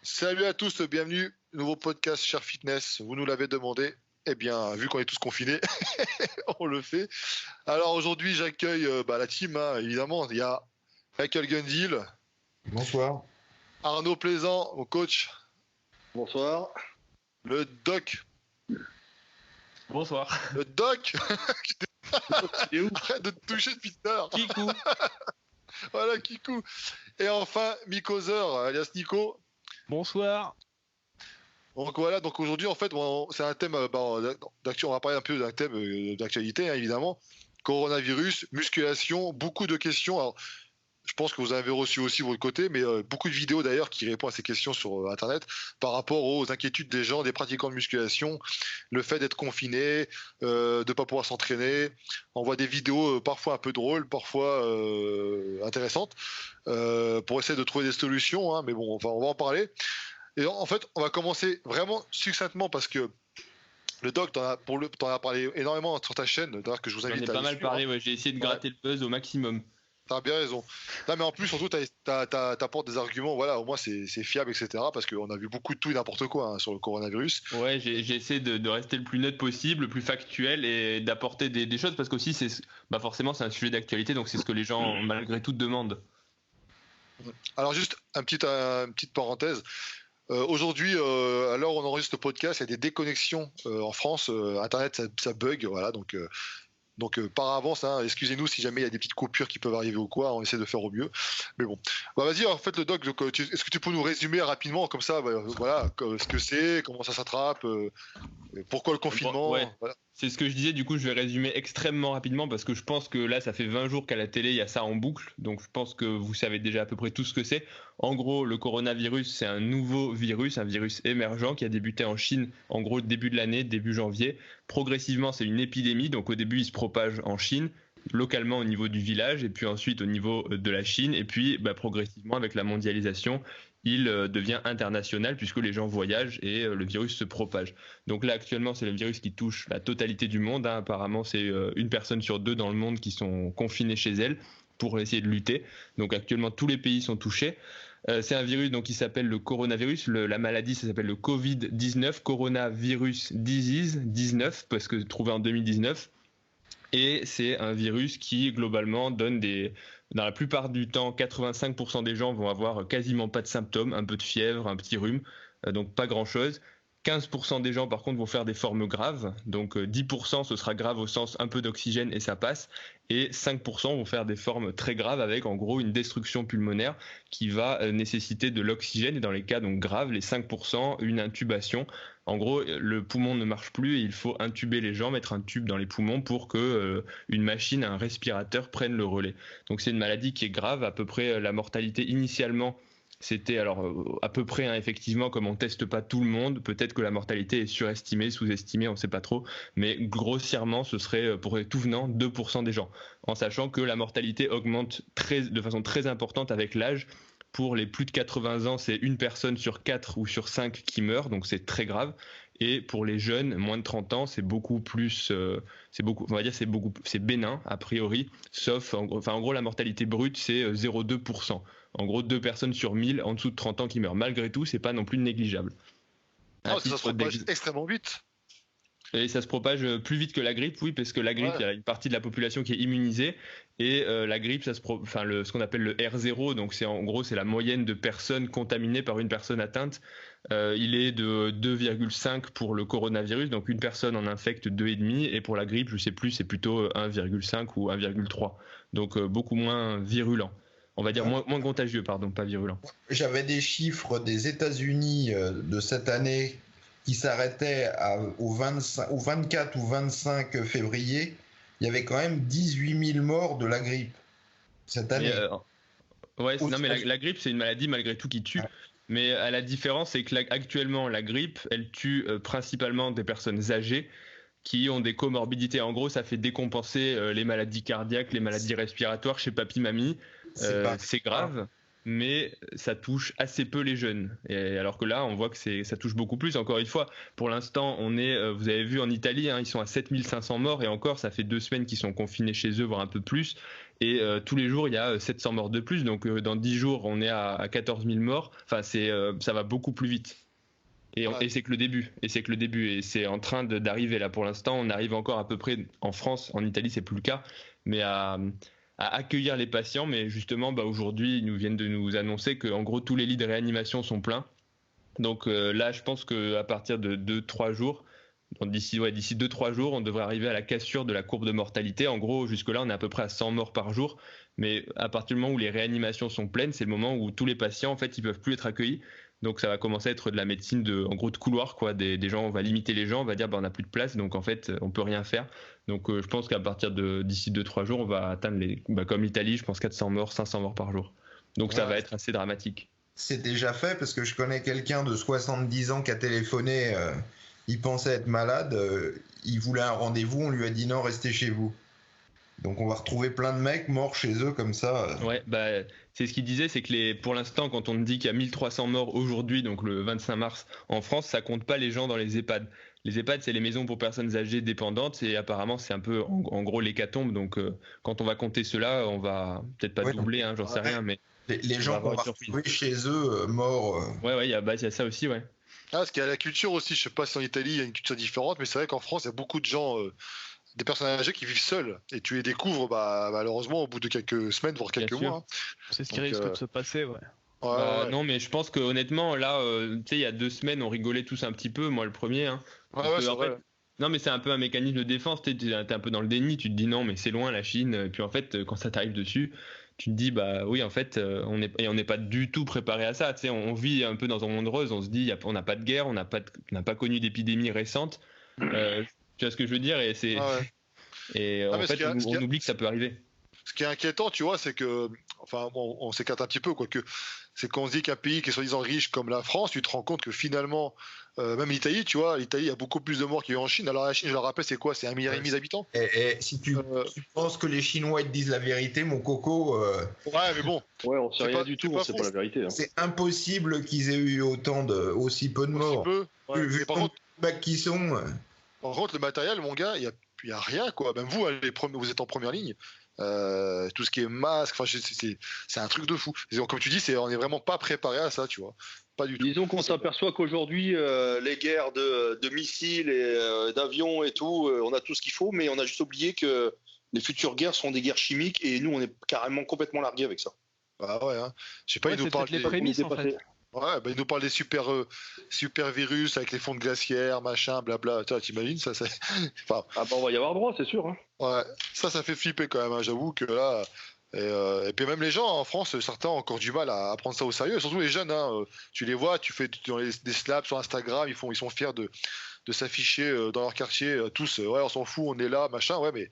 Salut à tous, bienvenue, nouveau podcast Cher Fitness, vous nous l'avez demandé, eh bien vu qu'on est tous confinés, on le fait. Alors aujourd'hui j'accueille la team, hein, évidemment, il y a Michael Gundil, Bonsoir. Arnaud Plaisant, mon coach, Bonsoir. le doc, Bonsoir. le doc, Il est où? arrête de te toucher depuis tout à l'heure. Kikou. Voilà, Kikou. Et enfin Mikozer, alias Nico. Bonsoir. Donc voilà, donc aujourd'hui en fait c'est un thème on va parler un peu d'un thème d'actualité, hein, évidemment. Coronavirus, musculation, beaucoup de questions. Alors, je pense que vous avez reçu aussi de votre côté, mais beaucoup de vidéos d'ailleurs qui répondent à ces questions sur Internet par rapport aux inquiétudes des gens, des pratiquants de musculation, le fait d'être confiné, de ne pas pouvoir s'entraîner. On voit des vidéos parfois un peu drôles, parfois intéressantes, pour essayer de trouver des solutions, hein, mais bon, enfin, on va en parler. Et en fait, on va commencer vraiment succinctement parce que le doc, t'en as parlé énormément sur ta chaîne, d'ailleurs que je vous J'en ai invite à pas aller mal suivre, parlé, hein. ouais. J'ai essayé de gratter le buzz au maximum. T'as bien raison. Non, mais en plus, surtout, t'apportes des arguments, voilà, au moins c'est fiable, etc. Parce qu'on a vu beaucoup de tout et n'importe quoi, hein, sur le coronavirus. Ouais, j'ai essayé de rester le plus neutre possible, le plus factuel et d'apporter des choses parce qu'aussi, forcément, c'est un sujet d'actualité, donc c'est ce que les gens, malgré tout, demandent. Alors, juste une petite parenthèse. Aujourd'hui, à l'heure où on enregistre le podcast, il y a des déconnexions en France. Internet, ça bug, voilà. Donc par avance, hein, excusez-nous si jamais il y a des petites coupures qui peuvent arriver ou quoi, on essaie de faire au mieux. Mais bon, vas-y, en fait le doc, est-ce que tu peux nous résumer rapidement comme ça, voilà, ce que c'est, comment ça s'attrape, pourquoi le confinement, Ouais. voilà. C'est ce que je disais, du coup je vais résumer extrêmement rapidement parce que je pense que là ça fait 20 jours qu'à la télé il y a ça en boucle, donc je pense que vous savez déjà à peu près tout ce que c'est. En gros, le coronavirus, c'est un nouveau virus, un virus émergent qui a débuté en Chine, en gros début de l'année, début janvier. Progressivement c'est une épidémie, donc au début il se propage en Chine, localement au niveau du village et puis ensuite au niveau de la Chine et puis progressivement avec la mondialisation il devient international puisque les gens voyagent et le virus se propage. Donc là actuellement c'est le virus qui touche la totalité du monde, hein. Apparemment c'est une personne sur deux dans le monde qui sont confinées chez elle pour essayer de lutter. Donc actuellement tous les pays sont touchés. C'est un virus donc, qui s'appelle le coronavirus. La maladie, ça s'appelle le Covid-19, coronavirus disease 19, parce que trouvé en 2019. Et c'est un virus qui, globalement, donne dans la plupart du temps, 85% des gens vont avoir quasiment pas de symptômes, un peu de fièvre, un petit rhume, donc pas grand-chose. 15% des gens, par contre, vont faire des formes graves. Donc 10%, ce sera grave au sens un peu d'oxygène et ça passe. Et 5% vont faire des formes très graves avec, en gros, une destruction pulmonaire qui va nécessiter de l'oxygène. Et dans les cas donc graves, les 5%, une intubation. En gros, le poumon ne marche plus et il faut intuber les gens, mettre un tube dans les poumons pour que une machine, un respirateur prenne le relais. Donc c'est une maladie qui est grave. À peu près la mortalité initialement, c'était alors à peu près, hein, effectivement, comme on teste pas tout le monde, peut-être que la mortalité est surestimée, sous-estimée, on ne sait pas trop, mais grossièrement, ce serait pour tout venant 2% des gens, en sachant que la mortalité augmente de façon très importante avec l'âge. Pour les plus de 80 ans, c'est une personne sur 4 ou sur 5 qui meurt, donc c'est très grave. Et pour les jeunes, moins de 30 ans, c'est beaucoup plus, c'est bénin a priori, sauf, en gros, la mortalité brute, c'est 0,2%. En gros, 2 personnes sur 1000 en dessous de 30 ans qui meurent. Malgré tout, c'est pas non plus négligeable. Ça se propage extrêmement vite. Et ça se propage plus vite que la grippe, oui, parce que la grippe, il y a une partie de la population qui est immunisée, et la grippe, ce qu'on appelle le R0, donc c'est en gros c'est la moyenne de personnes contaminées par une personne atteinte. Il est de 2,5 pour le coronavirus, donc une personne en infecte 2,5, et pour la grippe, je sais plus, c'est plutôt 1,5 ou 1,3, donc beaucoup moins virulent. On va dire moins contagieux, pardon, pas virulent. J'avais des chiffres des États-Unis de cette année qui s'arrêtait au 24 ou 25 février. Il y avait quand même 18 000 morts de la grippe cette année. Mais la grippe, c'est une maladie malgré tout qui tue. Ouais. Mais à la différence, c'est que actuellement, la grippe, elle tue principalement des personnes âgées qui ont des comorbidités. En gros, ça fait décompenser les maladies cardiaques, les maladies respiratoires chez papy-mamie. C'est grave. Mais ça touche assez peu les jeunes. Et alors que là, on voit que ça touche beaucoup plus. Encore une fois, pour l'instant, vous avez vu en Italie, hein, ils sont à 7500 morts et encore, ça fait 2 semaines qu'ils sont confinés chez eux, voire un peu plus. Et tous les jours, il y a 700 morts de plus. Donc dans 10 jours, on est à 14 000 morts. Enfin, ça va beaucoup plus vite. Et c'est que le début. Et c'est que le début. Et c'est en train d'arriver là pour l'instant. On arrive encore à peu près en France, en Italie, c'est plus le cas, mais à accueillir les patients. Mais justement, aujourd'hui, ils nous viennent de nous annoncer que, en gros, tous les lits de réanimation sont pleins. Donc là, je pense qu'à partir de 2-3 jours, d'ici 2-3 jours, on devrait arriver à la cassure de la courbe de mortalité. En gros, jusque-là, on est à peu près à 100 morts par jour. Mais à partir du moment où les réanimations sont pleines, c'est le moment où tous les patients, en fait, ils peuvent plus être accueillis. Donc ça va commencer à être de la médecine en gros de couloir, quoi. Des gens, on va limiter les gens, on va dire on n'a plus de place, donc en fait on peut rien faire. Donc je pense qu'à partir d'ici 2-3 jours, on va atteindre comme l'Italie, je pense 400 morts, 500 morts par jour. Donc ça va être assez dramatique. C'est déjà fait parce que je connais quelqu'un de 70 ans qui a téléphoné, il pensait être malade, il voulait un rendez-vous, on lui a dit non, restez chez vous. Donc on va retrouver plein de mecs morts chez eux comme ça. Ouais, c'est ce qu'il disait, c'est que pour l'instant, quand on dit qu'il y a 1300 morts aujourd'hui, donc le 25 mars en France, ça compte pas les gens dans les EHPAD. Les EHPAD, c'est les maisons pour personnes âgées dépendantes, et apparemment c'est un peu en gros l'hécatombe. Donc quand on va compter cela, on va peut-être pas doubler, j'en sais rien, mais les gens qu'on va retrouver chez eux morts. Ouais, il y a ça aussi, ouais. Parce qu'il y a la culture aussi. Je sais pas si en Italie il y a une culture différente, mais c'est vrai qu'en France il y a beaucoup de gens. Des personnes âgées qui vivent seules et tu les découvres malheureusement au bout de quelques semaines voire quelques mois. C'est ce qui risque de se passer, ouais. Non, mais je pense que honnêtement là, tu sais, il y a 2 semaines on rigolait tous un petit peu, moi le premier. Non, mais c'est un peu un mécanisme de défense. T'es un peu dans le déni, tu te dis non mais c'est loin la Chine, et puis en fait quand ça t'arrive dessus, tu te dis oui en fait on n'est pas du tout préparé à ça. Tu sais, on vit un peu dans un monde rose, on se dit on n'a pas de guerre, on n'a pas connu d'épidémie récente. Tu vois ce que je veux dire, et c'est et en fait on oublie que ça peut arriver. Ce qui est inquiétant, tu vois, c'est que, enfin, on s'écarte un petit peu, quoique, c'est qu'on se dit qu'un pays qui est soi-disant riche comme la France, tu te rends compte que finalement, même l'Italie, tu vois, l'Italie a beaucoup plus de morts qu'il y a en Chine. Alors la Chine, je le rappelle, c'est quoi? C'est 1,5 milliard d'habitants. Et si tu penses que les Chinois ils te disent la vérité, mon coco. Ouais, mais bon. Ouais, on sait rien du tout, c'est pas la vérité. C'est impossible qu'ils aient eu aussi peu de morts. Vu par contre, mecs qui sont. Par contre, le matériel, mon gars, il y a rien, quoi. Même vous, vous êtes en première ligne. Tout ce qui est masque, c'est un truc de fou. Comme tu dis, on n'est vraiment pas préparé à ça, tu vois. Pas du tout. Disons qu'on s'aperçoit qu'aujourd'hui, les guerres de missiles et d'avions et tout, on a tout ce qu'il faut, mais on a juste oublié que les futures guerres seront des guerres chimiques, et nous, on est carrément complètement largués avec ça. Bah ouais, je sais pas, ils nous parlent des prémices en fait. Ouais, il nous parle des super virus avec les fonds de glaciaires, machin, blabla. T'imagines ça, enfin... Ah bah on va y avoir droit, c'est sûr. Ouais, ça fait flipper quand même. J'avoue que là. Et puis même les gens en France, certains ont encore du mal à prendre ça au sérieux. Surtout les jeunes. Tu les vois, tu fais des snaps sur Instagram, ils sont fiers de s'afficher dans leur quartier. Tous, ouais, on s'en fout, on est là, machin. Ouais, mais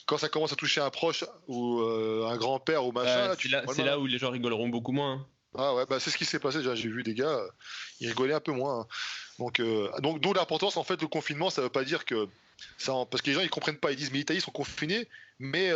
quand ça commence à toucher un proche ou un grand-père ou machin, c'est là où les gens rigoleront beaucoup moins. Ah ouais, c'est ce qui s'est passé déjà. J'ai vu des gars, ils rigolaient un peu moins. Donc d'où l'importance en fait du confinement. Ça veut pas dire que parce que les gens ils comprennent pas. Ils disent mais l'Italie ils sont confinés, mais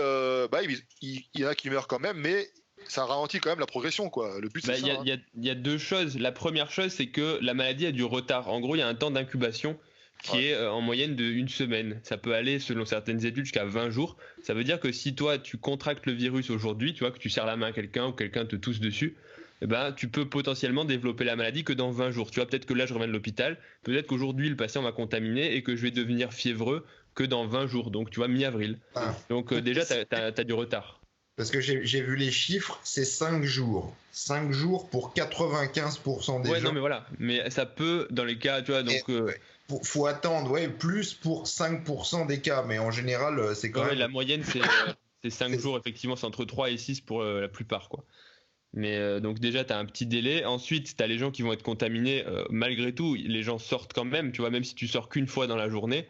il y en a qui meurent quand même, mais ça ralentit quand même la progression, quoi. Le but c'est ça. Il y a 2 choses. La première chose, c'est que la maladie a du retard. En gros, il y a un temps d'incubation qui est en moyenne de 1 semaine. Ça peut aller, selon certaines études, jusqu'à 20 jours. Ça veut dire que si toi tu contractes le virus aujourd'hui, tu vois, que tu serres la main à quelqu'un ou quelqu'un te tousse dessus, tu peux potentiellement développer la maladie que dans 20 jours. Tu vois, peut-être que là, je reviens de l'hôpital. Peut-être qu'aujourd'hui, le patient m'a contaminé et que je vais devenir fiévreux que dans 20 jours. Donc, tu vois, mi-avril. Donc, déjà, tu as du retard. Parce que j'ai vu les chiffres, c'est 5 jours. 5 jours pour 95% des gens. Ouais, non, mais voilà. Mais ça peut, dans les cas, tu vois, donc... faut attendre, plus pour 5% des cas. Mais en général, c'est quand même... La moyenne, c'est 5 jours, effectivement. C'est entre 3 et 6 pour la plupart, quoi. Mais donc déjà tu as un petit délai. Ensuite tu as les gens qui vont être contaminés. Malgré tout les gens sortent quand même, tu vois, même si tu sors qu'une fois dans la journée,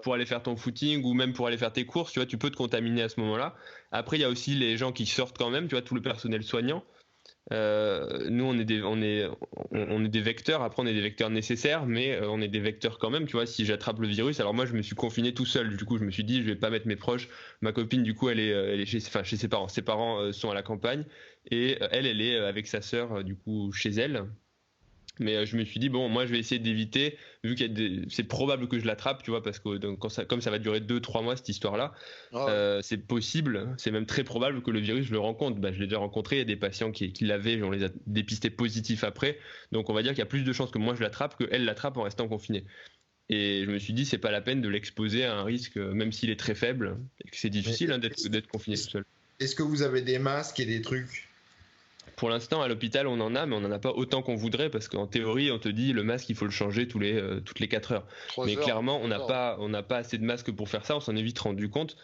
pour aller faire ton footing ou même pour aller faire tes courses, tu vois, tu peux te contaminer à ce moment là. Après il y a aussi les gens qui sortent quand même, tu vois, tout le personnel soignant. Nous on est des vecteurs. Après on est des vecteurs nécessaires, mais on est des vecteurs quand même, tu vois. Si j'attrape le virus, alors moi je me suis confiné tout seul, du coup je me suis dit je vais pas mettre mes proches. Ma copine du coup elle est chez ses parents sont à la campagne, et elle est avec sa sœur du coup chez elle. Mais je me suis dit, bon, moi je vais essayer d'éviter, vu c'est probable que je l'attrape, tu vois, parce que comme ça va durer 2-3 mois cette histoire-là, c'est possible, c'est même très probable que le virus je le rencontre. Je l'ai déjà rencontré, il y a des patients qui l'avaient, on les a dépistés positifs après, donc on va dire qu'il y a plus de chances que moi je l'attrape qu'elle l'attrape en restant confinée. Et je me suis dit, c'est pas la peine de l'exposer à un risque, même s'il est très faible, et que c'est difficile d'être confiné tout seul. Est-ce que vous avez des masques et des trucs ? Pour l'instant, à l'hôpital, on en a, mais on n'en a pas autant qu'on voudrait, parce qu'en théorie, on te dit le masque, il faut le changer toutes les 4 heures. Mais clairement, on n'a pas assez de masques pour faire ça, on s'en est vite rendu compte.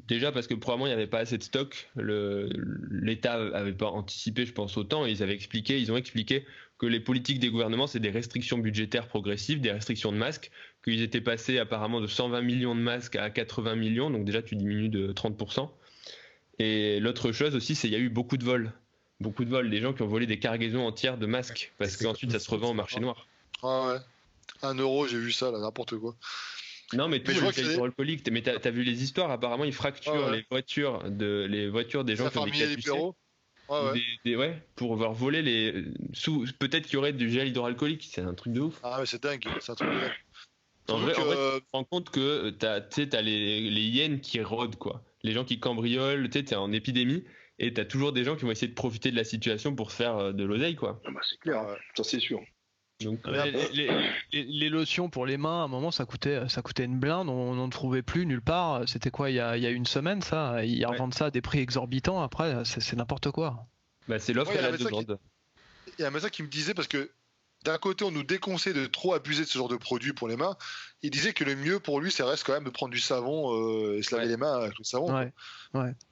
Déjà parce que probablement il n'y avait pas assez de stock, l'État n'avait pas anticipé, je pense, autant. Ils ont expliqué que les politiques des gouvernements, c'est des restrictions budgétaires progressives, des restrictions de masques, qu'ils étaient passés apparemment de 120 millions de masques à 80 millions, donc déjà tu diminues de 30%. Et l'autre chose aussi, c'est qu'il y a eu beaucoup de vols, des gens qui ont volé des cargaisons entières de masques, parce qu'ensuite ça se revend au marché noir. Ah ouais, 1 euro, j'ai vu ça, là, n'importe quoi. Non, mais tout le gel hydroalcoolique, mais t'as vu les histoires, apparemment ils fracturent les voitures des gens qui ont des capucins. Pour avoir volé peut-être qu'il y aurait du gel hydroalcoolique, c'est un truc de ouf. Ah ouais, c'est dingue, c'est un truc de dingue. En vrai, tu te rends compte que t'as les hyènes qui rôdent, quoi. Les gens qui cambriolent, t'es en épidémie, et t'as toujours des gens qui vont essayer de profiter de la situation pour faire de l'oseille, quoi. Ah bah c'est clair, ça c'est sûr. Donc, les lotions pour les mains, à un moment, ça coûtait une blinde, on n'en trouvait plus nulle part. C'était quoi, il y a une semaine, ça? Ils revendent ça à des prix exorbitants, après, c'est n'importe quoi. Bah, c'est l'offre et la demande. Il y a un médecin qui me disait, parce que d'un côté, on nous déconseille de trop abuser de ce genre de produit pour les mains. Il disait que le mieux pour lui, ça reste quand même de prendre du savon et se laver les mains avec le savon.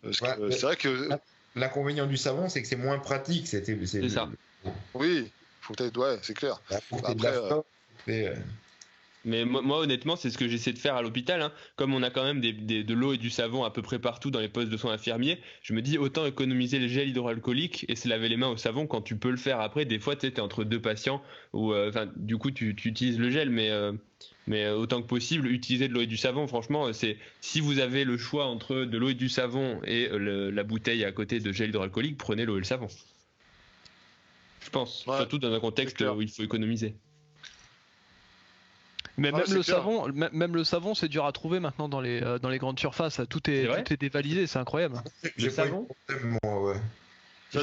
Parce que c'est vrai que l'inconvénient du savon, c'est que c'est moins pratique. C'est ça. Oui, faut peut-être, c'est clair. Mais moi, honnêtement, c'est ce que j'essaie de faire à l'hôpital. Hein. Comme on a quand même de l'eau et du savon à peu près partout dans les postes de soins infirmiers, je me dis autant économiser le gel hydroalcoolique et se laver les mains au savon quand tu peux le faire après. Des fois, tu es entre 2 patients où, du coup, tu utilises le gel, mais autant que possible, utiliser de l'eau et du savon. Franchement, si vous avez le choix entre de l'eau et du savon et la bouteille à côté de gel hydroalcoolique, prenez l'eau et le savon. Je pense, surtout dans un contexte où il faut économiser. Mais même le savon, c'est dur à trouver maintenant dans les grandes surfaces. Tout est dévalisé, c'est incroyable. Le savon, je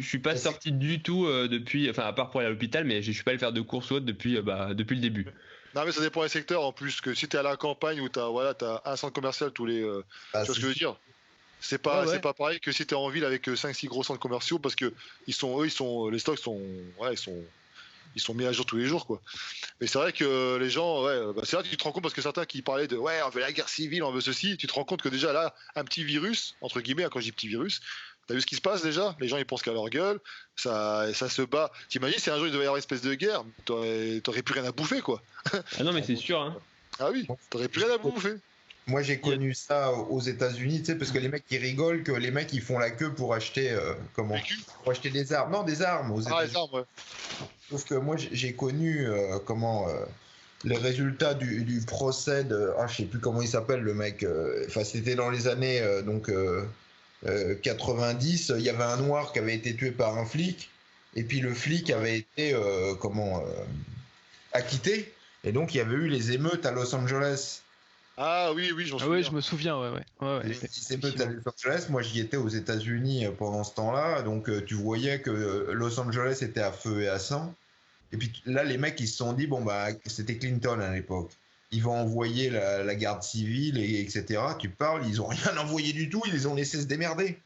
suis pas sorti du tout depuis, enfin à part pour aller à l'hôpital, mais je suis pas allé faire de courses ou autre depuis le début. Non, mais ça dépend des secteurs en plus. Que si t'es à la campagne où t'as un centre commercial tous les, tu vois ce que je veux dire. C'est pas pareil que si t'es en ville avec 5-6 gros centres commerciaux, parce que les stocks ils sont mis à jour tous les jours, quoi. Mais c'est vrai que les gens, c'est vrai que tu te rends compte, parce que certains qui parlaient de on veut la guerre civile, on veut ceci, tu te rends compte que déjà là, un petit virus, entre guillemets, quand je dis petit virus, t'as vu ce qui se passe déjà? Les gens ils pensent qu'à leur gueule, ça se bat. T'imagines si un jour il devait y avoir une espèce de guerre, t'aurais plus rien à bouffer, quoi. Ah non, mais c'est sûr, hein. Ah oui, t'aurais plus rien à bouffer. Moi j'ai connu ça aux États-Unis, tu sais, parce que les mecs ils rigolent que les mecs ils font la queue pour acheter pour acheter des armes. Non, des armes aux États-Unis. Les armes, ouais. Sauf que moi j'ai connu les résultats du procès de je sais plus comment il s'appelle le mec. Enfin c'était dans les années 90. Il y avait un noir qui avait été tué par un flic, et puis le flic avait été acquitté, et donc il y avait eu les émeutes à Los Angeles. Ah oui, j'en souviens. Oui, je me souviens, ouais. Les émeutes à Los Angeles, moi j'y étais aux États-Unis pendant ce temps-là, donc tu voyais que Los Angeles était à feu et à sang. Et puis là, les mecs ils se sont dit c'était Clinton à l'époque. Ils vont envoyer la garde civile, etc. Tu parles, ils ont rien envoyé du tout, ils les ont laissés se démerder.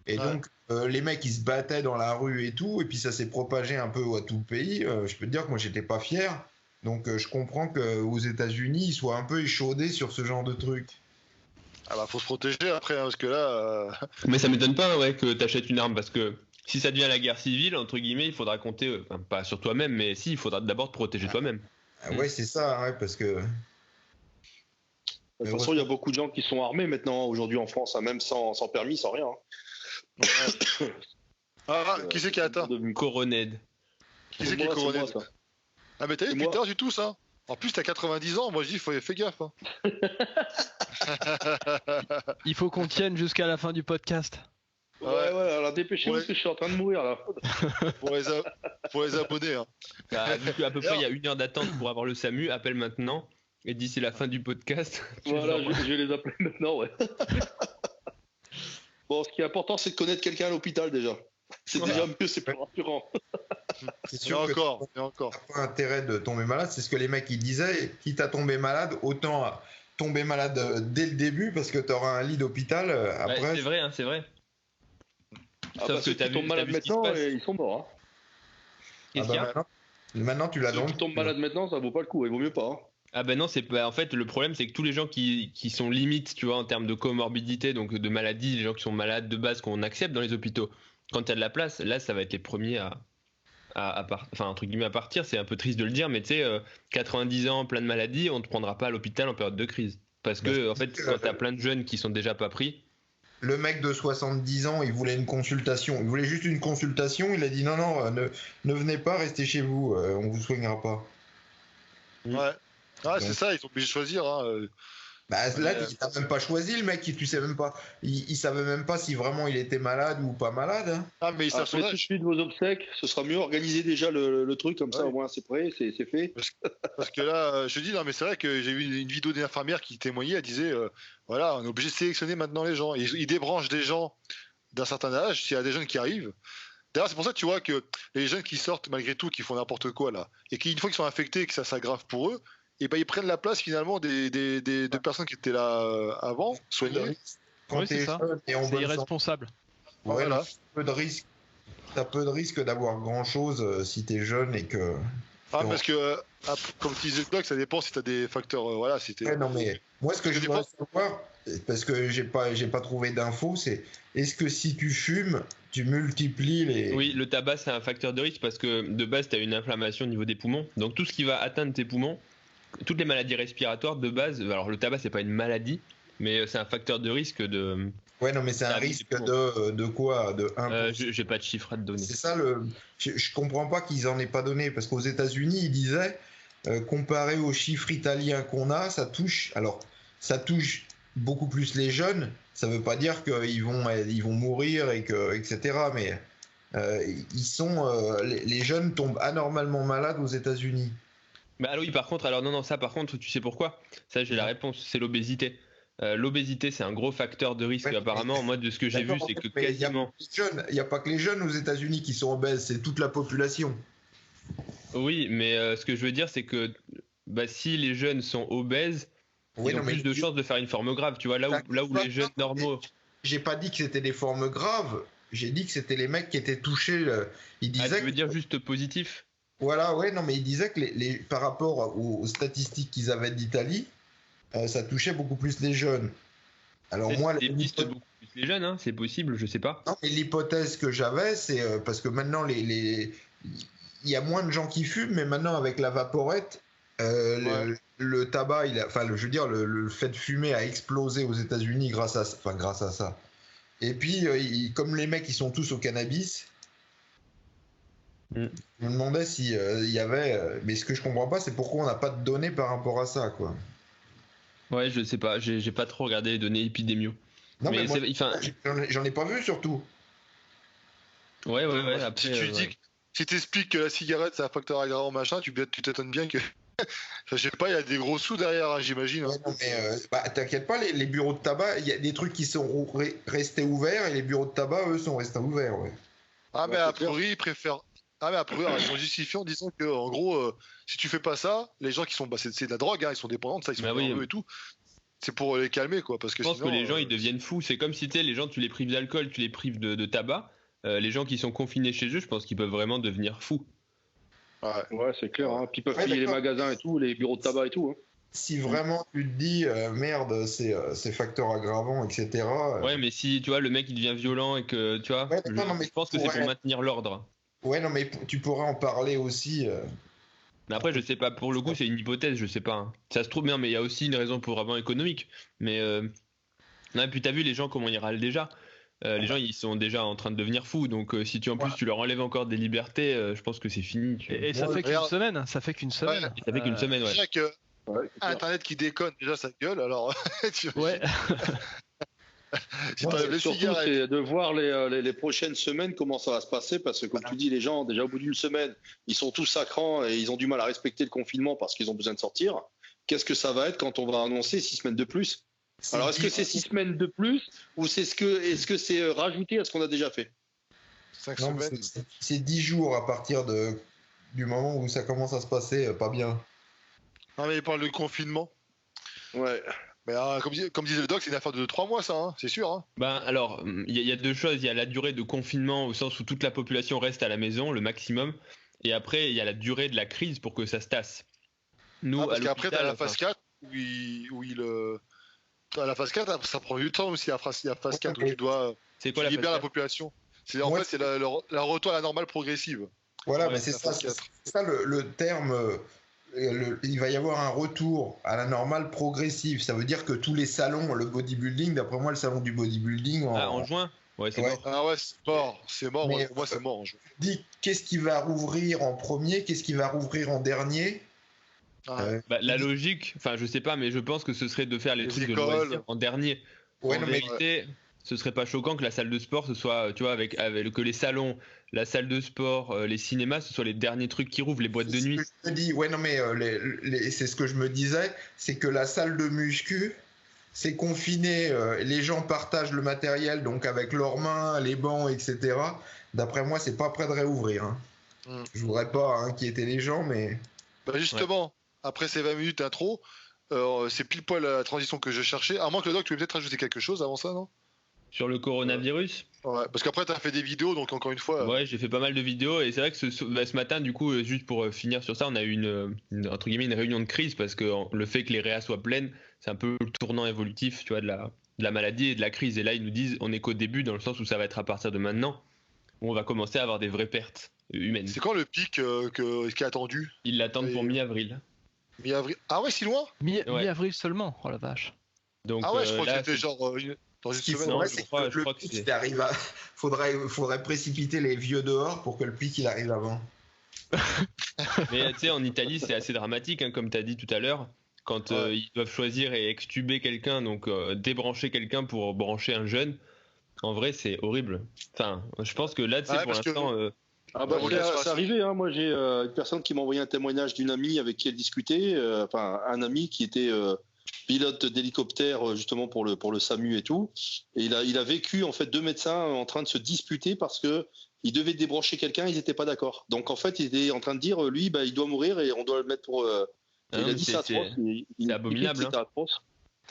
Et donc les mecs ils se battaient dans la rue et tout, et puis ça s'est propagé un peu à tout le pays. Je peux te dire que moi j'étais pas fier. Donc je comprends qu'aux États-Unis ils soient un peu échaudés sur ce genre de truc. Ah bah faut se protéger après, parce que là. Mais ça m'étonne pas que t'achètes une arme, parce que si ça devient la guerre civile, entre guillemets, il faudra compter, pas sur toi-même, mais si, il faudra d'abord te protéger toi-même. Ouais, c'est ça, parce que. De toute façon, il y a beaucoup de gens qui sont armés maintenant, aujourd'hui en France, même sans permis, sans rien. Qui c'est qui a atteint Coroned. Qui c'est qui est Coroned? Ah, mais t'as vu, Twitter, du tout, ça. En plus, t'as 90 ans, moi je dis, fais gaffe. Il faut qu'on tienne jusqu'à la fin du podcast. Ouais, alors dépêchez-vous parce que je suis en train de mourir là. pour les abonnés. Hein. Vu qu'à peu près il y a 1 heure d'attente pour avoir le SAMU, appelle maintenant. Et d'ici la fin du podcast, Voilà, je vais les appeler maintenant, ouais. Bon, ce qui est important, c'est de connaître quelqu'un à l'hôpital déjà. C'est déjà mieux, c'est plus rassurant. C'est sûr que encore. t'as pas intérêt de tomber malade, c'est ce que les mecs ils disaient, quitte à tomber malade, autant tomber malade dès le début parce que t'auras un lit d'hôpital après. C'est vrai, c'est vrai. Sauf que t'as tombes malade maintenant, ils sont morts. Hein. Qu'est-ce qu'il y a Maintenant tu l'as donc. Si tu tombes malade maintenant, ça vaut pas le coup, il vaut mieux pas. Hein. Ah ben non, en fait le problème c'est que tous les gens qui sont limites, tu vois, en termes de comorbidité, donc de maladie, les gens qui sont malades de base qu'on accepte dans les hôpitaux, quand tu as de la place, là ça va être les premiers entre guillemets à partir, c'est un peu triste de le dire, mais tu sais, 90 ans, plein de maladies, on te prendra pas à l'hôpital en période de crise. Parce que en fait, quand tu as plein de jeunes qui sont déjà pas pris. Le mec de 70 ans, il voulait une consultation, il voulait juste une consultation, il a dit non, ne venez pas, restez chez vous, on vous soignera pas. Ouais. Ah, c'est ça, ils sont obligés de choisir. Hein. Bah, là, il t'a même pas choisi le mec, tu sais même pas. Il savait même pas si vraiment il était malade ou pas malade. Hein. Ah, mais faites tout de suite vos obsèques, ce sera mieux. Organisez déjà le truc, comme ça au moins c'est prêt, c'est fait. Parce que là, je dis, non, mais c'est vrai que j'ai vu une vidéo d'une infirmière qui témoignait, elle disait voilà, on est obligé de sélectionner maintenant les gens. Ils débranchent des gens d'un certain âge, s'il y a des jeunes qui arrivent. D'ailleurs, c'est pour ça que tu vois que les jeunes qui sortent malgré tout, qui font n'importe quoi là, et qui, une fois qu'ils sont infectés et que ça s'aggrave pour eux, et ben ils prennent la place finalement des personnes qui étaient là avant, soignées. Oui, c'est ça. C'est irresponsable. Ouais, voilà. T'as peu de risque d'avoir grand chose si t'es jeune et que. Parce que, comme tu disais, ça dépend si t'as des facteurs. Voilà, si t'es. Ouais, non, mais moi, ce que je voudrais savoir, parce que j'ai pas trouvé d'infos, c'est est-ce que si tu fumes, tu multiplies les. Oui, le tabac, c'est un facteur de risque parce que de base, tu as une inflammation au niveau des poumons. Donc, tout ce qui va atteindre tes poumons, toutes les maladies respiratoires de base, alors le tabac, c'est pas une maladie, mais c'est un facteur de risque de. Ouais, non, mais c'est un risque de quoi? De 1%. J'ai pas de chiffre à te donner. C'est ça je comprends pas qu'ils en aient pas donné, parce qu'aux États-Unis, ils disaient, comparé aux chiffres italiens qu'on a, ça touche beaucoup plus les jeunes. Ça veut pas dire qu'ils vont mourir etc. Mais les jeunes tombent anormalement malades aux États-Unis. Bah oui, par contre, tu sais pourquoi? Ça, j'ai la réponse, c'est l'obésité. L'obésité, c'est un gros facteur de risque. Apparemment, moi, de ce que j'ai vu, c'est que quasiment. Il n'y a pas que les jeunes aux États-Unis qui sont obèses, c'est toute la population. Oui, mais ce que je veux dire, c'est que si les jeunes sont obèses, ils ont plus de chances de faire une forme grave. Tu vois, là où les jeunes normaux. J'ai pas dit que c'était des formes graves, j'ai dit que c'était les mecs qui étaient touchés. Ils disaient. Tu veux dire juste positif? Voilà, ouais, non, mais ils disaient que par rapport aux statistiques qu'ils avaient d'Italie, ça touchait beaucoup plus les jeunes. Alors moi, beaucoup plus les jeunes, hein, c'est possible, je sais pas. Non, mais l'hypothèse que j'avais, c'est parce que maintenant il y a moins de gens qui fument, mais maintenant avec la vaporette, le tabac, je veux dire, le fait de fumer a explosé aux États-Unis grâce à ça. Et puis, comme les mecs, ils sont tous au cannabis. Je me demandais s'il y avait. Mais ce que je comprends pas, c'est pourquoi on n'a pas de données par rapport à ça, quoi. Ouais, je sais pas, j'ai pas trop regardé les données épidémio. Non, mais moi, j'en ai pas vu surtout. Ouais. Après, si t'expliques que la cigarette c'est un facteur aggravant, machin, tu t'étonnes bien que. Je sais pas, il y a des gros sous derrière, hein, j'imagine. Ouais, non, mais t'inquiète pas, les bureaux de tabac, il y a des trucs qui sont restés ouverts et les bureaux de tabac, eux, sont restés ouverts, ouais. Mais a priori, ils préfèrent. Mais après, ils sont justifiés en disant que, en gros, si tu fais pas ça, les gens qui sont, c'est de la drogue, hein, ils sont dépendants de ça, ils sont nerveux et tout. C'est pour les calmer, quoi. Parce que je pense que les gens, ils deviennent fous. C'est comme si les gens, tu les prives d'alcool, tu les prives de tabac. Les gens qui sont confinés chez eux, je pense qu'ils peuvent vraiment devenir fous. Ouais, c'est clair. Hein. Puis ils peuvent piller les magasins et tout, les bureaux de tabac et tout. Hein. Si vraiment tu te dis merde, c'est facteur aggravant, etc. Ouais, mais si tu vois le mec il devient violent et que tu vois, je pense que c'est pour maintenir l'ordre. Ouais, non, mais tu pourrais en parler aussi. Mais après, je sais pas, pour le coup, c'est une hypothèse, je sais pas. Hein. Ça se trouve bien, mais il y a aussi une raison vraiment économique. Mais non, puis t'as vu les gens comment ils râlent déjà. Les gens ils sont déjà en train de devenir fous, donc si tu tu leur enlèves encore des libertés, je pense que c'est fini. Et ça fait qu'une semaine. Ça fait qu'une semaine. Ça fait qu'une semaine, ouais. Internet qui déconne, déjà ça gueule, alors. Ouais. Si Ouais, t'enlèves les Surtout, cigarettes. c'est de voir les prochaines semaines comment ça va se passer, parce que comme tu dis, les gens, déjà au bout d'une semaine, ils sont tous à cran et ils ont du mal à respecter le confinement parce qu'ils ont besoin de sortir. Qu'est-ce que ça va être quand on va annoncer 6 semaines de plus? Alors, est-ce que c'est 6 semaines de plus ou est-ce que c'est rajouté à ce qu'on a déjà fait? 5 Non, mais semaines. c'est 10 jours à partir du moment où ça commence à se passer pas bien. Non, mais il parle de confinement. Ouais. Mais comme disait le doc, c'est une affaire de 3 mois, ça, hein, c'est sûr. Hein. Ben alors, il y a deux choses. Il y a la durée de confinement au sens où toute la population reste à la maison, le maximum. Et après, il y a la durée de la crise pour que ça se tasse. Nous, Ah, parce à qu'après, t'as l'hôpital, la phase 4 t'as la phase 4, ça prend du temps aussi, la phase 4 où tu dois. c'est Tu quoi la libères la phase 4? population. En Ouais, fait, c'est la retour à la normale progressive. Voilà, Ouais, mais c'est la ça, phase 4. c'est ça le terme. Il va y avoir un retour à la normale progressive. Ça veut dire que tous les salons, le bodybuilding, d'après moi, le salon du bodybuilding Ah, en juin? Ouais, c'est Ouais. mort. Ah ouais, c'est mort. C'est mort. Mais, Pour moi, c'est mort. dit qu'est-ce qui va rouvrir en premier, qu'est-ce qui va rouvrir en dernier. Ah, Bah, la logique, enfin, je sais pas, mais je pense que ce serait de faire les Les trucs de écoles. loisirs en dernier. Ouais, En non, mais vérité, ce serait pas choquant que la salle de sport, ce soit, tu vois, avec que les salons, la salle de sport, les cinémas, ce soit les derniers trucs qui rouvrent, les boîtes de c'est ce nuit. que je me dis. Ouais, non, mais c'est ce que je me disais, c'est que la salle de muscu, c'est confiné. Les gens partagent le matériel, donc avec leurs mains, les bancs, etc. D'après moi, c'est pas prêt de réouvrir. Hein. Je voudrais pas inquiéter les gens, mais Bah justement, après ces 20 minutes intro, c'est pile poil la transition que je cherchais. À moins que le doc, tu veux peut-être rajouter quelque chose avant ça, non? Sur le coronavirus, Ouais, parce qu'après, tu as fait des vidéos, donc encore une fois. ouais, j'ai fait pas mal de vidéos et c'est vrai que ce matin, du coup, juste pour finir sur ça, on a eu entre guillemets une réunion de crise parce que le fait que les réas soient pleines, c'est un peu le tournant évolutif, tu vois, de la maladie et de la crise. Et là, ils nous disent, on est qu'au début, dans le sens où ça va être à partir de maintenant, où on va commencer à avoir des vraies pertes humaines. C'est quand le pic qui est attendu? Ils l'attendent pour Et- mi-avril. Mi-avril. Ah ouais, si loin? Ouais. Mi-avril seulement, oh la vache. Donc Ah ouais, je crois là, que c'était genre dans une ce qu'il semaine. Non, faudrait, je c'est crois- que je le crois que pic c'est- il arrive à. Faudrait précipiter les vieux dehors pour que le pic il arrive avant. Mais tu sais, en Italie, c'est assez dramatique, hein, comme tu as dit tout à l'heure, quand Ouais. ils doivent choisir et extuber quelqu'un, donc débrancher quelqu'un pour brancher un jeune. En vrai, c'est horrible. Enfin, je pense que là, tu sais, Ouais, pour parce que- l'instant, Ah bah, Ouais, c'est arrivé, hein. Moi j'ai une personne qui m'a envoyé un témoignage d'une amie avec qui elle discutait, enfin un ami qui était pilote d'hélicoptère justement pour le SAMU et tout, et il a vécu en fait deux médecins en train de se disputer parce que ils devaient débrancher quelqu'un, ils n'étaient pas d'accord. Donc en fait il était en train de dire lui bah, il doit mourir et on doit le mettre pour. ah il non, a mais dit c'est- ça atroce. c'est abominable, C'était atroce.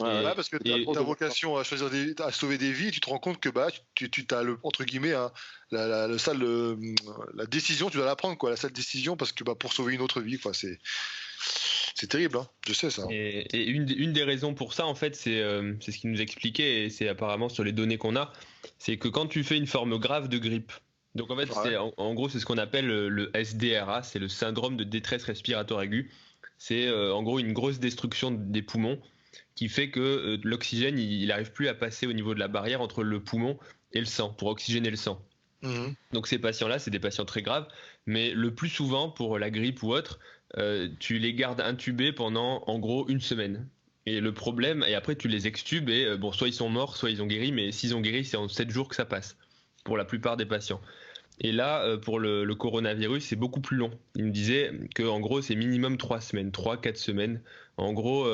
Ouais, Et- ouais. Ouais, parce que Et- ta vocation à choisir à sauver des vies, tu te rends compte que bah tu as le entre guillemets hein, la décision, tu dois la prendre quoi, la seule décision parce que bah pour sauver une autre vie quoi, c'est terrible hein, je sais ça. Et une des raisons pour ça, en fait, c'est ce qu'il nous expliquait, et c'est apparemment sur les données qu'on a, c'est que quand tu fais une forme grave de grippe, donc en fait, Ouais. en gros, c'est ce qu'on appelle le SDRA, c'est le syndrome de détresse respiratoire aiguë. C'est en gros une grosse destruction des poumons qui fait que l'oxygène, il n'arrive plus à passer au niveau de la barrière entre le poumon et le sang, pour oxygéner le sang. Mhm. Donc ces patients-là, c'est des patients très graves, mais le plus souvent, pour la grippe ou autre, tu les gardes intubés pendant en gros une semaine. Et le problème, et après tu les extubes et bon, soit ils sont morts, soit ils ont guéri, mais s'ils ont guéri, c'est en 7 jours que ça passe, pour la plupart des patients. Et là, pour le coronavirus, c'est beaucoup plus long. Il me disait qu'en gros, c'est minimum 3 semaines, 3-4 semaines. En gros,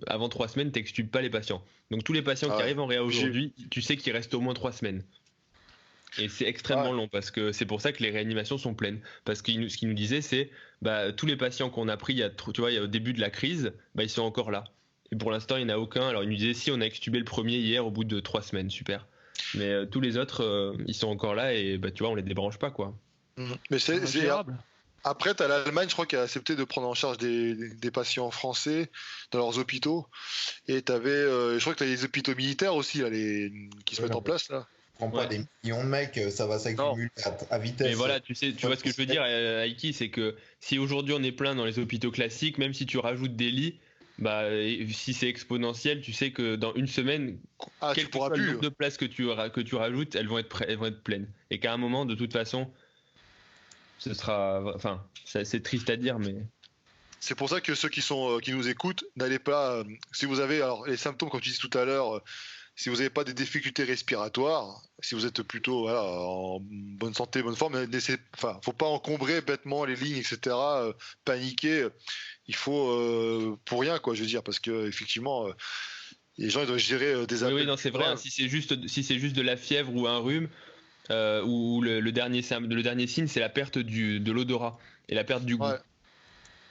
avant 3 semaines, tu n'extubes pas les patients. Donc tous les patients Ah qui ouais. arrivent en réa aujourd'hui, tu sais qu'il reste au moins 3 semaines. Et c'est extrêmement Ouais. long parce que c'est pour ça que les réanimations sont pleines. Parce que ce qu'il nous disait, c'est bah, tous les patients qu'on a pris tu vois, au début de la crise, bah, ils sont encore là. Et pour l'instant, il n'y en a aucun. Alors il nous disait si on a extubé le premier hier au bout de 3 semaines, super. Mais tous les autres, ils sont encore là et bah, tu vois, on les débranche pas quoi. Mhm. Mais c'est Ingérable. après tu as l'Allemagne je crois qui a accepté de prendre en charge des patients français dans leurs hôpitaux et je crois que tu as les hôpitaux militaires aussi là, qui se Ouais, mettent en non. place là. Prends pas Ouais. des millions de mecs, ça va s'accumuler à vitesse. Mais voilà, tu vois ce que je veux dire, Aiki, c'est que si aujourd'hui on est plein dans les hôpitaux classiques, même si tu rajoutes des lits, bah, et si c'est exponentiel, tu sais que dans une semaine, Ah quel tu que pourras soit le plus. nombre de places que tu rajoutes, elles vont être pleines. Et qu'à un moment, de toute façon, ce sera, enfin, c'est triste à dire, mais C'est pour ça que ceux qui nous écoutent, n'allez pas si vous avez alors les symptômes comme tu disais tout à l'heure si vous n'avez pas des difficultés respiratoires, si vous êtes plutôt voilà, en bonne santé, bonne forme, faut pas encombrer bêtement les lignes, etc. Paniquer. Il faut pour rien, quoi, je veux dire, parce que effectivement, les gens ils doivent gérer des appels. Oui, non, c'est vrai. Hein, si c'est juste de la fièvre ou un rhume, ou le dernier signe, c'est la perte de l'odorat et la perte du goût. Ouais.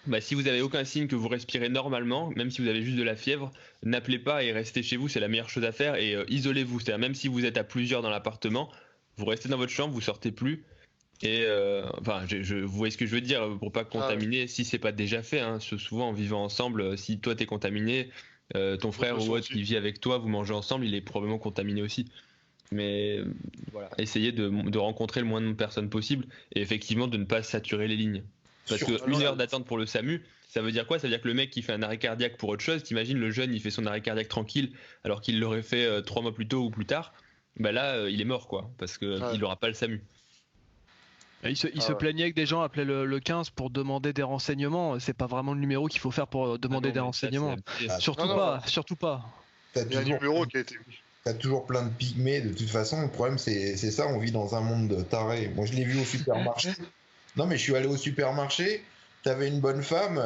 Bah, si vous avez aucun signe, que vous respirez normalement, même si vous avez juste de la fièvre, n'appelez pas et restez chez vous, c'est la meilleure chose à faire, et isolez-vous. C'est-à-dire même si vous êtes à plusieurs dans l'appartement, vous restez dans votre chambre, vous sortez plus. Et vous voyez ce que je veux dire, pour pas contaminer, si c'est pas déjà fait. Hein, souvent en vivant ensemble, si toi t'es contaminé, ton frère ou autre qui vit avec toi, vous mangez ensemble, il est probablement contaminé aussi. Mais voilà, essayez de rencontrer le moins de personnes possible, et effectivement de ne pas saturer les lignes. Parce qu'une heure d'attente pour le SAMU, ça veut dire quoi? Ça veut dire que le mec qui fait un arrêt cardiaque pour autre chose, t'imagines le jeune, il fait son arrêt cardiaque tranquille alors qu'il l'aurait fait 3 mois plus tôt ou plus tard, bah là il est mort, quoi, parce qu'il n'aura pas le SAMU. Il se plaignait que des gens appelaient le 15 pour demander des renseignements. C'est pas vraiment le numéro qu'il faut faire pour demander des renseignements. Surtout pas. Il y a un numéro qui a été mis. T'as toujours plein de pygmées, de toute façon. Le problème, c'est ça, on vit dans un monde de tarés. Moi, je l'ai vu au supermarché. Non, mais je suis allé au supermarché. T'avais une bonne femme.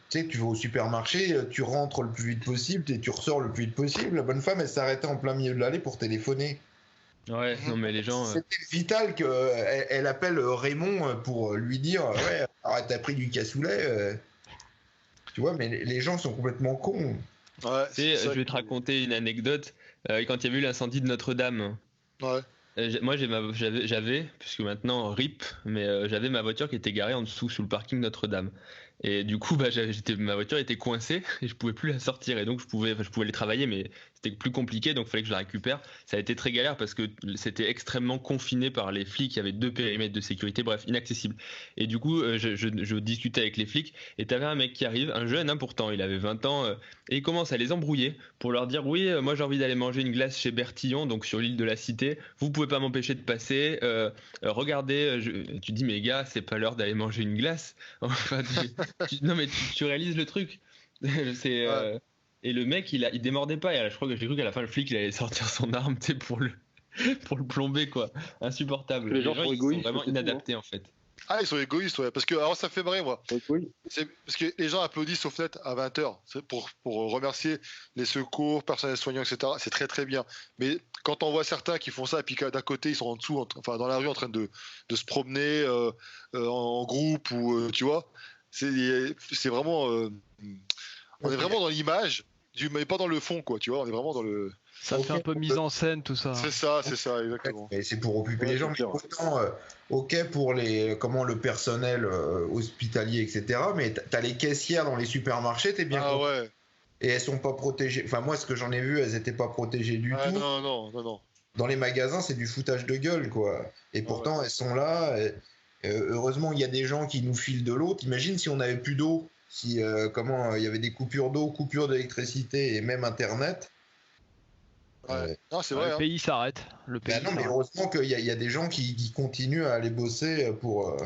Tu sais, tu vas au supermarché, tu rentres le plus vite possible et tu ressors le plus vite possible. La bonne femme, elle s'arrêtait en plein milieu de l'allée pour téléphoner. Ouais, non, mais les gens. C'était vital qu'elle appelle Raymond pour lui dire ouais, arrête, t'as pris du cassoulet. Tu vois, mais les gens sont complètement cons. Ouais, je vais te raconter une anecdote. Quand il y a eu l'incendie de Notre-Dame, moi j'avais, puisque maintenant RIP, mais j'avais ma voiture qui était garée en dessous sous le parking Notre-Dame. Et du coup, ma voiture était coincée et je pouvais plus la sortir. Et donc je pouvais aller travailler, mais c'était plus compliqué, donc il fallait que je la récupère. Ça a été très galère parce que c'était extrêmement confiné par les flics. Il y avait 2 périmètres de sécurité, bref, inaccessible. Et du coup, je discutais avec les flics et t'avais un mec qui arrive, un jeune, hein, pourtant, il avait 20 ans, et il commence à les embrouiller pour leur dire oui, moi j'ai envie d'aller manger une glace chez Bertillon, donc sur l'île de la Cité. Vous pouvez pas m'empêcher de passer. Regardez, tu dis mais gars, c'est pas l'heure d'aller manger une glace. Enfin, non mais tu réalises le truc. C'est et le mec il démordait pas, et j'ai cru qu'à la fin le flic il allait sortir son arme, tu sais, pour le plomber, quoi. Insupportable. Les gens sont égoïstes, sont vraiment inadaptés en fait. Ah, ils sont égoïstes, ouais. Parce que, alors ça fait marrer, moi. Oui. Parce que les gens applaudissent aux fenêtres à 20h pour remercier les secours, personnel soignant, etc. C'est très très bien. Mais quand on voit certains qui font ça, et puis d'un côté ils sont en dessous, enfin dans la rue en train de se promener en groupe, ou tu vois, c'est vraiment. On est vraiment dans l'image, mais pas dans le fond, quoi. Tu vois, on est vraiment dans le. Ça fait un peu mise en scène, tout ça. C'est ça, exactement. Et c'est pour occuper les gens. Mais autant, ok pour le personnel hospitalier, etc. Mais t'as les caissières dans les supermarchés, t'es bien content. Ouais. Et elles sont pas protégées. Enfin, moi, ce que j'en ai vu, elles étaient pas protégées du tout. Non. Dans les magasins, c'est du foutage de gueule, quoi. Et pourtant, elles sont là. Heureusement, il y a des gens qui nous filent de l'eau. T'imagines si on n'avait plus d'eau, si il y avait des coupures d'eau, coupures d'électricité et même Internet. Non, c'est vrai. Le pays s'arrête. Non, mais heureusement qu'il y a des gens qui continuent à aller bosser pour.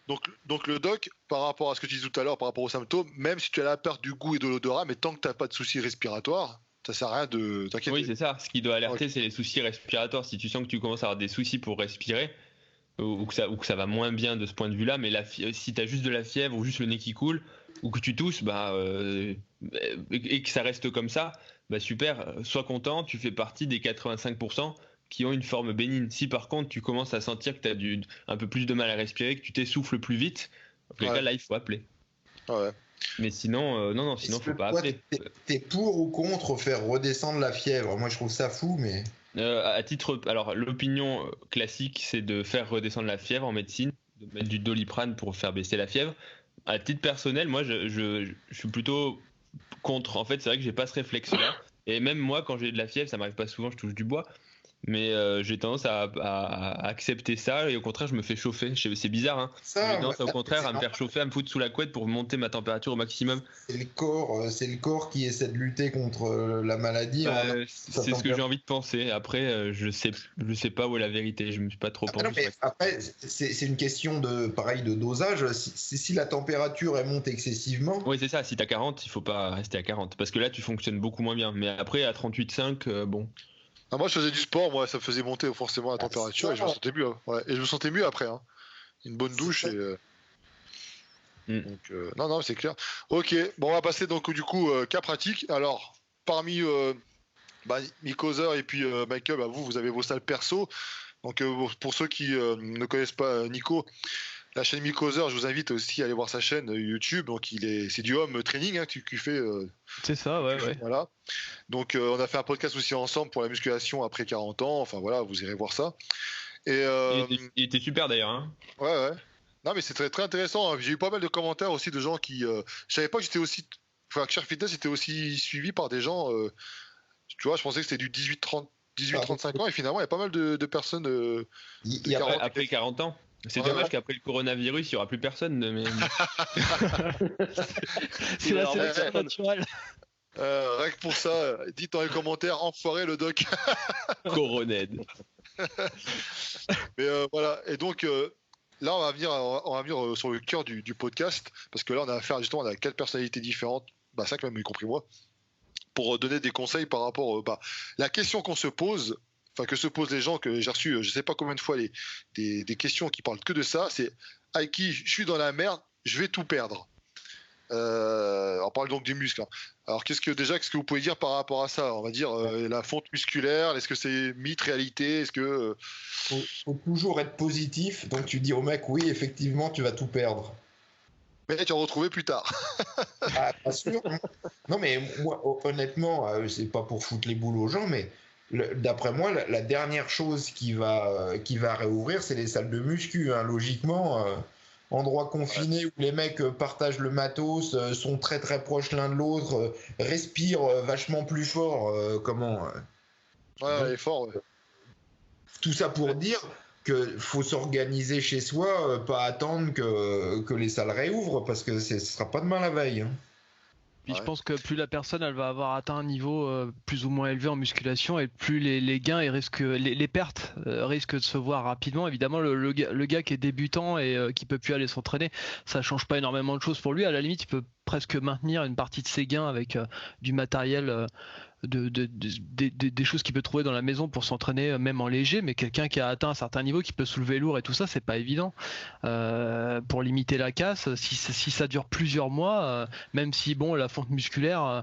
Donc le doc, par rapport à ce que tu disais tout à l'heure, par rapport aux symptômes, même si tu as la perte du goût et de l'odorat, mais tant que tu n'as pas de soucis respiratoires, ça sert à rien de t'inquiéter. Oui, c'est ça. Ce qui doit alerter, c'est les soucis respiratoires. Si tu sens que tu commences à avoir des soucis pour respirer, ou que ça va moins bien de ce point de vue-là, mais si tu as juste de la fièvre ou juste le nez qui coule, ou que tu tousses, et que ça reste comme ça, super, sois content, tu fais partie des 85% qui ont une forme bénigne. Si par contre tu commences à sentir que tu as un peu plus de mal à respirer, que tu t'essouffles plus vite, là il faut appeler. Ouais. Mais sinon, sinon faut pas appeler. T'es pour ou contre faire redescendre la fièvre? Moi je trouve ça fou, mais. Alors l'opinion classique, c'est de faire redescendre la fièvre en médecine, de mettre du Doliprane pour faire baisser la fièvre. À titre personnel, moi je suis plutôt contre. En fait, c'est vrai que j'ai pas ce réflexe-là. Et même moi, quand j'ai de la fièvre, ça m'arrive pas souvent, je touche du bois. Mais j'ai tendance à accepter ça et au contraire je me fais chauffer. C'est bizarre, hein. J'ai tendance au contraire à me faire chauffer, à me foutre sous la couette pour monter ma température au maximum. C'est le corps qui essaie de lutter contre la maladie. C'est ce que j'ai envie de penser. Après, je sais pas où est la vérité. Je me suis pas trop penché. Après, c'est une question de dosage. Si la température elle monte excessivement. Oui, c'est ça. Si t'as 40, il faut pas rester à 40 parce que là tu fonctionnes beaucoup moins bien. Mais après à 38,5, bon. Ah, moi, je faisais du sport, moi, ça me faisait monter forcément la température et je me sentais mieux. Ouais. Et je me sentais mieux après. Hein. Une bonne douche et. Donc, non, c'est clair. Ok, bon, on va passer donc du coup cas pratique. Alors, parmi Nick Hauser et puis Michael, vous avez vos salles perso. Donc, pour ceux qui ne connaissent pas Nico, la chaîne Nick Hauser, je vous invite aussi à aller voir sa chaîne YouTube. Donc, c'est du home training qu'il fait. C'est ça, ouais. Voilà. Donc, on a fait un podcast aussi ensemble pour la musculation après 40 ans. Enfin, voilà, vous irez voir ça. Et, il était super d'ailleurs. Hein. Ouais. Non, mais c'est très, très intéressant. J'ai eu pas mal de commentaires aussi de gens qui. Je savais pas que j'étais aussi. Enfin, que Cher Fitness était aussi suivi par des gens. Tu vois, je pensais que c'était du 18-35 ans et finalement, il y a pas mal de personnes. Après 40 ans. C'est dommage qu'après le coronavirus, il n'y aura plus personne. Mais... c'est la sélection naturelle. Rien que pour ça, dites dans les commentaires, enfoiré le doc. Coroned. Mais voilà. Et donc. Là, on va venir sur le cœur du podcast, parce que là, on a affaire justement à 4 personnalités différentes, 5 même, y compris moi, pour donner des conseils par rapport la question qu'on se pose, enfin que se posent les gens, que j'ai reçu, je sais pas combien de fois, des questions qui parlent que de ça, c'est Aiki, je suis dans la merde, je vais tout perdre. On parle donc des muscles. Hein. Alors, qu'est-ce que vous pouvez dire par rapport à ça ? On va dire la fonte musculaire. Est-ce que c'est mythe, réalité ? Est-ce que faut toujours être positif. Donc tu dis au mec, oui, effectivement, tu vas tout perdre. Mais tu vas retrouver plus tard. Pas sûr. Non, mais moi, honnêtement, c'est pas pour foutre les boules aux gens, mais d'après moi, la dernière chose qui va réouvrir, c'est les salles de muscu. Hein. Logiquement. Endroits confinés où les mecs partagent le matos, sont très très proches l'un de l'autre, respirent vachement plus fort. Ouais, fort. Ouais. Tout ça pour dire qu'il faut s'organiser chez soi, pas attendre que les salles réouvrent, parce que ce sera pas demain la veille. Hein. Puis je pense que plus la personne elle va avoir atteint un niveau plus ou moins élevé en musculation et plus les gains et les pertes risquent de se voir rapidement. Évidemment le gars qui est débutant et qui peut plus aller s'entraîner, ça change pas énormément de choses pour lui. À la limite il peut presque maintenir une partie de ses gains avec du matériel, des choses qu'il peut trouver dans la maison pour s'entraîner même en léger. Mais quelqu'un qui a atteint un certain niveau, qui peut soulever lourd et tout ça, c'est pas évident pour limiter la casse. Si ça dure plusieurs mois, même si la fonte musculaire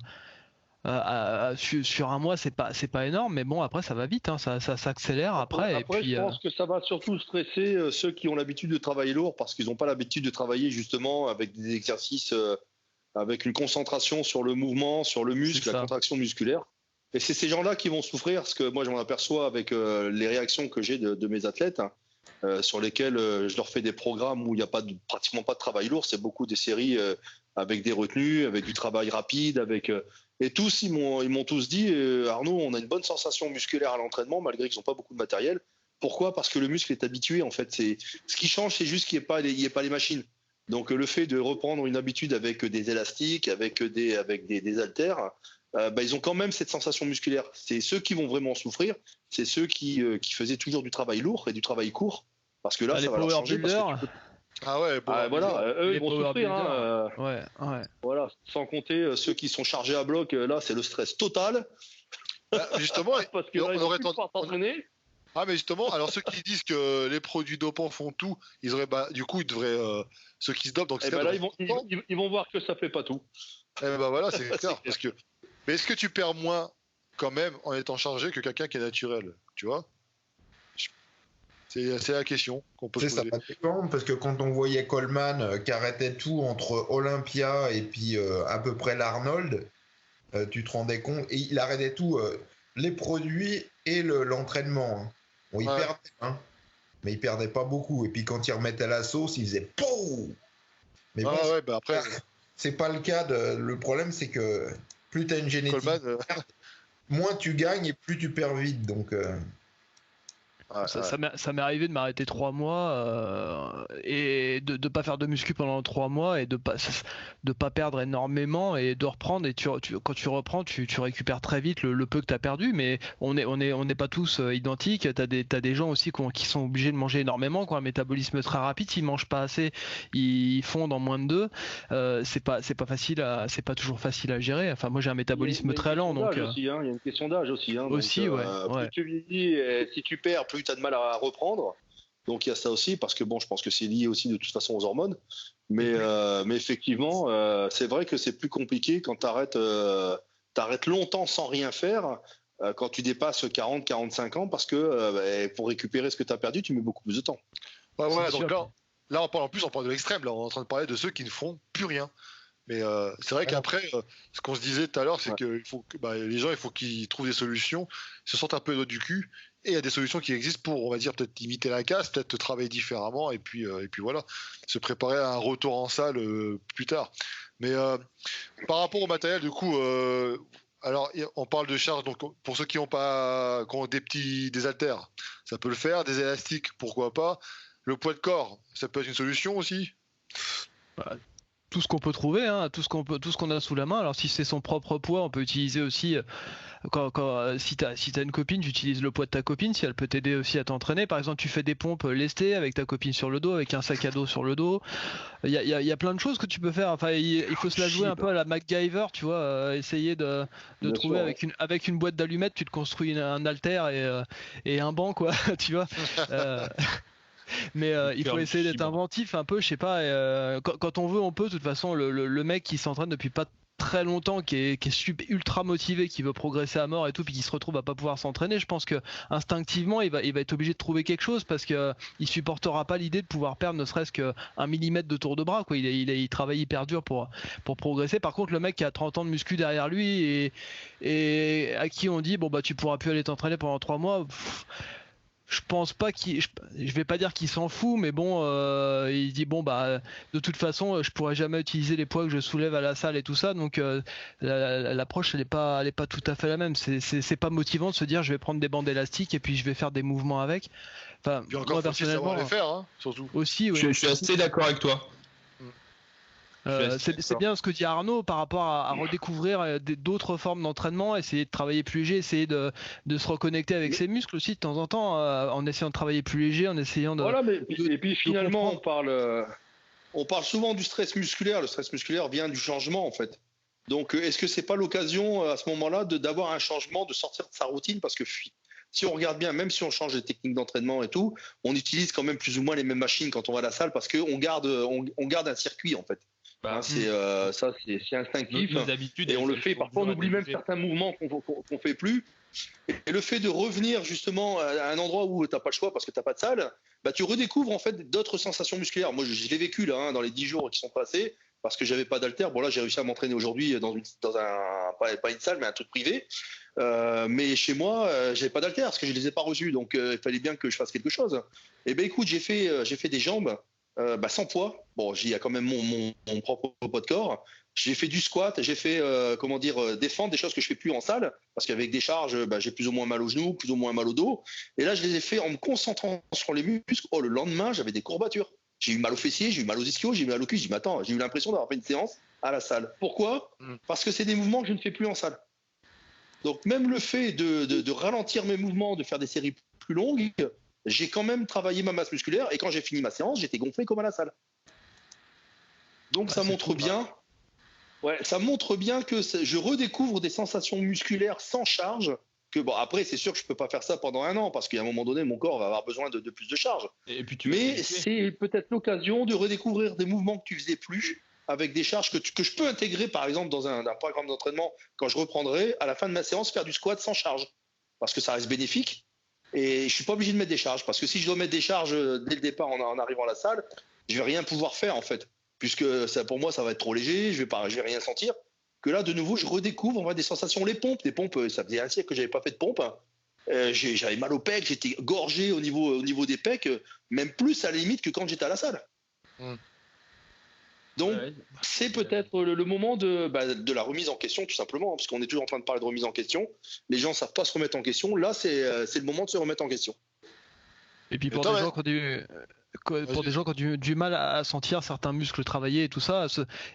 sur un mois c'est pas énorme, mais bon après ça va vite, hein, ça s'accélère après. Et puis, je pense que ça va surtout stresser ceux qui ont l'habitude de travailler lourd, parce qu'ils n'ont pas l'habitude de travailler justement avec des exercices avec une concentration sur le mouvement, sur le muscle, la contraction musculaire. Et c'est ces gens-là qui vont souffrir, parce que moi je m'en aperçois avec les réactions que j'ai de mes athlètes, sur lesquels je leur fais des programmes où il n'y a pratiquement pas de travail lourd. C'est beaucoup des séries avec des retenues, avec du travail rapide, et tous ils m'ont tous dit Arnaud, on a une bonne sensation musculaire à l'entraînement malgré qu'ils n'ont pas beaucoup de matériel. Pourquoi ? Parce que le muscle est habitué en fait. Ce qui change, c'est juste qu'il n'y ait pas les machines. Donc le fait de reprendre une habitude avec des élastiques, avec des haltères, ils ont quand même cette sensation musculaire. C'est ceux qui vont vraiment souffrir, c'est ceux qui faisaient toujours du travail lourd et du travail court, parce que là ça va leur changer. Ah ouais, eux ils vont souffrir. Hein, ouais. Voilà, sans compter ceux qui sont chargés à bloc, là c'est le stress total. Justement, parce que on aurait tendance à s'entraîner. Ah mais justement, alors ceux qui disent que les produits dopants font tout, ils devraient ceux qui se dopent, donc là ils vont voir que ça fait pas tout. Voilà, c'est clair. Parce que, mais est-ce que tu perds moins quand même en étant chargé que quelqu'un qui est naturel, tu vois ? C'est la question qu'on peut se poser. Ça va dépendre, parce que quand on voyait Coleman qui arrêtait tout entre Olympia et puis à peu près l'Arnold, tu te rendais compte, et il arrêtait tout, les produits et l'entraînement. Hein. Bon, il perdait, hein, mais il perdait pas beaucoup. Et puis quand il remettait la sauce, il faisait POU. Mais après, c'est pas le cas. Le problème, c'est que plus tu as une génétique, moins tu gagnes et plus tu perds vite. Donc, Ça m'est arrivé de m'arrêter 3 mois et de pas faire de muscu pendant 3 mois et de pas perdre énormément et de reprendre. Et quand tu reprends, tu récupères très vite le peu que tu as perdu. Mais on n'est pas tous identiques. T'as des gens aussi qui sont obligés de manger énormément, qui ont un métabolisme très rapide. S'ils mangent pas assez, ils fondent en moins de 2. C'est pas toujours facile à gérer. Enfin, moi j'ai un métabolisme très lent, donc. Il y a une question d'âge aussi. Aussi, ouais. Plus tu vieillis, si tu perds, plus tu as de mal à reprendre. Donc il y a ça aussi, parce que je pense que c'est lié aussi de toute façon aux hormones. Mais effectivement, c'est vrai que c'est plus compliqué quand tu arrêtes longtemps sans rien faire, quand tu dépasses 40-45 ans, parce que pour récupérer ce que tu as perdu, tu mets beaucoup plus de temps. Ouais, donc là, on parle de l'extrême. Là, on est en train de parler de ceux qui ne font plus rien. Mais c'est vrai qu'après, ce qu'on se disait tout à l'heure, c'est que les gens, il faut qu'ils trouvent des solutions, se sortent un peu les doigts du cul, et il y a des solutions qui existent pour, on va dire, peut-être limiter la casse, peut-être travailler différemment, et puis voilà, se préparer à un retour en salle plus tard. Mais par rapport au matériel, du coup, alors on parle de charge, donc pour ceux qui ont des haltères, ça peut le faire, des élastiques, pourquoi pas. Le poids de corps, ça peut être une solution aussi. Tout ce qu'on peut trouver, tout ce qu'on a sous la main. Alors si c'est son propre poids, on peut utiliser aussi. Si t'as une copine, tu utilises le poids de ta copine, si elle peut t'aider aussi à t'entraîner. Par exemple, tu fais des pompes lestées avec ta copine sur le dos, avec un sac à dos sur le dos. Il y a plein de choses que tu peux faire. Enfin, il faut se la jouer un peu à la MacGyver, tu vois, essayer de trouver avec une boîte d'allumettes, tu te construis un haltère et un banc, quoi, tu vois. Mais il faut essayer d'être inventif un peu, je sais pas. Quand on veut, on peut. De toute façon, le mec qui s'entraîne depuis pas très longtemps, qui est ultra motivé, qui veut progresser à mort et tout, puis qui se retrouve à pas pouvoir s'entraîner, je pense que instinctivement, il va être obligé de trouver quelque chose parce que il supportera pas l'idée de pouvoir perdre ne serait-ce qu'un millimètre de tour de bras, quoi. Il travaille hyper dur pour progresser. Par contre, le mec qui a 30 ans de muscu derrière lui et à qui on dit tu pourras plus aller t'entraîner pendant 3 mois. Je pense pas je vais pas dire qu'il s'en fout, mais il dit de toute façon je pourrais jamais utiliser les poids que je soulève à la salle et tout ça, donc l'approche elle est pas tout à fait la même. C'est pas motivant de se dire je vais prendre des bandes élastiques et puis je vais faire des mouvements avec. Enfin, puis encore personnellement les faire, surtout. Aussi, je suis assez d'accord avec toi. C'est bien ce que dit Arnaud par rapport à redécouvrir d'autres formes d'entraînement, essayer de travailler plus léger, essayer de se reconnecter avec ses muscles aussi de temps en temps, en essayant de travailler plus léger, en essayant de... Voilà, et puis finalement on parle souvent du stress musculaire. Le stress musculaire vient du changement en fait. Donc est-ce que c'est pas l'occasion à ce moment-là d'avoir un changement, de sortir de sa routine, parce que si on regarde bien, même si on change les techniques d'entraînement et tout, on utilise quand même plus ou moins les mêmes machines quand on va à la salle, parce qu'on garde un circuit en fait. C'est instinctif, nos habitudes, et on le fait. Parfois on oublie même certains mouvements qu'on fait plus, et le fait de revenir justement à un endroit où t'as pas le choix parce que t'as pas de salle, tu redécouvres en fait d'autres sensations musculaires. Moi je l'ai vécu là, dans les 10 jours qui sont passés, parce que j'avais pas d'haltère. Bon là j'ai réussi à m'entraîner aujourd'hui dans pas une salle mais un truc privé, mais chez moi j'avais pas d'haltère parce que je les ai pas reçus, donc il fallait bien que je fasse quelque chose. Et écoute, j'ai fait des jambes sans poids. Bon, il y a quand même mon propre poids de corps. J'ai fait du squat, j'ai fait défendre des choses que je fais plus en salle, parce qu'avec des charges, j'ai plus ou moins mal aux genoux, plus ou moins mal au dos. Et là, je les ai fait en me concentrant sur les muscles. Le lendemain, j'avais des courbatures. J'ai eu mal aux fessiers, j'ai eu mal aux ischios, j'ai eu mal au cul. J'ai dit, mais attends, j'ai eu l'impression d'avoir fait une séance à la salle. Pourquoi ? Parce que c'est des mouvements que je ne fais plus en salle. Donc même le fait de ralentir mes mouvements, de faire des séries plus longues, j'ai quand même travaillé ma masse musculaire, et quand j'ai fini ma séance, j'étais gonflé comme à la salle. Donc ça montre bien. Ouais, ça montre bien que je redécouvre des sensations musculaires sans charge. Après, c'est sûr que je peux pas faire ça pendant 1 an, parce qu'à un moment donné, mon corps va avoir besoin de plus de charge. Mais c'est peut-être l'occasion de redécouvrir des mouvements que tu faisais plus, avec des charges que je peux intégrer, par exemple, dans un programme d'entraînement, quand je reprendrai, à la fin de ma séance, faire du squat sans charge. Parce que ça reste bénéfique. Et je suis pas obligé de mettre des charges, parce que si je dois mettre des charges dès le départ en arrivant à la salle, je vais rien pouvoir faire en fait, puisque pour moi ça va être trop léger, je vais rien sentir. Que là de nouveau je redécouvre des sensations, les pompes, ça faisait un siècle que j'avais pas fait de pompe. J'avais mal aux pecs, j'étais gorgé au niveau des pecs, même plus à la limite que quand j'étais à la salle. Donc c'est peut-être le moment de la remise en question, tout simplement, parce qu'on est toujours en train de parler de remise en question. Les gens savent pas se remettre en question. Là, c'est le moment de se remettre en question. Et puis Et pour toi, des ouais. gens qui ont pour Vas-y. des gens qui ont du mal à sentir certains muscles travailler et tout ça,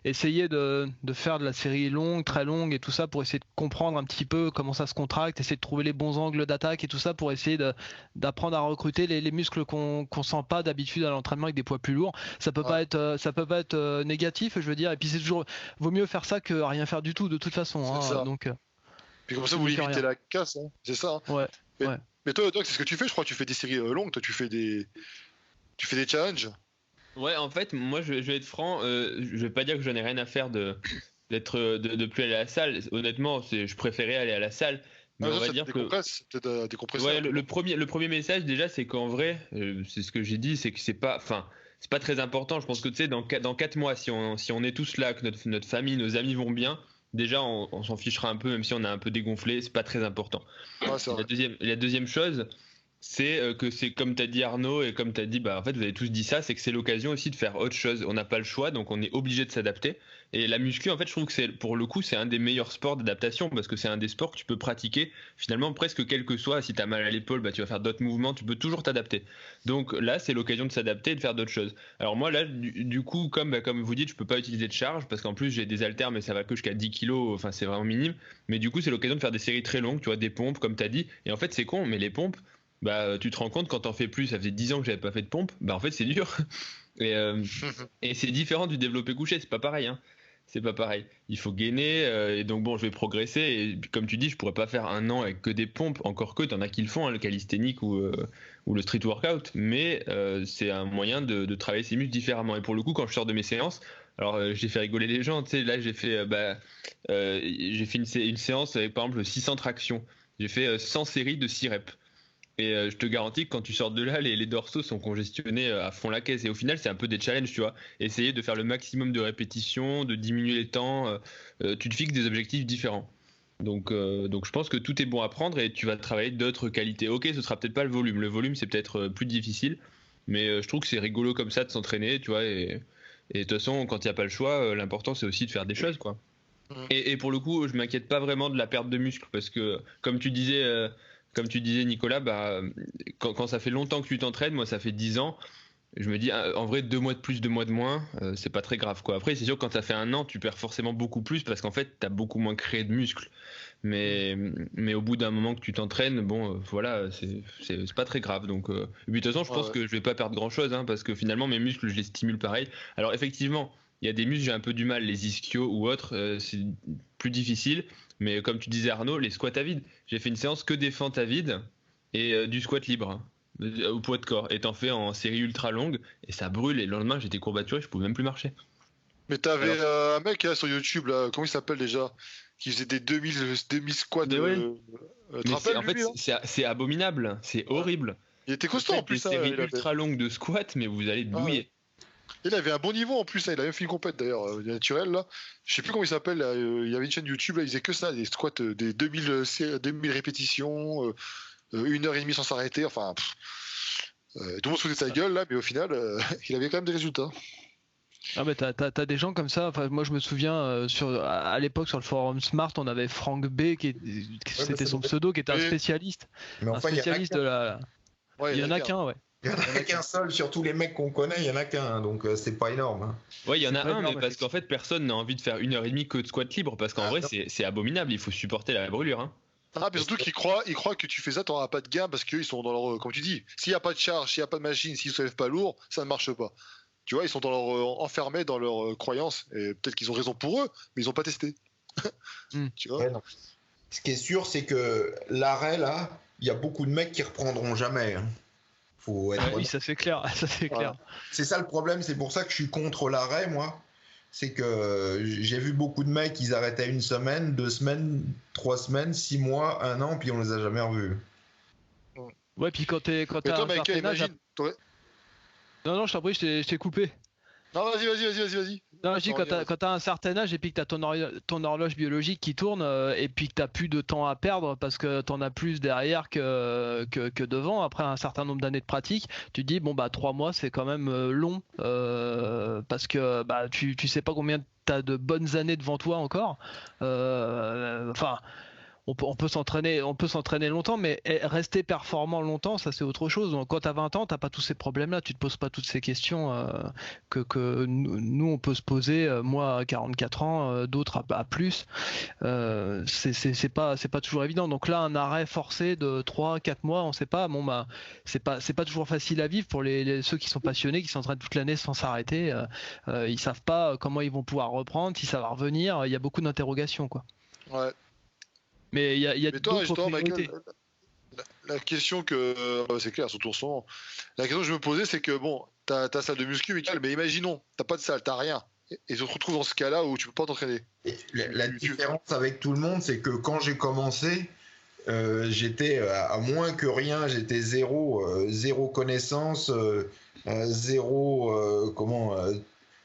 essayer de faire de la série longue, très longue et tout ça pour essayer de comprendre un petit peu comment ça se contracte, essayer de trouver les bons angles d'attaque et tout ça pour essayer d'apprendre à recruter les muscles qu'on sent pas d'habitude à l'entraînement avec des poids plus lourds. Ouais. Ça peut pas être négatif, je veux dire. Et puis c'est toujours, vaut mieux faire ça que rien faire du tout de toute façon. C'est Hein, ça. donc Puis comme ça, c'est vous mieux que limitez rien. la casse, hein. C'est ça. Hein. Ouais, Mais, ouais. mais toi, c'est ce que tu fais. Je crois que tu fais des séries longues. Toi, tu fais des challenges. Ouais, en fait, moi, je vais être franc. Je vais pas dire que j'en ai rien à faire de plus aller à la salle. Honnêtement, je préférais aller à la salle. Mais Ah, on va ça te dire que décompresse, peut-être décompresser ouais, un peu. le premier message déjà, c'est qu'en vrai, c'est ce que j'ai dit, c'est que c'est pas très important. Je pense que tu sais, dans 4 mois, si on est tous là, que notre famille, nos amis vont bien, déjà on s'en fichera un peu, même si on a un peu dégonflé, c'est pas très important. Ouais, c'est vrai. La deuxième chose, c'est que c'est comme tu as dit Arnaud et comme tu as dit, bah en fait vous avez tous dit ça, c'est que c'est l'occasion aussi de faire autre chose. On n'a pas le choix, donc on est obligé de s'adapter. Et la muscu, en fait, je trouve que pour le coup, c'est un des meilleurs sports d'adaptation parce que c'est un des sports que tu peux pratiquer finalement presque quel que soit. Si tu as mal à l'épaule, bah tu vas faire d'autres mouvements, tu peux toujours t'adapter. Donc là, c'est l'occasion de s'adapter et de faire d'autres choses. Alors moi là, du coup, comme vous dites, je peux pas utiliser de charge parce qu'en plus j'ai des haltères, mais ça va que jusqu'à 10 kilos, enfin c'est vraiment minime. Mais du coup, c'est l'occasion de faire des séries très longues, tu vois, des pompes comme tu as dit. Et en fait, c'est con, mais les pompes, bah tu te rends compte quand t'en fais plus, ça faisait 10 ans que j'avais pas fait de pompe, bah en fait c'est dur. Et, et c'est différent du développé couché, c'est pas pareil, hein. C'est pas pareil. Il faut gainer, et donc bon, je vais progresser. Et puis, comme tu dis, je pourrais pas faire un an avec que des pompes, encore que t'en as qui le font, hein, le calisthénique ou le street workout. Mais c'est un moyen de travailler ses muscles différemment. Et pour le coup, quand je sors de mes séances, alors j'ai fait rigoler les gens. Tu sais, là j'ai fait une séance avec par exemple 600 tractions. J'ai fait 100 séries de 6 reps. Et je te garantis que quand tu sors de là, les dorsaux sont congestionnés à fond la caisse. Et au final, c'est un peu des challenges, tu vois. Essayer de faire le maximum de répétitions, de diminuer les temps. Tu te fixes des objectifs différents. Donc je pense que tout est bon à prendre et tu vas travailler d'autres qualités. Ok, ce sera peut-être pas le volume. Le volume, c'est peut-être plus difficile. Mais je trouve que c'est rigolo comme ça de s'entraîner, tu vois. Et de toute façon, quand il n'y a pas le choix, l'important, c'est aussi de faire des choses, quoi. Et pour le coup, je m'inquiète pas vraiment de la perte de muscle parce que, comme tu disais Nicolas, bah, quand ça fait longtemps que tu t'entraînes, moi ça fait 10 ans, je me dis en vrai 2 mois de plus, 2 mois de moins, c'est pas très grave quoi. Après c'est sûr que quand ça fait un an, tu perds forcément beaucoup plus parce qu'en fait t'as beaucoup moins créé de muscles. Mais au bout d'un moment que tu t'entraînes, bon voilà, c'est pas très grave. Donc et puis de toute façon je pense Ouais. que je vais pas perdre grand chose hein, parce que finalement mes muscles je les stimule pareil. Alors effectivement il y a des muscles j'ai un peu du mal, les ischios ou autres, c'est plus difficile. Mais comme tu disais Arnaud, les squats à vide. J'ai fait une séance que des fentes à vide et du squat libre hein, au poids de corps. Et t'en fais en série ultra longue et ça brûle. Et le lendemain, j'étais courbaturé, je pouvais même plus marcher. Mais t'avais Alors, un mec là sur YouTube, là, comment il s'appelle déjà? Qui faisait des 2000 squats. mais ouais, Tu te mais rappelles, en fait, lui, là? c'est abominable, c'est Ouais. horrible. Il était Vous costaud en faites des plus, hein, séries ultra longues de squat, mais vous allez Ah ouais. douiller. Il avait un bon niveau en plus, hein. Il a même fait une compète d'ailleurs, naturel là. Je sais plus comment il s'appelle, là. Il y avait une chaîne YouTube, là, il faisait que ça, des squats, des 2000 répétitions, 1 heure et demie sans s'arrêter, enfin. Tout le monde se foutait de sa gueule là, mais au final, il avait quand même des résultats. Ah mais t'as des gens comme ça. Enfin, moi je me souviens à l'époque sur le forum Smart, on avait Franck B c'était son pseudo, qui était un Oui. spécialiste, Mais enfin, il y en a de la. Ouais, Il y en a qu'un, ouais. Il y en a qu'un seul sur tous les mecs qu'on connaît, il y en a qu'un, donc c'est pas énorme. Hein. Ouais, il y en C'est a pas un, mais énorme, parce qu'en fait, personne n'a envie de faire 1 heure et demie que de squat libre, parce qu'en Ah, vrai, non. c'est abominable, il faut supporter la brûlure. Hein. Ah, mais surtout ils croient que tu fais ça, t'auras pas de gain parce qu'ils sont dans leur. Comme tu dis, s'il n'y a pas de charge, s'il n'y a pas de machine, s'ils ne soulèvent pas lourd, ça ne marche pas. Tu vois, ils sont dans leur, enfermés dans leurs croyances. Et peut-être qu'ils ont raison pour eux, mais ils n'ont pas testé. Tu vois? Ouais, non. Ce qui est sûr, c'est que l'arrêt, là, il y a beaucoup de mecs qui reprendront jamais. Hein. Faut être Ah oui, honnête. ça c'est clair, ça c'est clair. C'est ça le problème, c'est pour ça que je suis contre l'arrêt, moi. C'est que j'ai vu beaucoup de mecs, ils arrêtaient 1 semaine, 2 semaines, 3 semaines, 6 mois, 1 an, puis on les a jamais revus. Ouais, puis quand Mais t'as toi, un Michael, certain âge. imagine. Non, je t'en prie, je t'ai coupé. Non, vas-y. Non, je dis Attends, quand t'as un certain âge et puis que t'as ton horloge biologique qui tourne et puis que t'as plus de temps à perdre parce que t'en as plus derrière que devant après un certain nombre d'années de pratique, tu te dis bon bah 3 mois c'est quand même long parce que bah tu sais pas combien t'as de bonnes années devant toi encore. Enfin. on peut s'entraîner longtemps, mais rester performant longtemps, ça c'est autre chose. Donc, quand tu as 20 ans, tu n'as pas tous ces problèmes-là, tu te poses pas toutes ces questions que nous on peut se poser, moi à 44 ans, d'autres à plus. C'est pas toujours évident. Donc là, un arrêt forcé de 3-4 mois, on sait pas. Bon bah c'est pas toujours facile à vivre pour ceux qui sont passionnés, qui s'entraînent toute l'année sans s'arrêter. Ils savent pas comment ils vont pouvoir reprendre, si ça va revenir. Il y a beaucoup d'interrogations, quoi. Ouais. Mais il y a d'autres priorités. Michael, la question c'est clair, surtout en ce moment. La question que je me posais, c'est que bon, t'as ta salle de muscu, Michael, mais imaginons, t'as pas de salle, t'as rien, et tu te retrouves dans ce cas-là où tu peux pas t'entraîner. La différence avec tout le monde, c'est que quand j'ai commencé, j'étais à moins que rien, j'étais zéro connaissance, zéro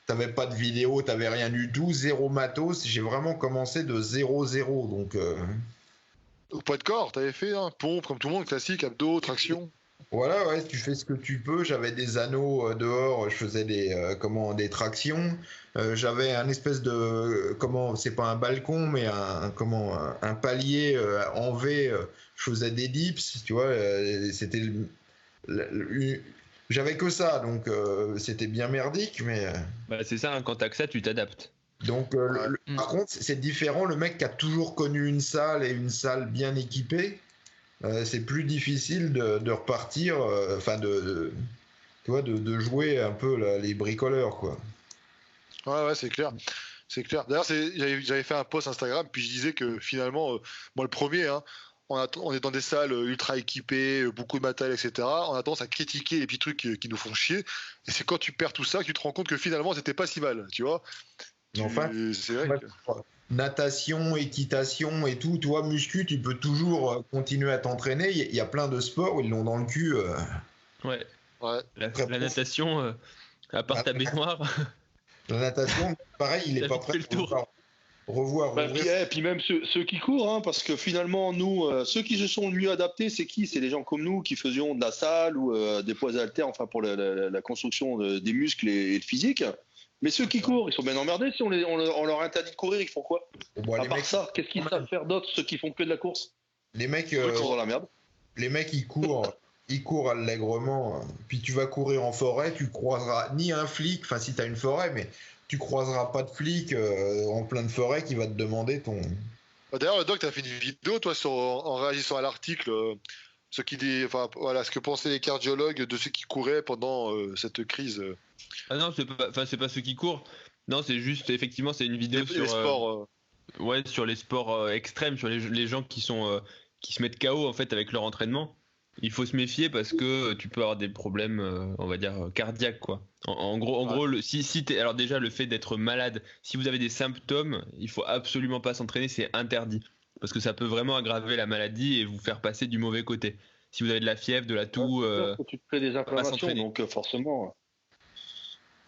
t'avais pas de vidéo, t'avais rien du tout, zéro matos. J'ai vraiment commencé de 0-0, donc. Ou pas de corps, t'avais fait pompe comme tout le monde, classique, abdos, traction. Voilà, ouais, tu fais ce que tu peux. J'avais des anneaux dehors, je faisais des tractions. J'avais un espèce de c'est pas un balcon, mais un palier en V. Je faisais des dips, tu vois. C'était j'avais que ça, donc c'était bien merdique, mais. Bah, c'est ça, hein, quand t'as que ça, tu t'adaptes. Donc, par contre, c'est différent. Le mec qui a toujours connu une salle et une salle bien équipée, c'est plus difficile de repartir, tu vois, de jouer un peu les bricoleurs, quoi. Ouais, c'est clair. C'est clair. D'ailleurs, j'avais fait un post Instagram, puis je disais que finalement, moi le premier, on est dans des salles ultra équipées, beaucoup de matériel, etc. On a tendance à critiquer les petits trucs qui nous font chier. Et c'est quand tu perds tout ça que tu te rends compte que finalement, c'était pas si mal, tu vois. Enfin, c'est vrai que... natation, équitation et tout, toi, muscu, tu peux toujours continuer à t'entraîner. Il y a plein de sports où ils l'ont dans le cul. Ouais. La natation, à part ta baignoire. baignoire. La natation, pareil, il est pas prêt à revoir. Et puis même ceux qui courent, parce que finalement, nous, ceux qui se sont le mieux adaptés, c'est qui? C'est les gens comme nous qui faisions de la salle ou des poids haltères, enfin pour la construction des muscles et le physique. Mais ceux qui courent, ils sont bien emmerdés. Si on leur interdit de courir, ils font quoi? À part ça, qu'est-ce qu'ils savent faire d'autre, ceux qui font que de la course? Les mecs, ils sont dans la merde. Les mecs, ils courent allègrement. Puis tu vas courir en forêt, tu croiseras ni un flic, enfin si t'as une forêt, mais tu croiseras pas de flic en pleine forêt qui va te demander ton. D'ailleurs, le doc, t'as fait une vidéo, toi, en réagissant à l'article, ce que pensaient les cardiologues de ceux qui couraient pendant cette crise. Ah non, c'est pas ceux qui courent. Non, c'est juste, effectivement, c'est une vidéo sur les sports. Sur les sports extrêmes, sur les gens qui se mettent KO en fait avec leur entraînement. Il faut se méfier parce que tu peux avoir des problèmes, on va dire cardiaques, quoi. En gros, alors déjà le fait d'être malade, si vous avez des symptômes, il faut absolument pas s'entraîner, c'est interdit parce que ça peut vraiment aggraver la maladie et vous faire passer du mauvais côté. Si vous avez de la fièvre, de la toux, tu te fais des inflammations, donc forcément.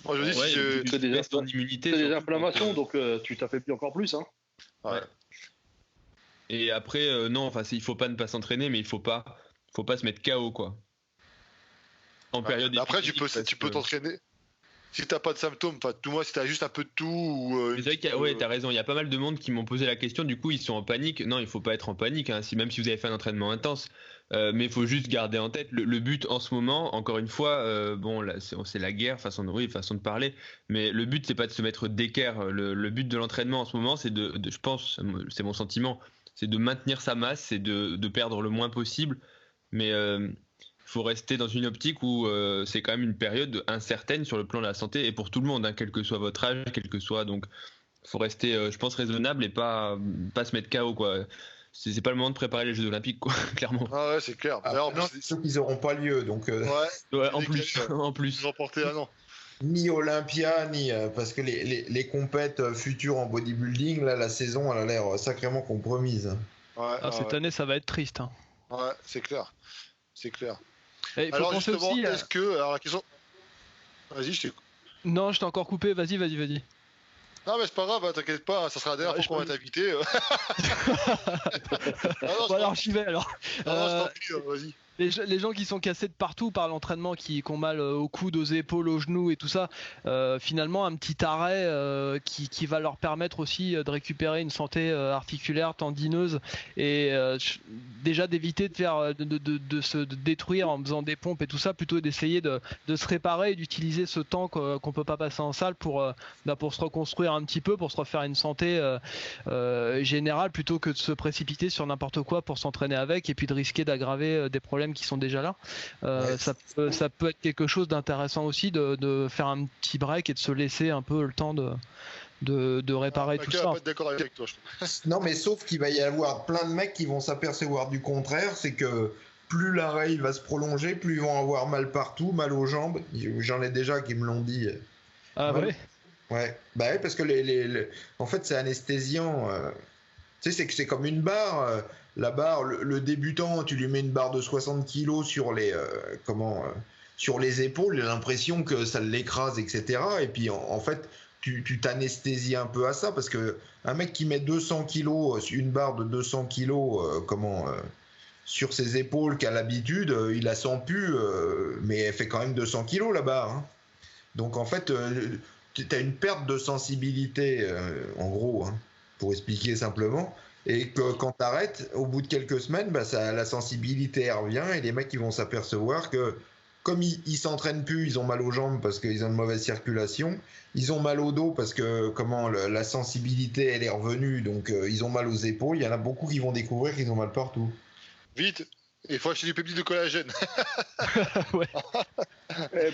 Moi, je dis tu fais ton immunité, des inflammations, donc tu t'affaiblis encore plus, hein. Ouais. Et après, non, enfin, il faut pas ne pas s'entraîner, mais il faut pas se mettre KO, quoi. En période. Après, tu peux t'entraîner. Si t'as pas de symptômes, tout moi, si t'as juste un peu de toux. C'est vrai t'as raison. Il y a pas mal de monde qui m'ont posé la question. Du coup, ils sont en panique. Non, il faut pas être en panique. Hein, même si vous avez fait un entraînement intense, mais il faut juste garder en tête le but en ce moment. Encore une fois, bon, là, c'est la guerre, façon de parler. Mais le but, c'est pas de se mettre d'équerre. Le but de l'entraînement en ce moment, c'est je pense, c'est mon sentiment, c'est de maintenir sa masse, c'est de perdre le moins possible. Mais faut rester dans une optique où c'est quand même une période incertaine sur le plan de la santé et pour tout le monde, hein, quel que soit votre âge, quel que soit. Donc, faut rester, je pense, raisonnable et pas se mettre KO, quoi. C'est pas le moment de préparer les Jeux Olympiques, quoi, clairement. Ah ouais, c'est clair. Alors, ceux qui n'auront pas lieu, donc. Ouais, en plus. Remporter un an. Ni Olympia, ni parce que les compètes futures en bodybuilding, là, la saison, elle a l'air sacrément compromise. Cette année, ça va être triste. Hein. Ouais, c'est clair. C'est clair. Et alors justement, aussi, est-ce que... Alors la question... Vas-y, je t'écoute. Non, je t'ai encore coupé, vas-y. Non mais c'est pas grave, t'inquiète pas, ça sera la dernière fois qu'on va t'inviter. Bon alors j'y vais alors. Non, je t'en prie, vas-y. Les gens qui sont cassés de partout par l'entraînement, qui ont mal au coude, aux épaules, aux genoux et tout ça, finalement un petit arrêt qui va leur permettre aussi de récupérer une santé articulaire, tendineuse et déjà d'éviter de se détruire en faisant des pompes et tout ça, plutôt d'essayer de se réparer et d'utiliser ce temps qu'on peut pas passer en salle pour se reconstruire un petit peu, pour se refaire une santé générale, plutôt que de se précipiter sur n'importe quoi pour s'entraîner avec et puis de risquer d'aggraver des problèmes qui sont déjà là. Ça peut être quelque chose d'intéressant aussi de faire un petit break et de se laisser un peu le temps de réparer tout ça. Pas d'accord avec toi, je trouve. Non, mais sauf qu'il va y avoir plein de mecs qui vont s'apercevoir du contraire, c'est que plus l'arrêt il va se prolonger, plus ils vont avoir mal partout, mal aux jambes. J'en ai déjà qui me l'ont dit. Ah ouais. Ouais, bah ouais, parce que en fait c'est anesthésiant. Tu sais, c'est comme une barre. La barre, le débutant, tu lui mets une barre de 60 kilos sur sur les épaules, il a l'impression que ça l'écrase, etc. Et puis en fait, tu t'anesthésies un peu à ça, parce que un mec qui met 200 kilos, une barre de 200 kilos, sur ses épaules qu'à l'habitude, il la sent plus, mais elle fait quand même 200 kilos la barre. Hein. Donc en fait, tu as une perte de sensibilité, en gros, hein, pour expliquer simplement. Et que quand tu arrêtes, au bout de quelques semaines, la sensibilité revient et les mecs ils vont s'apercevoir que comme ils s'entraînent plus, ils ont mal aux jambes parce qu'ils ont une mauvaise circulation, ils ont mal au dos parce que la sensibilité elle est revenue, donc ils ont mal aux épaules. Il y en a beaucoup qui vont découvrir qu'ils ont mal partout. Vite, il faut acheter du peptide de collagène. Ouais.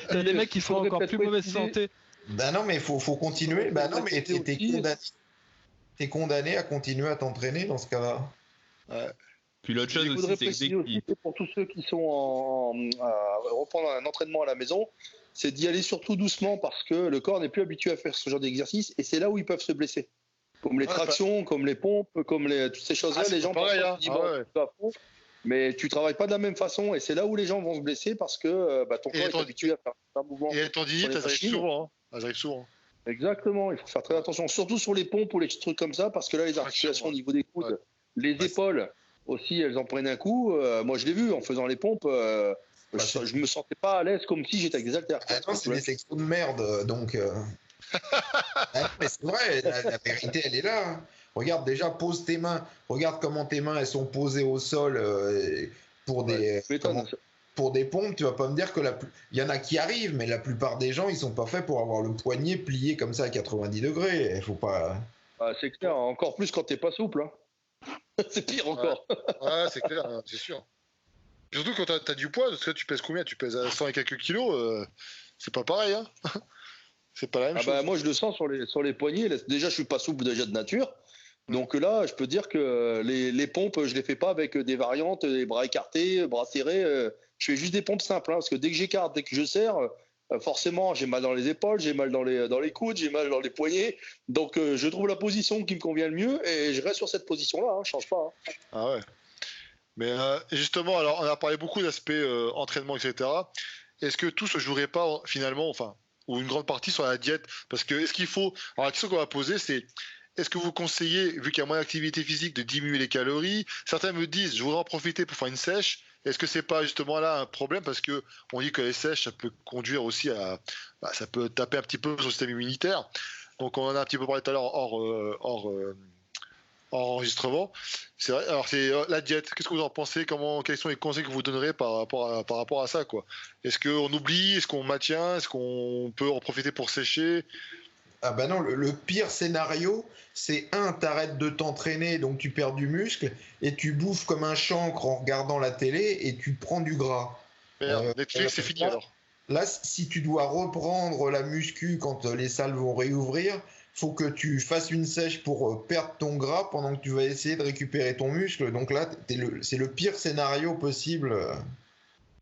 T'as des mecs qui sont encore plus mauvaise santé. Ben non, mais faut continuer. Ben non, mais t'es condamné à continuer à t'entraîner dans ce cas-là. Ouais. Puis l'autre chose aussi, c'est que pour tous ceux qui sont à reprendre un entraînement à la maison, c'est d'y aller surtout doucement parce que le corps n'est plus habitué à faire ce genre d'exercice et c'est là où ils peuvent se blesser. Comme les tractions, comme les pompes, comme toutes ces choses-là, les gens pareil, hein. Mais tu travailles pas de la même façon et c'est là où les gens vont se blesser parce que ton corps est habitué à faire un mouvement. Et les tendinites, elles arrivent souvent. Exactement, il faut faire très attention, surtout sur les pompes ou les trucs comme ça, parce que là, les articulations au niveau des coudes, les épaules aussi, elles en prennent un coup. Moi, je l'ai vu en faisant les pompes, je me sentais pas à l'aise comme si j'étais avec des haltères. Non, c'est des exos de merde, donc. Mais c'est vrai, la vérité, elle est là. Hein. Regarde, déjà, pose tes mains. Regarde comment tes mains, elles sont posées au sol pour des pompes. Tu vas pas me dire que il y en a qui arrivent, mais la plupart des gens, ils sont pas faits pour avoir le poignet plié comme ça à 90 degrés. Il faut pas. C'est clair, encore plus quand t'es pas souple. Hein. C'est pire encore. Ouais, c'est clair, c'est sûr. Surtout quand t'as du poids, parce que tu pèses combien? Tu pèses à 100 et quelques kilos, c'est pas pareil, hein. C'est pas la même chose. Moi, je le sens sur les poignets. Déjà, je suis pas souple déjà de nature. Donc là, je peux dire que les pompes, je les fais pas avec des variantes, des bras écartés, bras serrés. Je fais juste des pompes simples, hein, parce que dès que j'écarte, dès que je serre, forcément, j'ai mal dans les épaules, j'ai mal dans les coudes, j'ai mal dans les poignets. Donc, je trouve la position qui me convient le mieux et je reste sur cette position-là. Je change pas. Hein. Ah ouais. Mais justement, alors, on a parlé beaucoup d'aspects entraînement, etc. Est-ce que tout se jouerait pas finalement, ou une grande partie sur la diète? Parce que est-ce qu'il faut. Alors, la question qu'on va poser, c'est. Est-ce que vous conseillez, vu qu'il y a moins d'activité physique, de diminuer les calories? Certains me disent, je voudrais en profiter pour faire une sèche. Est-ce que c'est pas justement là un problème? Parce que on dit que les sèches, ça peut conduire aussi à, ça peut taper un petit peu sur le système immunitaire. Donc on en a un petit peu parlé tout à l'heure hors enregistrement. C'est vrai. Alors c'est la diète. Qu'est-ce que vous en pensez? Quels sont les conseils que vous donnerez par rapport à ça, quoi? Est-ce qu'on oublie? Est-ce qu'on maintient? Est-ce qu'on peut en profiter pour sécher? Ah ben non, le pire scénario, c'est t'arrêtes de t'entraîner, donc tu perds du muscle, et tu bouffes comme un chancre en regardant la télé, et tu prends du gras. Netflix, c'est fini alors. Là, si tu dois reprendre la muscu quand les salles vont réouvrir, faut que tu fasses une sèche pour perdre ton gras pendant que tu vas essayer de récupérer ton muscle. Donc là, c'est le pire scénario possible.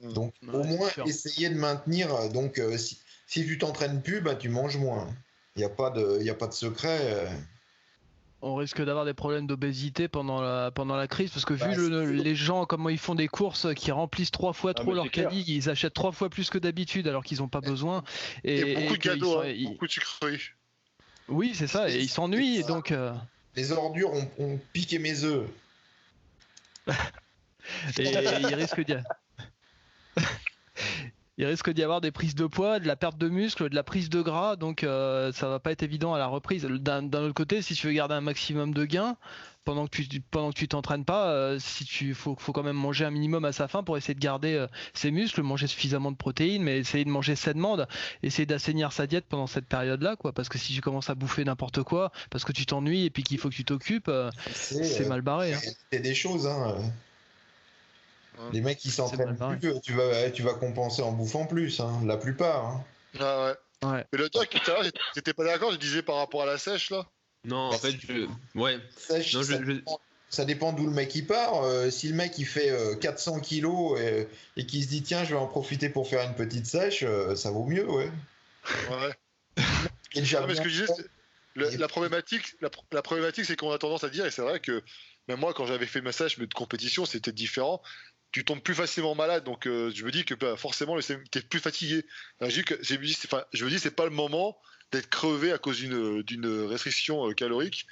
Donc au moins, essayer de maintenir. Donc si tu t'entraînes plus, tu manges moins. Il n'y a pas de secret. On risque d'avoir des problèmes d'obésité pendant la crise, parce que vu les gens, comment ils font des courses, qui remplissent 3 fois trop leur caddie, ils achètent 3 fois plus que d'habitude alors qu'ils n'ont pas besoin. Et beaucoup de cadeaux, beaucoup de sucreries. Oui, c'est ça, et ils s'ennuient. Donc, les ordures ont piqué mes œufs. Et il risque d'y il risque d'y avoir des prises de poids, de la perte de muscle, de la prise de gras, donc ça va pas être évident à la reprise. D'un autre côté, si tu veux garder un maximum de gains pendant que tu t'entraînes pas, faut quand même manger un minimum à sa faim pour essayer de garder ses muscles, manger suffisamment de protéines, mais essayer de manger sainement, essayer d'assainir sa diète pendant cette période-là, quoi. Parce que si tu commences à bouffer n'importe quoi, parce que tu t'ennuies et puis qu'il faut que tu t'occupes, c'est mal barré. Hein. C'est des choses, hein. Les mecs qui s'entraînent plus, tu vas compenser en bouffant plus, hein, la plupart. Hein. Ah ouais. Mais le doc, tout à l'heure, t'étais pas d'accord, je disais par rapport à la sèche là. Non, en fait, ouais. Sèche, non, ça dépend d'où le mec il part. Si le mec il fait 400 kilos et qu'il se dit tiens, je vais en profiter pour faire une petite sèche, ça vaut mieux, ouais. Ouais. Mais ce que je disais, la problématique, c'est qu'on a tendance à dire, et c'est vrai que même moi, quand j'avais fait ma sèche mais de compétition, c'était différent. Tu tombes plus facilement malade, donc je me dis que forcément, t'es plus fatigué. Je me dis, c'est pas le moment d'être crevé à cause d'une restriction calorique.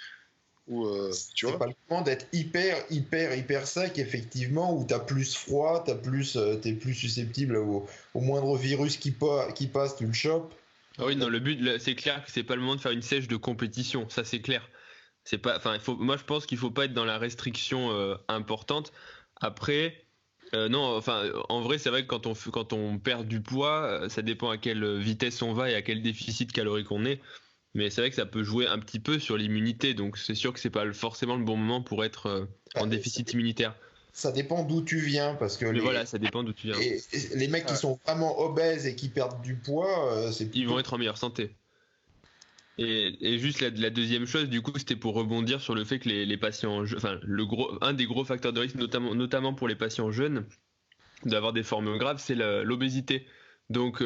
Tu vois, c'est pas le moment d'être hyper sec, effectivement, où t'as plus froid, t'es plus susceptible au moindre virus qui passe, tu le chopes. Ah oui, non, le but, c'est clair que c'est pas le moment de faire une sèche de compétition, ça c'est clair. C'est pas, enfin, moi je pense qu'il faut pas être dans la restriction importante. Après, non, enfin, en vrai, c'est vrai que quand on perd du poids, ça dépend à quelle vitesse on va et à quel déficit calorique on est. Mais c'est vrai que ça peut jouer un petit peu sur l'immunité, donc c'est sûr que c'est pas forcément le bon moment pour être en déficit immunitaire. Ça dépend d'où tu viens, parce que voilà, ça dépend d'où tu viens. Et les mecs qui sont vraiment obèses et qui perdent du poids, ils vont être en meilleure santé. Et juste la deuxième chose, du coup, c'était pour rebondir sur le fait que les patients, enfin, un des gros facteurs de risque, notamment pour les patients jeunes, d'avoir des formes graves, c'est l'obésité. Donc,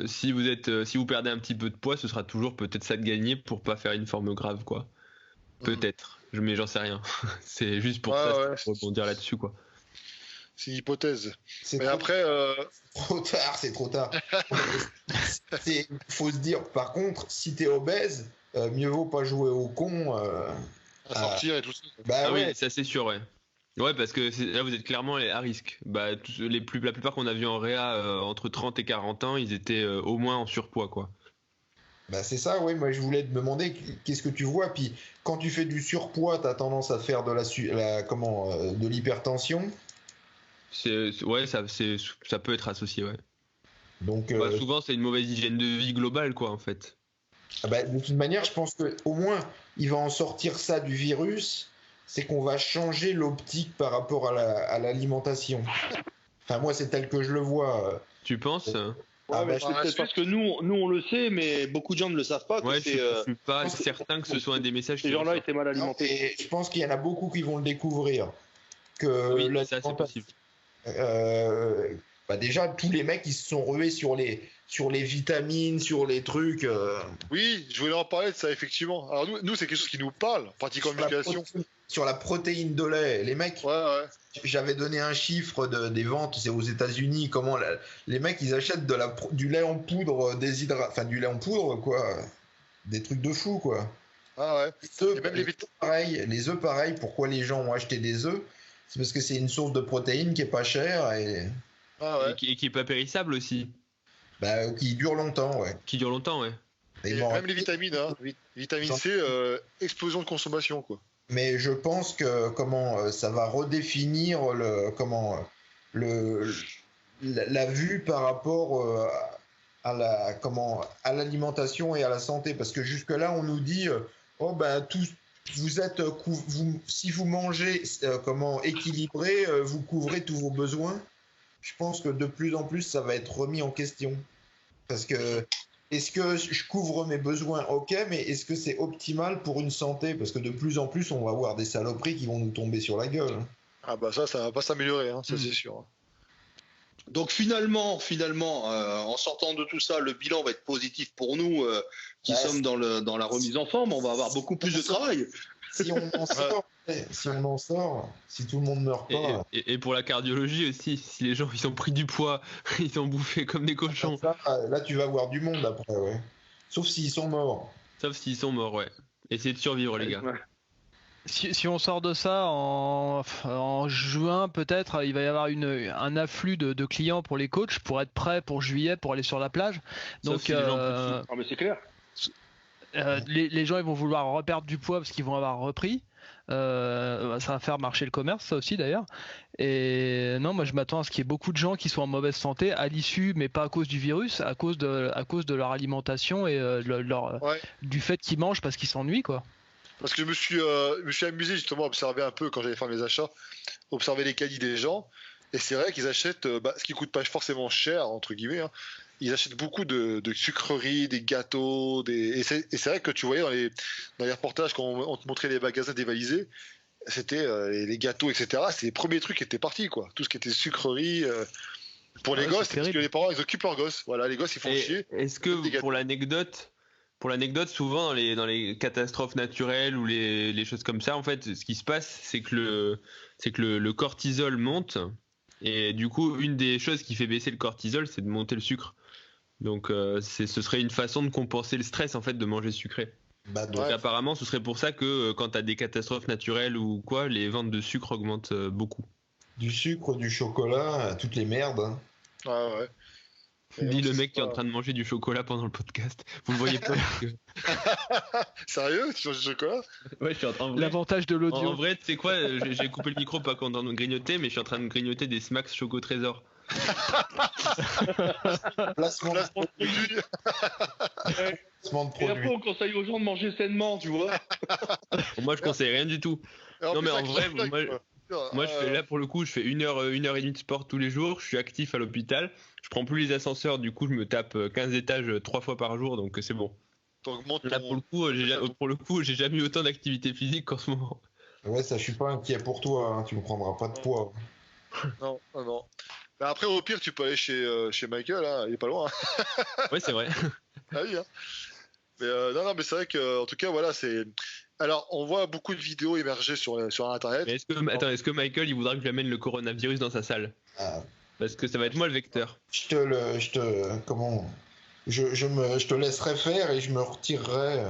si vous perdez un petit peu de poids, ce sera toujours peut-être ça de gagner pour pas faire une forme grave, quoi. Peut-être, mais j'en sais rien. C'est juste pour ça, pour rebondir là-dessus, quoi. C'est une hypothèse. Mais après, c'est trop tard. Faut se dire, par contre, si t'es obèse, mieux vaut pas jouer au con. À sortir et tout ça. Bah oui, ça c'est sûr, ouais. Ouais, parce que là vous êtes clairement à risque. Bah, la plupart qu'on a vu en réa entre 30 et 40 ans, ils étaient au moins en surpoids, quoi. Bah c'est ça, oui. Moi je voulais te demander qu'est-ce que tu vois. Puis quand tu fais du surpoids, t'as tendance à faire de l'hypertension. Ouais, ça peut être associé, ouais. Donc souvent c'est une mauvaise hygiène de vie globale, quoi, en fait. De toute manière, je pense que au moins il va en sortir ça du virus. C'est qu'on va changer l'optique par rapport à l'alimentation. Enfin, moi, c'est tel que je le vois. Tu penses c'est peut-être parce que nous on le sait, mais beaucoup de gens ne le savent pas. Ouais, je suis pas certain que ce soit un des messages. Ces gens-là étaient mal alimentés. Je pense qu'il y en a beaucoup qui vont le découvrir. Que oui, ça c'est possible. Déjà, tous les mecs ils se sont rués sur les vitamines, sur les trucs. Oui, je voulais en parler de ça, effectivement. Alors nous c'est quelque chose qui nous parle, pratiquement musculation. Sur la protéine de lait, les mecs. Ouais. J'avais donné un chiffre des ventes, c'est aux États-Unis. Comment les mecs ils achètent du lait en poudre du lait en poudre, quoi. Des trucs de fou, quoi. Ah ouais. Les œufs pareil. Pourquoi les gens ont acheté des œufs? C'est parce que c'est une source de protéines qui est pas chère et qui est pas périssable aussi. Qui dure longtemps, ouais. Qui dure longtemps, ouais. Et même les vitamines, hein. Vitamine C, explosion de consommation, quoi. Mais je pense que ça va redéfinir la vue par rapport à l'alimentation et à la santé, parce que jusque là on nous dit si vous mangez équilibré, vous couvrez tous vos besoins. Je pense que de plus en plus ça va être remis en question, parce que est-ce que je couvre mes besoins? Ok, mais est-ce que c'est optimal pour une santé? Parce que de plus en plus, on va avoir des saloperies qui vont nous tomber sur la gueule. Ah ça va pas s'améliorer, hein, ça c'est sûr. Donc finalement, en sortant de tout ça, le bilan va être positif pour nous qui sommes dans la remise en forme. On va avoir beaucoup plus de travail. Si on en sort, si tout le monde meurt pas. Et pour la cardiologie aussi, si les gens ils ont pris du poids, ils ont bouffé comme des cochons. Là, tu vas voir du monde après, ouais. Sauf s'ils sont morts. Ouais. Essayez de survivre, les gars. Si on sort de ça en juin, peut-être, il va y avoir un afflux de clients pour les coachs pour être prêts pour juillet pour aller sur la plage. Sauf Donc, si les gens ont plus de sous. Non, mais c'est clair. les gens ils vont vouloir reperdre du poids parce qu'ils vont avoir repris. Ça va faire marcher le commerce, ça aussi d'ailleurs. Et non, moi je m'attends à ce qu'il y ait beaucoup de gens qui soient en mauvaise santé à l'issue, mais pas à cause du virus, à cause de leur alimentation et du fait qu'ils mangent parce qu'ils s'ennuient, quoi. Parce que je me suis amusé justement à observer un peu quand j'allais faire mes achats, observer les caddies des gens. Et c'est vrai qu'ils achètent ce qui coûte pas forcément cher, entre guillemets. Hein. Ils achètent beaucoup de sucreries, des gâteaux. Et c'est vrai que tu voyais dans les reportages, quand on te montrait les magasins dévalisés, c'était les gâteaux, etc. C'est les premiers trucs qui étaient partis, quoi. Tout ce qui était sucreries. Pour les gosses, parce que les parents, ils occupent leurs gosses. Voilà, les gosses, ils font chier. Est-ce que, pour l'anecdote, souvent dans les catastrophes naturelles ou les choses comme ça, en fait, ce qui se passe, c'est que le cortisol monte. Et du coup, une des choses qui fait baisser le cortisol, c'est de monter le sucre. Donc, ce serait une façon de compenser le stress, en fait, de manger sucré. Donc, apparemment, ce serait pour ça que quand tu as des catastrophes naturelles ou quoi, les ventes de sucre augmentent beaucoup. Du sucre, du chocolat, toutes les merdes. Hein. Ah ouais. Dit le mec qui est en train de manger du chocolat pendant le podcast. Vous le voyez pas Sérieux? Tu manges du chocolat? Ouais, je suis en train de... L'avantage de l'audio. En vrai, tu sais quoi, j'ai coupé le micro pas quand on grignotait, mais je suis en train de grignoter des Smacks Choco Trésor. Placement de produit. Et après, on conseille aux gens de manger sainement, tu vois. Moi, je conseille rien du tout. Non, mais en vrai, moi, je fais là pour le coup, je fais 1h30 de sport tous les jours. Je suis actif à l'hôpital. Je prends plus les ascenseurs, du coup, je me tape 15 étages 3 fois par jour, donc c'est bon. Là, pour le coup, j'ai jamais eu autant d'activité physique qu'en ce moment. Ouais, ça, je suis pas inquiet pour toi. Hein. Tu me prendras pas de poids. Non. Mais après, au pire, tu peux aller chez Michael, hein. Il est pas loin. Ouais, c'est vrai. Ah oui, hein. Mais non, mais c'est vrai que, en tout cas, voilà, c'est. Alors, on voit beaucoup de vidéos émerger sur Internet. Mais est-ce que Michael, il voudra que je lui amène le coronavirus dans sa salle? Parce que ça va être moi le vecteur. Je te laisserai faire et je me retirerai.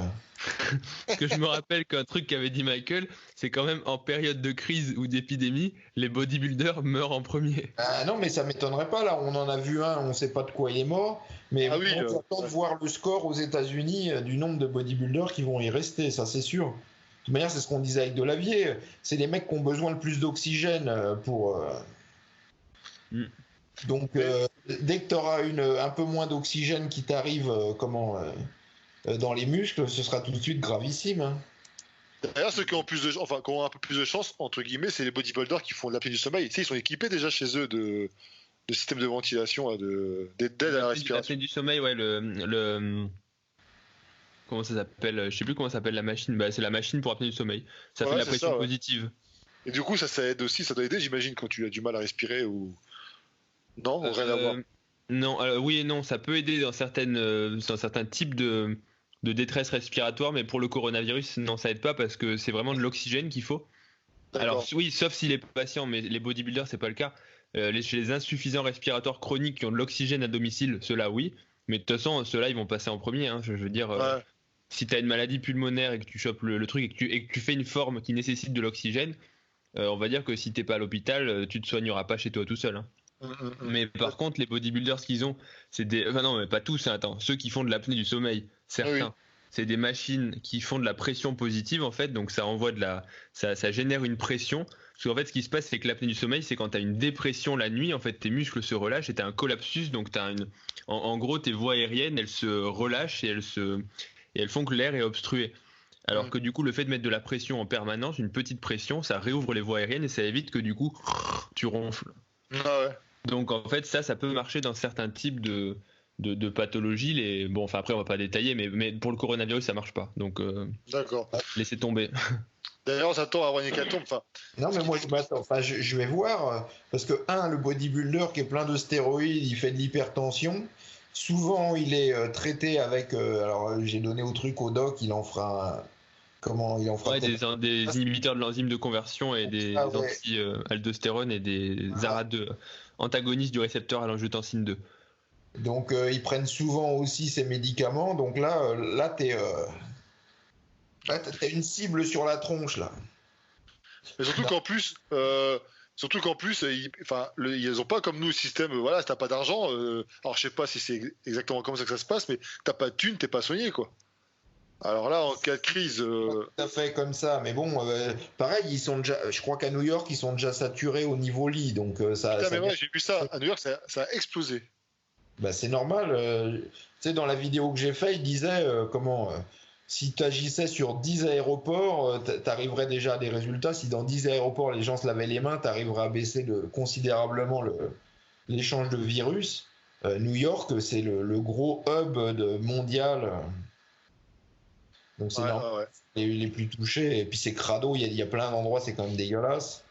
Que je me rappelle qu'un truc qu'avait dit Michael, c'est quand même en période de crise ou d'épidémie, les bodybuilders meurent en premier. Ah non, mais ça m'étonnerait pas. Là, on en a vu un, on sait pas de quoi il est mort. Mais on attend de voir le score aux États-Unis du nombre de bodybuilders qui vont y rester, ça c'est sûr. De toute manière, c'est ce qu'on disait avec Delavier. C'est les mecs qui ont besoin le plus d'oxygène pour. Donc, dès que tu auras un peu moins d'oxygène qui t'arrive dans les muscles, ce sera tout de suite gravissime. Hein. D'ailleurs, ceux qui ont, qui ont un peu plus de chance, entre guillemets, c'est les bodybuilders qui font de l'apnée du sommeil. Tu sais, ils sont équipés déjà chez eux de systèmes de ventilation, d'aide à la respiration. L'apnée du sommeil, ouais, comment ça s'appelle? Je sais plus comment s'appelle la machine. Bah, c'est la machine pour apnée du sommeil. Ça fait de la pression positive. Et du coup, ça aide aussi, ça doit aider, j'imagine, quand tu as du mal à respirer ou. Non, rien à voir. Non, oui et non, ça peut aider dans certains types de détresse respiratoire, mais pour le coronavirus, non, ça aide pas parce que c'est vraiment de l'oxygène qu'il faut. Alors oui, sauf si les patients, mais les bodybuilders, c'est pas le cas. Chez les insuffisants respiratoires chroniques qui ont de l'oxygène à domicile, ceux-là, oui. Mais de toute façon, ceux-là, ils vont passer en premier. Hein, je veux dire, si tu as une maladie pulmonaire et que tu chopes le truc et que tu fais une forme qui nécessite de l'oxygène, on va dire que si t'es pas à l'hôpital, tu te soigneras pas chez toi tout seul. Hein. Mais par contre, les bodybuilders, ce qu'ils ont, c'est des. Enfin, non, mais pas tous, hein, attends. Ceux qui font de l'apnée du sommeil, certains. C'est des machines qui font de la pression positive, en fait. Donc, ça envoie ça génère une pression. Parce qu'en fait, ce qui se passe, c'est que l'apnée du sommeil, c'est quand tu as une dépression la nuit, en fait, tes muscles se relâchent et tu as un collapsus. Donc, en gros, tes voies aériennes, elles se relâchent et elles font que l'air est obstrué. Alors que du coup, le fait de mettre de la pression en permanence, une petite pression, ça réouvre les voies aériennes et ça évite que du coup, tu ronfles. Ah ouais. Donc en fait, ça peut marcher dans certains types de pathologies. Bon, enfin après, on va pas détailler, mais pour le coronavirus, ça marche pas. Donc, d'accord. Laissez tomber. D'ailleurs, on s'attend à avoir une hécatombe. Non, mais moi, je m'attends. Enfin, je vais voir. Parce que, le bodybuilder qui est plein de stéroïdes, il fait de l'hypertension. Souvent, il est traité avec. Alors, j'ai donné au truc au doc, il en fera. Des inhibiteurs de l'enzyme de conversion et des anti-aldostérone et des antagonistes du récepteur à l'angiotensine 2. Donc ils prennent souvent aussi ces médicaments. Donc là t'as une cible sur la tronche là. Mais surtout qu'en plus, ils ont pas comme nous le système. Voilà, si t'as pas d'argent, alors je sais pas si c'est exactement comme ça que ça se passe, mais t'as pas de thune, t'es pas soigné, quoi. Alors là, en cas de crise, Tout à fait comme ça, mais bon, pareil, je crois qu'à New York, ils sont déjà saturés au niveau lit, donc ça. putain, mais ouais, j'ai vu ça à New York, ça a explosé. Bah, c'est normal. Tu sais, dans la vidéo que j'ai fait, il disait si tu agissais sur 10 aéroports, tu arriverais déjà à des résultats. Si dans 10 aéroports, les gens se lavaient les mains, tu arriverais à baisser considérablement l'échange de virus. New York, c'est le gros hub mondial. Donc c'est normal. Ouais. Les plus touchés. Et puis c'est crado, il y a plein d'endroits, c'est quand même dégueulasse.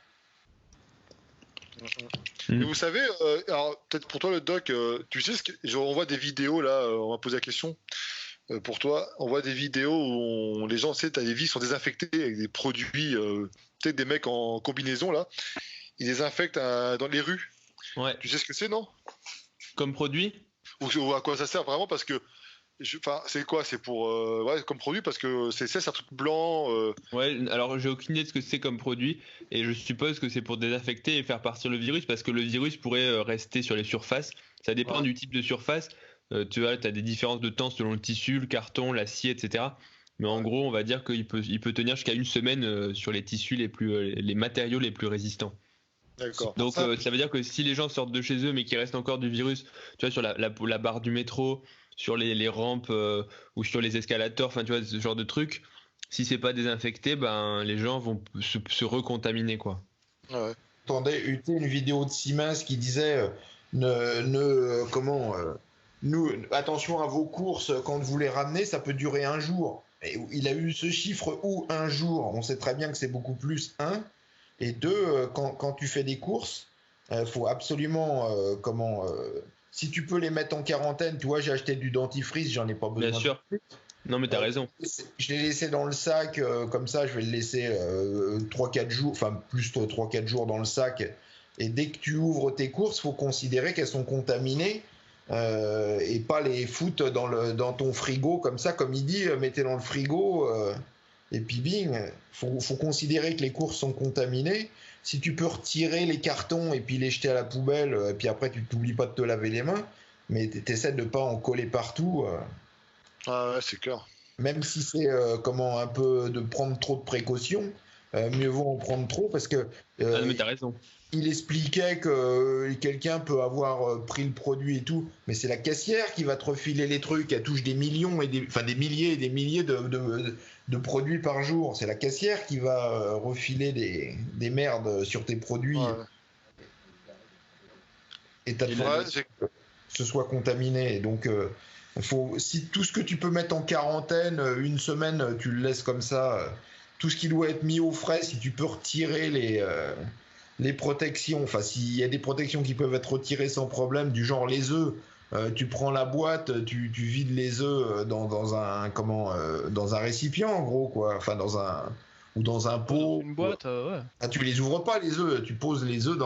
Et vous savez, alors peut-être pour toi le doc, tu sais on voit des vidéos là, on m'a posé la question pour toi, on voit des vidéos où les gens, tu sais, t'as des vies qui sont désinfectées avec des produits, peut-être des mecs en combinaison là, ils désinfectent dans les rues. Ouais. Tu sais ce que c'est, non? Comme produit? Ou à quoi ça sert vraiment? Parce que c'est quoi? C'est pour comme produit parce que c'est un truc blanc. Ouais, alors j'ai aucune idée de ce que c'est comme produit et je suppose que c'est pour désinfecter et faire partir le virus parce que le virus pourrait rester sur les surfaces. Ça dépend du type de surface. Tu vois, tu as des différences de temps selon le tissu, le carton, l'acier, etc. Mais en gros, on va dire qu'il peut tenir jusqu'à une semaine sur les tissus les matériaux les plus résistants. D'accord. Donc ça veut dire que si les gens sortent de chez eux mais qu'il reste encore du virus, tu vois, sur la barre du métro, sur les rampes ou sur les escalators, enfin tu vois, ce genre de trucs, si c'est pas désinfecté, ben les gens vont se recontaminer, quoi. Ouais. J'entendais une vidéo de Siemens qui disait attention à vos courses quand vous les ramenez, ça peut durer un jour. Et il a eu ce chiffre où un jour, on sait très bien que c'est beaucoup plus et deux, quand tu fais des courses, faut absolument si tu peux les mettre en quarantaine, tu vois, j'ai acheté du dentifrice, j'en ai pas besoin. Bien sûr. Non mais t'as raison. Je l'ai laissé dans le sac, comme ça je vais le laisser 3-4 jours, enfin plus 3-4 jours dans le sac. Et dès que tu ouvres tes courses, faut considérer qu'elles sont contaminées et pas les foutre dans ton frigo comme ça, comme il dit, mettez dans le frigo et puis bing. Faut considérer que les courses sont contaminées. Si tu peux retirer les cartons et puis les jeter à la poubelle, et puis après tu t'oublies pas de te laver les mains, mais t'essaies de pas en coller partout. Ah ouais, c'est clair. Même si c'est un peu de prendre trop de précautions, mieux vaut en prendre trop parce que mais t'as raison. il expliquait que quelqu'un peut avoir pris le produit et tout, mais c'est la caissière qui va te refiler les trucs. Elle touche des millions et des milliers et des milliers de produits par jour. C'est la caissière qui va refiler des merdes sur tes produits. Ouais. Et t'as de que ce soit contaminé. Donc, si tout ce que tu peux mettre en quarantaine, une semaine, tu le laisses comme ça. Tout ce qui doit être mis au frais, si tu peux retirer les protections, enfin s'il y a des protections qui peuvent être retirées sans problème, du genre les œufs, tu prends la boîte, tu vides les œufs dans un récipient en gros quoi, enfin dans un pot. Une boîte, ouais. Ah, tu les ouvres pas les œufs, tu poses les œufs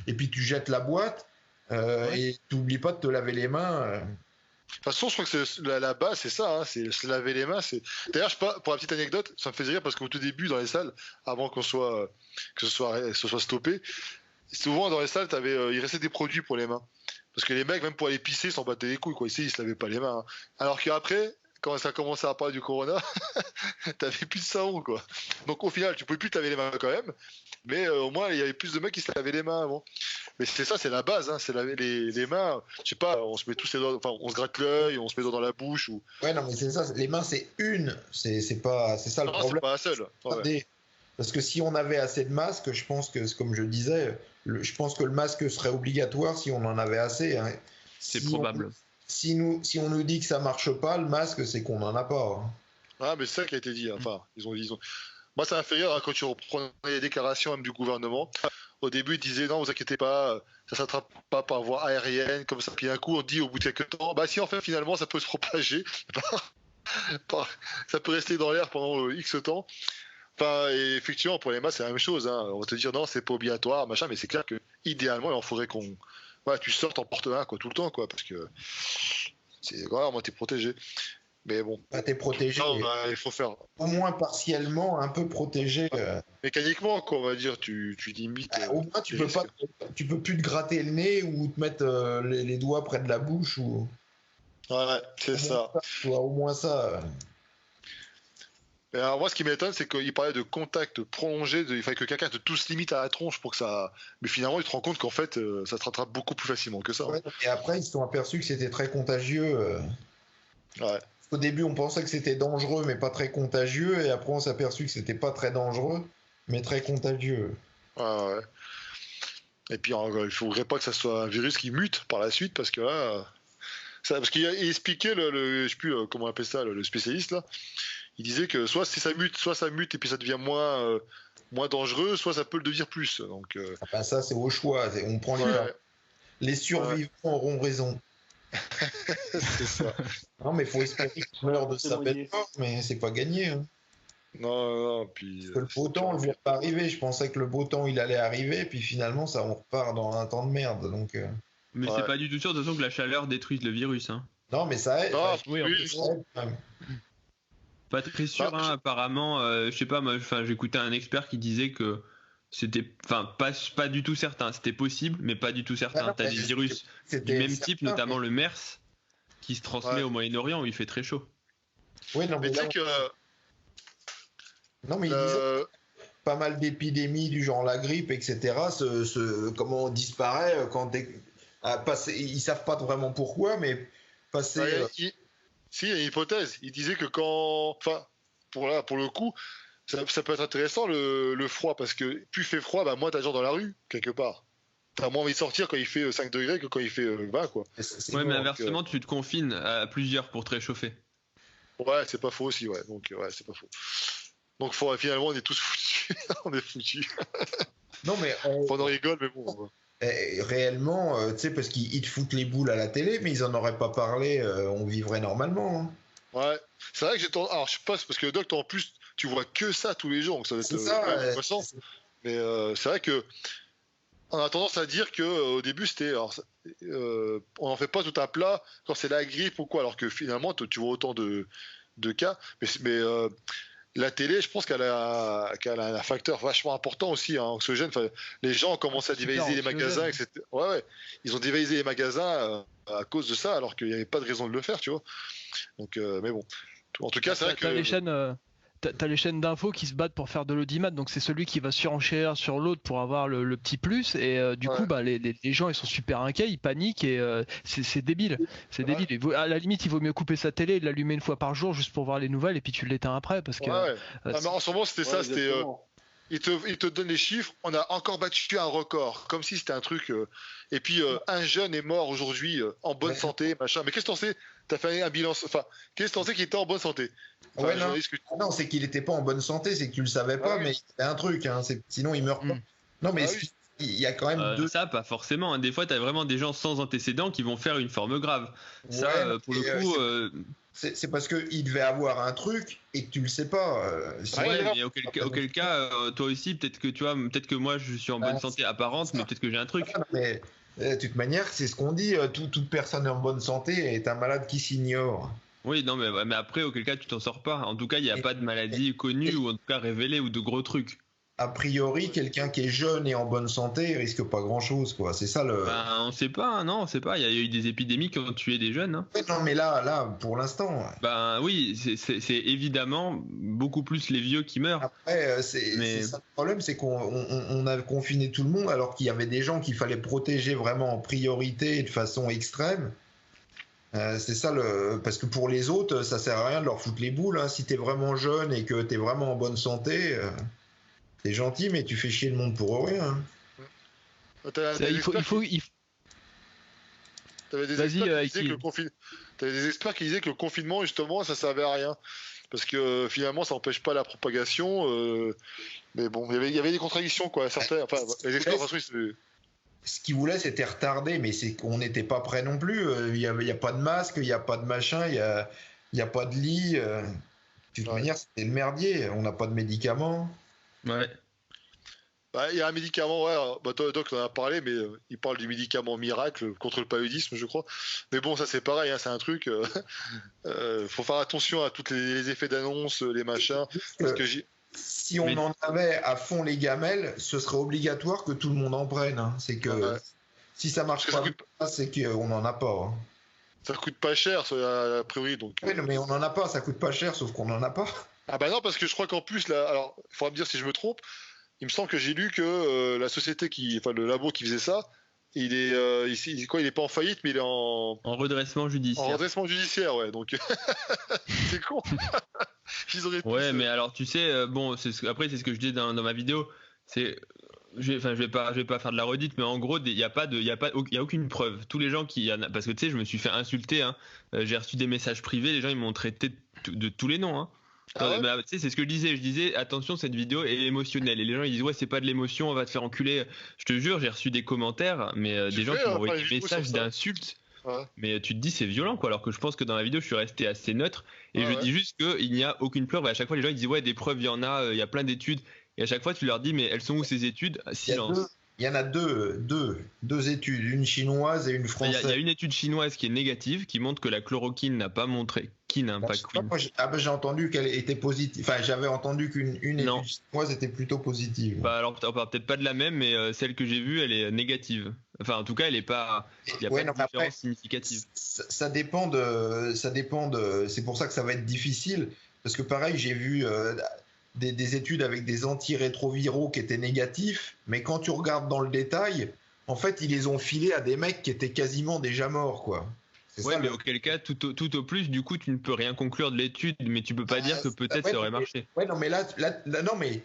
et puis tu jettes la boîte et tu n'oublies pas de te laver les mains. De toute façon, je crois que la base, c'est ça, hein, c'est se laver les mains. D'ailleurs, je sais pas, pour la petite anecdote, ça me faisait rire parce qu'au tout début, dans les salles, avant que ce soit stoppé, souvent dans les salles, il restait des produits pour les mains. Parce que les mecs, même pour aller pisser, s'en battaient les couilles, quoi. Ici, ils se lavaient pas les mains. Hein. Alors qu'après, quand ça a commencé à parler du corona, t'avais plus de savon, quoi. Donc au final, tu pouvais plus te laver les mains quand même, mais au moins, il y avait plus de mecs qui se lavaient les mains avant. Mais c'est ça, c'est la base, hein, c'est laver les mains. Je sais pas, on se met tous les doigts, enfin, on se gratte l'œil, on se met les doigts dans la bouche. Ouais, non, mais c'est ça, les mains, c'est c'est ça le problème. C'est pas la seule. Ouais. Parce que si on avait assez de masques, je pense que, comme je disais, je pense que le masque serait obligatoire si on en avait assez. Hein. C'est probable. Si on nous dit que ça marche pas, le masque, c'est qu'on n'en a pas. Hein. Ah, mais c'est ça qui a été dit. Enfin, ils ont... Moi, ça m'a fait rire hein, quand tu reprends les déclarations même du gouvernement. Au début, ils disaient non, vous inquiétez pas, ça s'attrape pas par voie aérienne, comme ça. Puis un coup, on dit au bout de quelques temps, bah si, en fait, finalement, ça peut se propager. Ça peut rester dans l'air pendant X temps. Enfin, et effectivement, pour les masques, c'est la même chose. Hein. On va te dire non, c'est pas obligatoire, machin, mais c'est clair que idéalement, il en faudrait tu sortes en porte un quoi, tout le temps, quoi, parce que c'est voilà, moi, t'es protégé. Mais bon. T'es protégé. Non, il faut faire. Au moins partiellement, un peu protégé. Mécaniquement, quoi, on va dire, tu limites. Au moins, tu peux plus te gratter le nez ou te mettre les doigts près de la bouche. Ouais, c'est ça. Tu vois, au moins ça. Et alors moi, ce qui m'étonne, c'est qu'il parlait de contact prolongé, il fallait que quelqu'un te touche limite à la tronche pour que ça. Mais finalement, il te rend compte qu'en fait, ça se rattrape beaucoup plus facilement que ça. Ouais, et après, ils se sont aperçus que c'était très contagieux. Ouais. Au début, on pensait que c'était dangereux, mais pas très contagieux. Et après, on s'est aperçu que c'était pas très dangereux, mais très contagieux. Ouais. Et puis, il ne faudrait pas que ça soit un virus qui mute par la suite, parce que là. Parce qu'il expliquait, je sais plus comment on appelle ça, le spécialiste, là. Il disait que soit ça mute et puis ça devient moins dangereux, soit ça peut le devenir plus. Donc, ça, c'est au choix. On prend les survivants auront raison. C'est ça. Non, mais il faut espérer qu'il meurt de sa bête mort, mais c'est pas gagné. Hein. Non, puis. Parce que le beau temps, on le voit pas arriver. Je pensais que le beau temps, il allait arriver, puis finalement, ça, on repart dans un temps de merde. Donc, Mais c'est pas du tout sûr, de toute façon, que la chaleur détruise le virus. Hein. Non, mais ça aide. Oui, Pas très sûr, apparemment. Je sais pas, moi, j'écoutais un expert qui disait que c'était, pas du tout certain. C'était possible, mais pas du tout certain. T'as des virus du même type, notamment le MERS, qui se transmet au Moyen-Orient où il fait très chaud. Oui, non, mais tu sais que. Non, mais il disait pas mal d'épidémies du genre la grippe, etc. Comment on disparaît quand ils savent pas vraiment pourquoi, mais passer. Si, il y a une hypothèse. Il disait que pour le coup, ça peut être intéressant le froid, parce que plus il fait froid, moins t'as des gens dans la rue, quelque part. T'as moins envie de sortir quand il fait 5 degrés que quand il fait 20, quoi. Mais inversement, tu te confines à plusieurs pour te réchauffer. Ouais, c'est pas faux aussi, ouais. Donc, c'est pas faux. Donc, finalement, on est tous foutus. On est foutus. Non, mais. On en rigole, mais bon. Réellement, tu sais, parce qu'ils te foutent les boules à la télé, mais ils en auraient pas parlé, on vivrait normalement. Hein. Ouais, c'est vrai que alors je sais pas, parce que le doc, en plus, tu vois que ça tous les jours, donc ça doit être intéressant. Mais c'est vrai que on a tendance à dire que au début c'était, on en fait pas tout un plat quand c'est la grippe ou quoi, alors que finalement tu vois autant de cas, mais la télé, je pense qu'elle a un facteur vachement important aussi, anxiogène. Les gens ont commencé à dévaliser les magasins, etc. Ouais, ils ont dévalisé les magasins à cause de ça, alors qu'il n'y avait pas de raison de le faire, tu vois. Donc, mais bon. En tout cas, c'est vrai que. T'as les chaînes d'infos qui se battent pour faire de l'audimat, donc c'est celui qui va surenchérir sur l'autre pour avoir le petit plus, et du coup les gens ils sont super inquiets, ils paniquent, et c'est débile, c'est débile. À la limite il vaut mieux couper sa télé et l'allumer une fois par jour juste pour voir les nouvelles, et puis tu l'éteins après, parce que mais en ce moment c'était ça, c'était il te donne les chiffres, on a encore battu un record, comme si c'était un truc, et puis un jeune est mort aujourd'hui en bonne santé, machin. Mais qu'est-ce que t'en sais? T'as fait un bilan, qu'est-ce que t'en sais qu'il était en bonne santé? Non, c'est qu'il était pas en bonne santé, c'est que tu le savais pas, mais c'est un truc, sinon il meurt pas. Non, mais il y a quand même Ça, pas forcément. Des fois, t'as vraiment des gens sans antécédents qui vont faire une forme grave. Ça, pour le coup. C'est parce qu'il devait avoir un truc et que tu le sais pas. Mais auquel cas, toi aussi, peut-être que moi je suis en bonne santé apparente, mais peut-être que j'ai un truc. Mais de toute manière, c'est ce qu'on dit, toute personne en bonne santé est un malade qui s'ignore. Oui, non, mais après, auquel cas tu t'en sors pas. En tout cas, il n'y a pas de maladie connue ou en tout cas révélée ou de gros trucs. A priori, quelqu'un qui est jeune et en bonne santé, il risque pas grand-chose, quoi. C'est ça le. On sait pas, non, on sait pas. Il y a eu des épidémies qui ont tué des jeunes. Hein. Non, mais là, pour l'instant. Oui, c'est évidemment beaucoup plus les vieux qui meurent. Après, c'est ça le problème, c'est qu'on a confiné tout le monde alors qu'il y avait des gens qu'il fallait protéger vraiment en priorité et de façon extrême. C'est ça parce que pour les autres, ça sert à rien de leur foutre les boules. Hein. Si t'es vraiment jeune et que t'es vraiment en bonne santé. T'es gentil, mais tu fais chier le monde pour rien. T'avais des experts qui disaient que le confinement, justement, ça servait à rien. Parce que finalement, ça n'empêche pas la propagation. Mais bon, il y avait des contradictions, quoi. Certains, les experts, ce qu'ils voulaient, c'était retarder, mais c'est qu'on n'était pas prêt non plus. Il n'y a pas de masque, il n'y a pas de machin, il n'y a pas de lit. De toute manière, c'était le merdier. On n'a pas de médicaments. Ouais. Bah, il y a un médicament, ouais, bah, Doc en a parlé, mais il parle du médicament miracle contre le paludisme, je crois. Mais bon, ça c'est pareil, hein, c'est un truc. Faut faire attention à tous les effets d'annonce, les machins. Parce que si on en avait à fond les gamelles, ce serait obligatoire que tout le monde en prenne. Hein. C'est que si ça marche pas, c'est qu'on n'en a pas. Hein. Ça coûte pas cher, a priori. Donc, oui, mais on n'en a pas, ça coûte pas cher, sauf qu'on n'en a pas. Ah bah non, parce que je crois qu'en plus, là, alors, il faudra me dire si je me trompe, il me semble que j'ai lu que la société le labo qui faisait ça, il est pas en faillite, mais il est en redressement judiciaire. En redressement judiciaire, ouais. Donc c'est con. Ils auraient ouais, mais alors tu sais, bon, après c'est ce que je dis dans ma vidéo, c'est, je vais pas faire de la redite, mais en gros, il y a aucune preuve. Tous les gens parce que tu sais, je me suis fait insulter, hein. J'ai reçu des messages privés, les gens ils m'ont traité de tous les noms, hein. Tu sais, c'est ce que je disais, attention, cette vidéo est émotionnelle, et les gens ils disent ouais, c'est pas de l'émotion, on va te faire enculer. Je te jure, j'ai reçu des commentaires, mais des gens qui m'ont envoyé des messages d'insultes. Ouais. Mais tu te dis c'est violent quoi, alors que je pense que dans la vidéo je suis resté assez neutre et je dis juste qu'il n'y a aucune preuve. À chaque fois les gens ils disent ouais, des preuves il y en a, il y a plein d'études, et à chaque fois tu leur dis mais elles sont où ces études? Silence. Il y en a deux études, une chinoise et une française. Il y a une étude chinoise qui est négative, qui montre que la chloroquine n'a pas montré. J'ai entendu qu'elle était positive. Enfin, j'avais entendu qu'une étude chinoise était plutôt positive. Bah alors, on parle peut-être pas de la même, mais celle que j'ai vue, elle est négative. Enfin, en tout cas, elle est pas. Il n'y a pas de différence significative. Ça dépend de. C'est pour ça que ça va être difficile, parce que pareil, j'ai vu. Des études avec des antirétroviraux qui étaient négatifs, mais quand tu regardes dans le détail, en fait, ils les ont filés à des mecs qui étaient quasiment déjà morts, quoi. Ouais, mais auquel cas, tout au plus, du coup, tu ne peux rien conclure de l'étude, mais tu peux pas dire que peut-être ça aurait marché. Ouais, non, mais là non, mais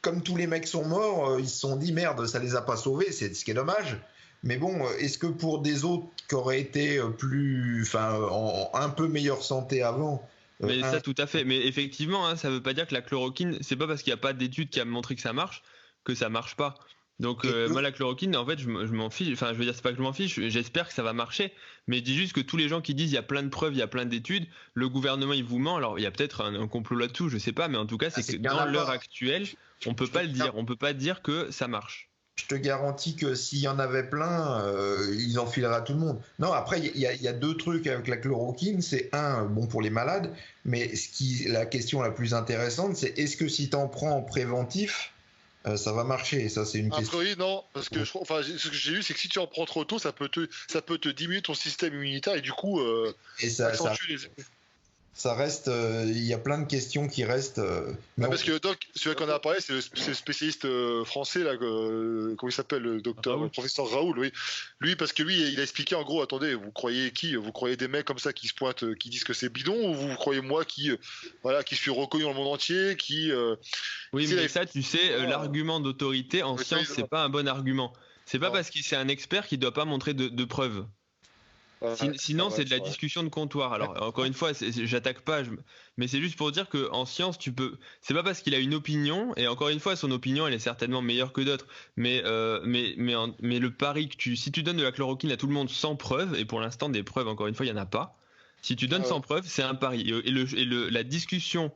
comme tous les mecs sont morts, ils se sont dit merde, ça les a pas sauvés, c'est ce qui est dommage. Mais bon, est-ce que pour des autres qui auraient été en un peu meilleure santé avant? Mais ça, tout à fait. Mais effectivement, hein, ça veut pas dire que la chloroquine, c'est pas parce qu'il n'y a pas d'études qui a montré que ça marche pas. Donc moi la chloroquine, en fait, je m'en fiche. Enfin, je veux dire, c'est pas que je m'en fiche. J'espère que ça va marcher. Mais je dis juste que tous les gens qui disent il y a plein de preuves, il y a plein d'études, le gouvernement il vous ment. Alors il y a peut-être un complot là-dessous, je sais pas. Mais en tout cas, c'est que dans l'heure actuelle, on peut pas le dire. On peut pas dire que ça marche. Je te garantis que s'il y en avait plein, ils en fileraient à tout le monde. Non, après, il y a deux trucs avec la chloroquine. C'est bon pour les malades, mais la question la plus intéressante, c'est est-ce que si tu en prends en préventif, ça va marcher? Ça, c'est une question. Oui, non, parce que ce que j'ai lu, c'est que si tu en prends trop tôt, ça peut te diminuer ton système immunitaire et du coup, ça reste, il y a plein de questions qui restent. Parce que Doc, celui qu'on a parlé, c'est le spécialiste français là, comment il s'appelle, le professeur Raoul, oui. Lui, parce que lui, il a expliqué en gros, attendez, vous croyez qui? Vous croyez des mecs comme ça qui se pointent, qui disent que c'est bidon, ou vous croyez moi qui suis reconnu dans le monde entier, qui. Oui, mais ça, tu sais, l'argument d'autorité en science, c'est pas un bon argument. C'est pas parce qu'il c'est un expert qu'il doit pas montrer de preuves. Sinon, c'est de la discussion de comptoir. Alors, encore une fois, j'attaque pas, mais c'est juste pour dire qu'en science, c'est pas parce qu'il a une opinion, et encore une fois, son opinion, elle est certainement meilleure que d'autres, mais le pari si tu donnes de la chloroquine à tout le monde sans preuve, et pour l'instant, des preuves, encore une fois, il y en a pas. Si tu donnes sans preuve, c'est un pari. Et la discussion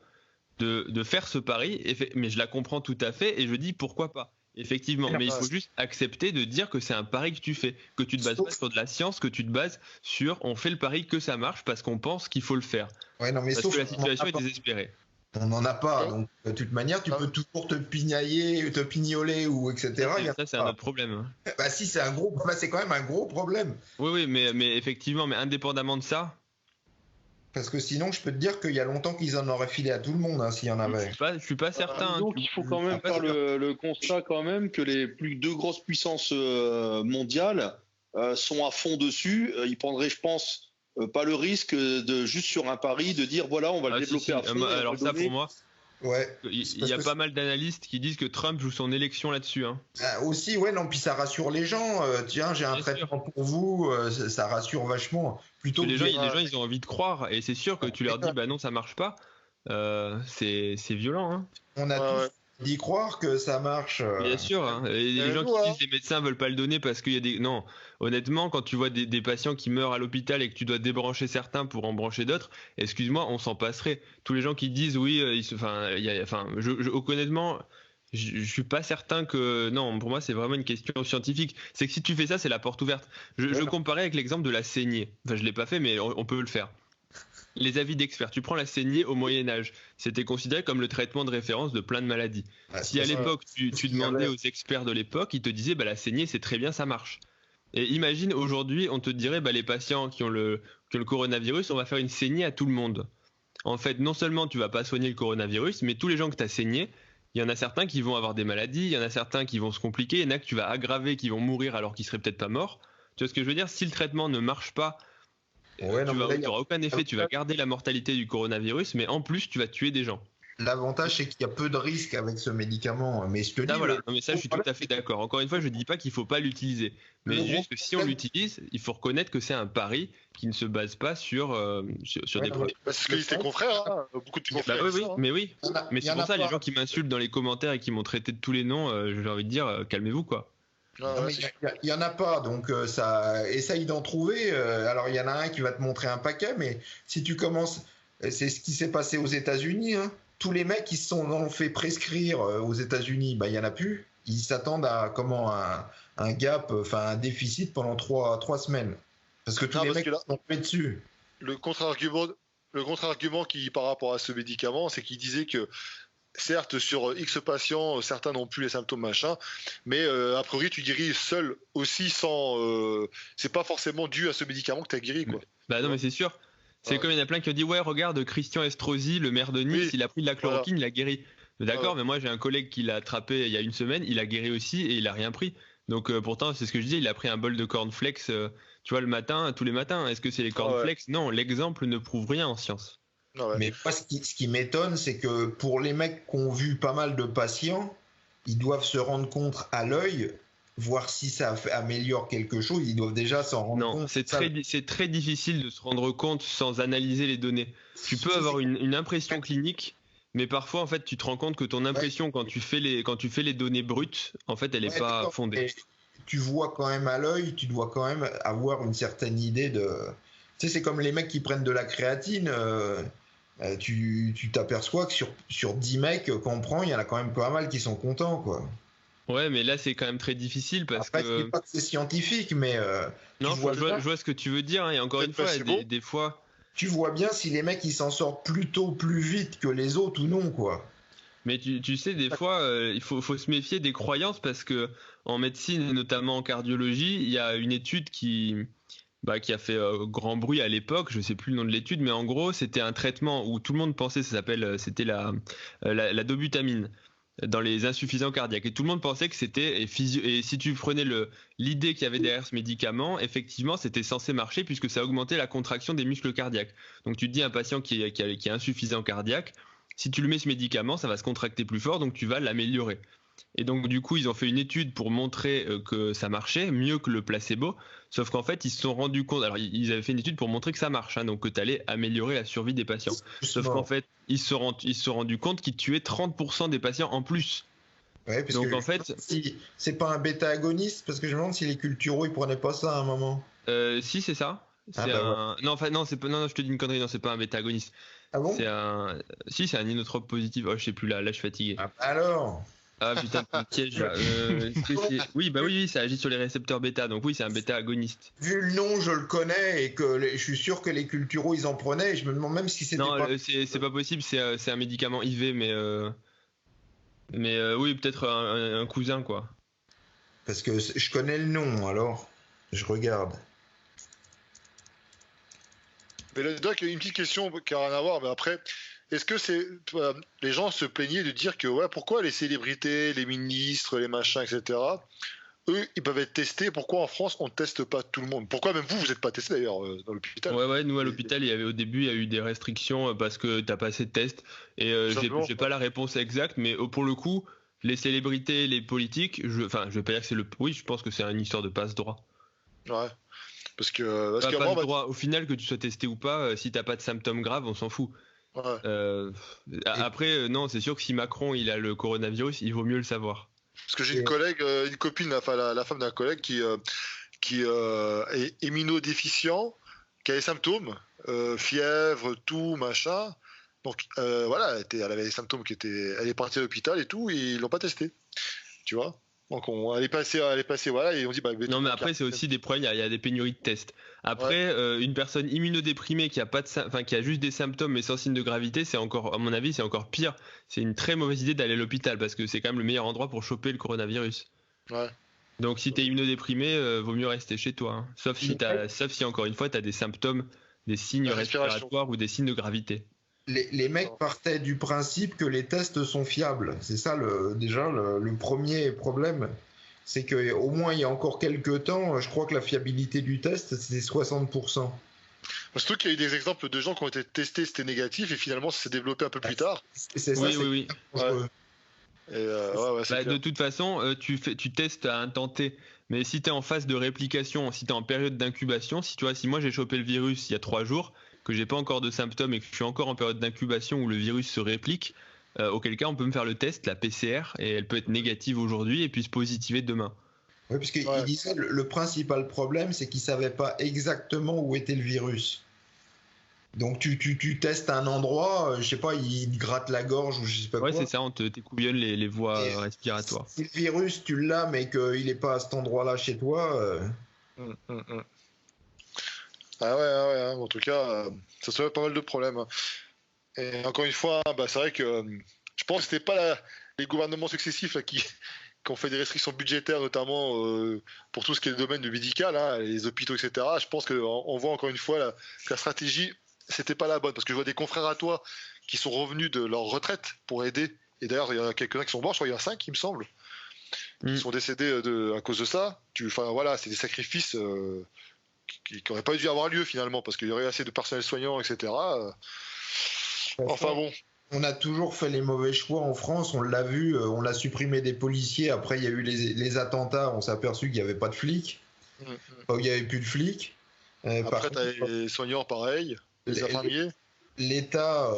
de faire ce pari, mais je la comprends tout à fait, et je dis pourquoi pas. Effectivement, mais il faut juste accepter de dire que c'est un pari que tu fais, que tu te bases pas sur de la science, que tu te bases sur on fait le pari que ça marche parce qu'on pense qu'il faut le faire. Ouais, non, mais parce que la situation est désespérée. On n'en a pas, donc de toute manière, tu peux toujours te pignoler ou etc. Ça, c'est un autre problème. Bah si, c'est quand même un gros problème. Oui, mais effectivement, mais indépendamment de ça. Parce que sinon, je peux te dire qu'il y a longtemps qu'ils en auraient filé à tout le monde, hein, s'il y en avait. Je suis pas certain. Donc il faut quand même faire le constat quand même que les deux grosses puissances mondiales sont à fond dessus. Ils prendraient, je pense, pas le risque de juste sur un pari de dire voilà, on va le développer à fond. Alors ça, pour moi. Ouais. Il y a pas mal d'analystes qui disent que Trump joue son élection là-dessus. Hein. Aussi, ouais, non, puis ça rassure les gens. Tiens, j'ai un traitement pour vous, ça rassure vachement. Plutôt les gens, ils ont envie de croire, et c'est sûr que tu leur dis, bah non, ça marche pas. C'est violent. Hein. On a tous d'y croire que ça marche. Bien sûr. Hein. Et les gens qui disent les médecins veulent pas le donner parce qu'il y a des. Non, honnêtement, quand tu vois des patients qui meurent à l'hôpital et que tu dois débrancher certains pour en brancher d'autres, excuse-moi, on s'en passerait. Tous les gens qui disent oui, honnêtement, Je suis pas certain que... Non, pour moi, c'est vraiment une question scientifique. C'est que si tu fais ça, c'est la porte ouverte. Je comparais avec l'exemple de la saignée. Enfin, je l'ai pas fait, mais on peut le faire. Les avis d'experts. Tu prends la saignée au Moyen-Âge. C'était considéré comme le traitement de référence de plein de maladies. Si à l'époque, tu demandais aux experts de l'époque, ils te disaient la saignée, c'est très bien, ça marche. Et imagine, aujourd'hui, on te dirait les patients qui ont le coronavirus, on va faire une saignée à tout le monde. En fait, non seulement tu vas pas soigner le coronavirus, mais tous les gens que tu as saignés, il y en a certains qui vont avoir des maladies, il y en a certains qui vont se compliquer, il y en a que tu vas aggraver, qui vont mourir alors qu'ils seraient peut-être pas morts. Tu vois ce que je veux dire? Si le traitement ne marche pas, tu n'auras aucun effet, tu vas garder la mortalité du coronavirus, mais en plus, tu vas tuer des gens. L'avantage, c'est qu'il y a peu de risques avec ce médicament. Mais je te dis, voilà. Non, mais ça, je suis tout à fait d'accord. Encore une fois, je ne dis pas qu'il ne faut pas l'utiliser. Mais juste que si on l'utilise, il faut reconnaître que c'est un pari qui ne se base pas sur des preuves. C'est ce que disent tes confrères, hein. Beaucoup de tes confrères. Oui. Mais c'est pour ça, les gens qui m'insultent dans les commentaires et qui m'ont traité de tous les noms, j'ai envie de dire, calmez-vous, quoi. Il y en a pas, donc ça essaye d'en trouver. Alors il y en a un qui va te montrer un paquet, mais si tu commences, c'est ce qui s'est passé aux États-Unis. Hein. Tous les mecs qui se sont fait prescrire aux États-Unis, il y en a plus. Ils s'attendent à un gap, enfin un déficit pendant 3 semaines, parce que tous les mecs sont fait dessus. Le contre-argument qui par rapport à ce médicament, c'est qu'il disait que certes, sur X patients, certains n'ont plus les symptômes machin, mais a priori, tu guéris seul aussi sans. C'est pas forcément dû à ce médicament que tu as guéri, quoi. Non, mais c'est sûr. C'est comme il y en a plein qui ont dit regarde, Christian Estrosi, le maire de Nice, il a pris de la chloroquine, il a guéri. D'accord, mais moi j'ai un collègue qui l'a attrapé il y a une semaine, il a guéri aussi et il a rien pris. Donc pourtant, c'est ce que je disais, il a pris un bol de cornflakes, tu vois, le matin, tous les matins. Est-ce que c'est les cornflakes? Non, l'exemple ne prouve rien en science. Mais moi, ce qui m'étonne, c'est que pour les mecs qui ont vu pas mal de patients, ils doivent se rendre compte à l'œil, voir si ça améliore quelque chose. Ils doivent déjà s'en rendre compte. Non, c'est très difficile de se rendre compte sans analyser les données. Tu peux avoir une impression clinique, mais parfois, en fait, tu te rends compte que ton impression quand tu fais les données brutes, en fait, elle n'est pas fondée. Et tu vois quand même à l'œil, tu dois quand même avoir une certaine idée de. Tu sais, c'est comme les mecs qui prennent de la créatine. Tu t'aperçois que sur 10 mecs qu'on prend, il y en a quand même pas mal qui sont contents, quoi. Ouais, mais là c'est quand même très difficile parce que. Je dis pas que c'est scientifique, mais. Non, je vois ce que tu veux dire, hein, et encore une fois, des fois. Tu vois bien si les mecs ils s'en sortent plus vite que les autres ou non, quoi. Mais tu sais, des fois, il faut se méfier des croyances parce que en médecine, notamment en cardiologie, il y a une étude qui a fait grand bruit à l'époque, je sais plus le nom de l'étude, mais en gros, c'était un traitement où tout le monde pensait, c'était la dobutamine dans les insuffisants cardiaques. Et tout le monde pensait que c'était, et si tu prenais l'idée qu'il y avait derrière ce médicament, effectivement, c'était censé marcher puisque ça augmentait la contraction des muscles cardiaques. Donc tu te dis, un patient qui est insuffisant cardiaque, si tu lui mets ce médicament, ça va se contracter plus fort, donc tu vas l'améliorer. Et donc du coup, ils ont fait une étude pour montrer que ça marchait mieux que le placebo, sauf qu'en fait, ils se sont rendus compte, alors ils avaient fait une étude pour montrer que ça marche, hein, donc que tu allais améliorer la survie des patients. Sauf qu'en fait, ils se sont rendus compte qu'ils tuaient 30% des patients en plus. Ouais, parce donc en fait, c'est pas un bêta-agoniste, parce que je me demande si les culturaux ils prenaient pas ça à un moment. Si, c'est ça. Ouais. Non, je te dis une connerie, non, c'est pas un bêta-agoniste. Ah bon? C'est un inotrope positif. Oh, je sais plus, là je suis fatigué. Alors. Ah putain, un piège là. Oui, ça agit sur les récepteurs bêta, donc oui, c'est un bêta agoniste. Vu le nom, je le connais et que je suis sûr que les culturaux ils en prenaient. Et je me demande même si c'était. Non, c'est pas possible, c'est un médicament IV, mais oui, peut-être un cousin quoi. Parce que je connais le nom, alors je regarde. Mais le doc, une petite question qui n'a rien à voir, mais après. Est-ce que les gens se plaignaient de dire que pourquoi les célébrités, les ministres, les machins, etc. Eux, ils peuvent être testés. Pourquoi en France on ne teste pas tout le monde? Pourquoi même vous n'êtes pas testé d'ailleurs dans l'hôpital? Ouais, nous à l'hôpital, au début, il y a eu des restrictions parce que t'as pas assez de tests. Et j'ai pas la réponse exacte, mais pour le coup, les célébrités, les politiques, je vais pas dire que c'est oui, je pense que c'est une histoire de passe-droit. Ouais. Parce que au final, que tu sois testé ou pas, si t'as pas de symptômes graves, on s'en fout. Ouais. Après, non, c'est sûr que si Macron il a le coronavirus, il vaut mieux le savoir. Parce que j'ai une copine, la femme d'un collègue qui est immunodéficient, qui a des symptômes, fièvre, tout, machin, Donc voilà, elle avait des symptômes elle est partie à l'hôpital et tout, et ils l'ont pas testé, tu vois. Donc elle est passée, voilà, et on dit bah. Non, mais après c'est aussi des problèmes. Il y a des pénuries de tests. Après, une personne immunodéprimée qui a juste des symptômes mais sans signe de gravité, c'est encore, à mon avis, c'est encore pire. C'est une très mauvaise idée d'aller à l'hôpital parce que c'est quand même le meilleur endroit pour choper le coronavirus. Ouais. Donc si t'es immunodéprimé, vaut mieux rester chez toi. Hein. Sauf si encore une fois t'as des symptômes, des signes respiratoires ou des signes de gravité. Les mecs partaient du principe que les tests sont fiables. C'est ça le premier problème. C'est qu'au moins il y a encore quelques temps, je crois que la fiabilité du test c'est 60%. Surtout qu'il y a eu des exemples de gens qui ont été testés, c'était négatif, et finalement ça s'est développé un peu plus tard. C'est ça, oui. De toute façon, tu testes à un temps T. Mais si tu es en phase de réplication, si tu es en période d'incubation, si moi j'ai chopé le virus il y a 3 jours, que j'ai pas encore de symptômes et que je suis encore en période d'incubation où le virus se réplique, auquel cas on peut me faire le test, la PCR, et elle peut être négative aujourd'hui et puis se positiver demain. Oui, parce qu'il disait le principal problème, c'est qu'il savait pas exactement où était le virus. Donc tu testes un endroit, je sais pas, il te gratte la gorge ou je sais pas quoi. Ouais, c'est ça, on t'écoubillonne les voies respiratoires. Si le virus, tu l'as, mais qu'il n'est pas à cet endroit-là chez toi... Ah ouais, en tout cas, ça soulève pas mal de problèmes. Et encore une fois, c'est vrai que je pense que c'était pas les gouvernements successifs là, qui ont fait des restrictions budgétaires, notamment pour tout ce qui est le domaine du médical, hein, les hôpitaux, etc. Je pense qu'on voit encore une fois que la stratégie, c'était pas la bonne. Parce que je vois des confrères à toi qui sont revenus de leur retraite pour aider. Et d'ailleurs, il y en a quelques-uns qui sont morts, je crois qu'il y en a 5, il me semble, qui sont décédés à cause de ça. Voilà, c'est des sacrifices qui n'auraient pas dû avoir lieu finalement, parce qu'il y aurait assez de personnel soignant, etc. Enfin bon. On a toujours fait les mauvais choix en France, on l'a vu, on a supprimé des policiers, après il y a eu les attentats, on s'est aperçu qu'il n'y avait pas de flics, il n'y avait plus de flics. Après tu as les soignants pareil, les infirmiers. L'État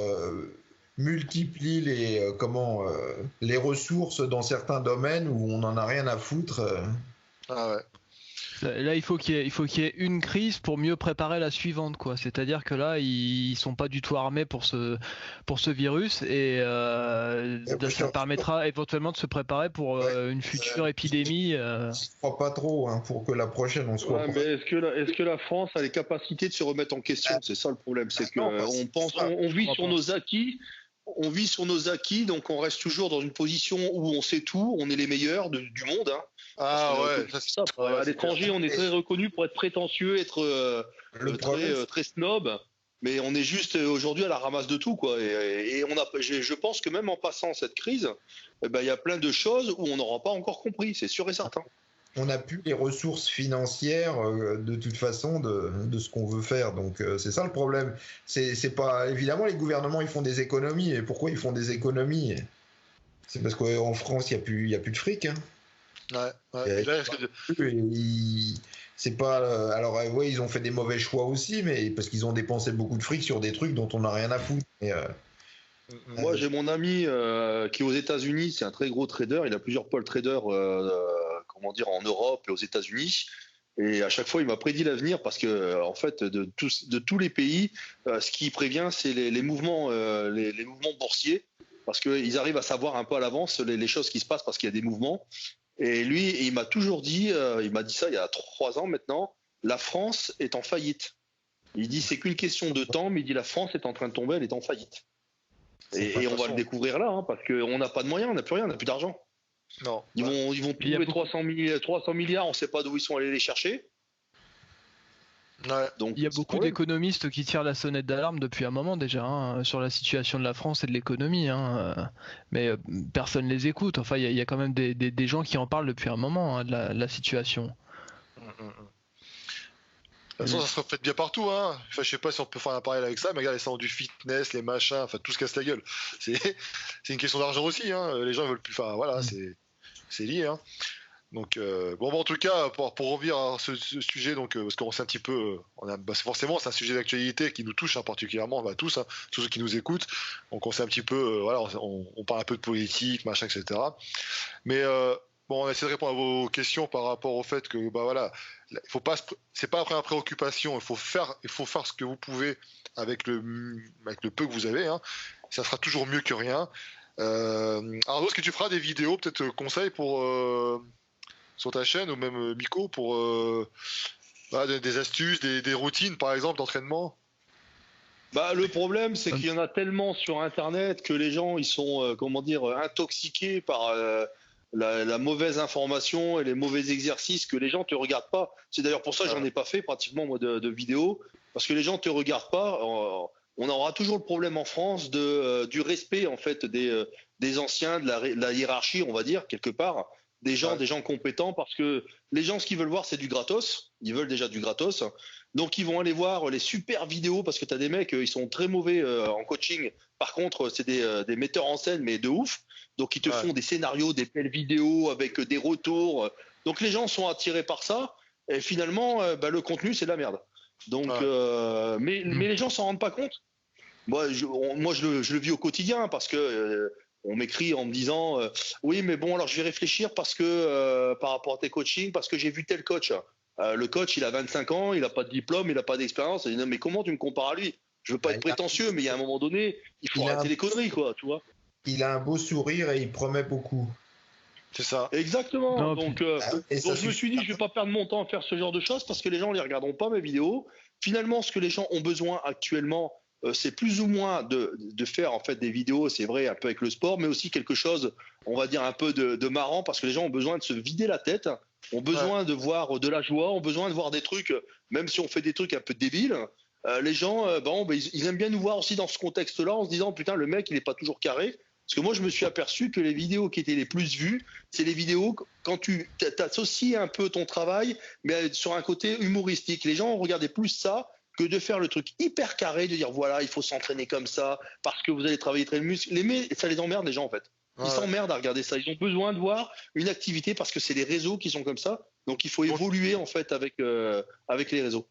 multiplie les ressources dans certains domaines où on n'en a rien à foutre. Ah ouais. Là, il faut qu'il y ait une crise pour mieux préparer la suivante, quoi. C'est-à-dire que là, ils sont pas du tout armés pour ce virus et ça permettra éventuellement de se préparer pour une future épidémie. Je crois pas trop pour que la prochaine on soit. Mais est-ce que la France a les capacités de se remettre en question? C'est ça le problème, c'est que on vit sur nos acquis. On vit sur nos acquis, donc on reste toujours dans une position où on sait tout, on est les meilleurs du monde. Hein. Ah ouais, ça, à l'étranger, on est très reconnu pour être prétentieux, être très snob, mais on est juste aujourd'hui à la ramasse de tout, quoi. Et je pense que même en passant cette crise, il y a plein de choses où on n'aura pas encore compris, c'est sûr et certain. On n'a plus les ressources financières de toute façon de ce qu'on veut faire, donc c'est ça le problème. C'est pas évidemment les gouvernements ils font des économies, et pourquoi ils font des économies? C'est parce qu'en France il y a plus de fric. Hein. Ouais. C'est pas alors ouais ils ont fait des mauvais choix aussi, mais parce qu'ils ont dépensé beaucoup de fric sur des trucs dont on n'a rien à foutre. Moi j'ai mon ami qui est aux États-Unis, c'est un très gros trader, il a plusieurs pôles traders en Europe et aux États-Unis. Et à chaque fois, il m'a prédit l'avenir parce que, en fait, de tous les pays, ce qui prévient, c'est les mouvements boursiers, parce qu'ils arrivent à savoir un peu à l'avance les choses qui se passent parce qu'il y a des mouvements. Et lui, il m'a toujours dit, il m'a dit ça il y a 3 ans maintenant, la France est en faillite. Il dit c'est qu'une question de temps, mais il dit la France est en train de tomber, elle est en faillite. Et on va le découvrir là, hein, parce qu'on n'a pas de moyens, on n'a plus rien, on n'a plus d'argent. Non. Ils vont trouver 300 milliards, on ne sait pas d'où ils sont allés les chercher. Ouais. Donc, il y a beaucoup d'économistes qui tirent la sonnette d'alarme depuis un moment déjà sur la situation de la France et de l'économie, mais personne ne les écoute. Enfin, il y a quand même des gens qui en parlent depuis un moment de la situation. De toute façon, ça se reflète bien partout. Hein. Enfin, je sais pas si on peut faire un parallèle avec ça, mais regarde les salons du fitness, les machins, enfin tout se casse la gueule. C'est une question d'argent aussi. Hein. Les gens veulent plus. Enfin voilà, c'est lié. Hein. Donc en tout cas, pour revenir à ce sujet, donc parce qu'on sait un petit peu, forcément c'est un sujet d'actualité qui nous touche particulièrement, tous ceux qui nous écoutent. Donc on sait un petit peu, on parle un peu de politique, machin, etc. Mais on essaie de répondre à vos questions par rapport au fait que il faut pas, c'est pas après une préoccupation, il faut faire ce que vous pouvez avec le peu que vous avez, hein. ça sera toujours mieux que rien. Arnaud, est-ce que tu feras des vidéos, peut-être conseils pour sur ta chaîne, ou même Miko, pour voilà, des astuces, des routines, par exemple, d'entraînement? Bah, le problème, c'est qu'il y en a tellement sur Internet que les gens, ils sont, comment dire, intoxiqués par la mauvaise information et les mauvais exercices que les gens te regardent pas. C'est d'ailleurs pour ça que j'en ai pas fait pratiquement moi de vidéos, parce que les gens te regardent pas. On aura toujours le problème en France du respect en fait des anciens, de la hiérarchie, on va dire quelque part, des gens compétents, parce que les gens, ce qu'ils veulent voir, c'est du gratos. Ils veulent déjà du gratos. Donc, ils vont aller voir les super vidéos, parce que tu as des mecs, ils sont très mauvais en coaching. Par contre, c'est des metteurs en scène, mais de ouf. Donc, ils te font des scénarios, des belles vidéos avec des retours. Donc, les gens sont attirés par ça. Et finalement, le contenu, c'est de la merde. Donc, mais les gens s'en rendent pas compte. Moi, je le vis au quotidien, parce que on m'écrit en me disant oui, mais bon, alors je vais réfléchir parce que par rapport à tes coachings, parce que j'ai vu tel coach. Le coach, il a 25 ans, il n'a pas de diplôme, il n'a pas d'expérience. Il dit non, mais comment tu me compares à lui? Je veux pas être prétentieux, mais il y a un moment donné, il faut arrêter les conneries, quoi, tu vois. Il a un beau sourire et il promet beaucoup. C'est ça. Exactement. Non, donc je me suis dit, je vais pas perdre mon temps à faire ce genre de choses, parce que les gens ne les regarderont pas, mes vidéos. Finalement, ce que les gens ont besoin actuellement, c'est plus ou moins de faire en fait des vidéos, c'est vrai, un peu avec le sport, mais aussi quelque chose, on va dire, un peu de marrant, parce que les gens ont besoin de se vider la tête, ont besoin de voir de la joie, ont besoin de voir des trucs, même si on fait des trucs un peu débiles. Les gens, ils aiment bien nous voir aussi dans ce contexte-là, en se disant putain, le mec, il n'est pas toujours carré. Parce que moi, je me suis aperçu que les vidéos qui étaient les plus vues, c'est les vidéos quand tu associes un peu ton travail, mais sur un côté humoristique. Les gens regardaient plus ça que de faire le truc hyper carré, de dire voilà, il faut s'entraîner comme ça, parce que vous allez travailler très le muscle. Ça les emmerde, les gens, en fait. Ils s'emmerdent à regarder ça. Ils ont besoin de voir une activité, parce que c'est les réseaux qui sont comme ça. Donc il faut évoluer en fait avec les réseaux.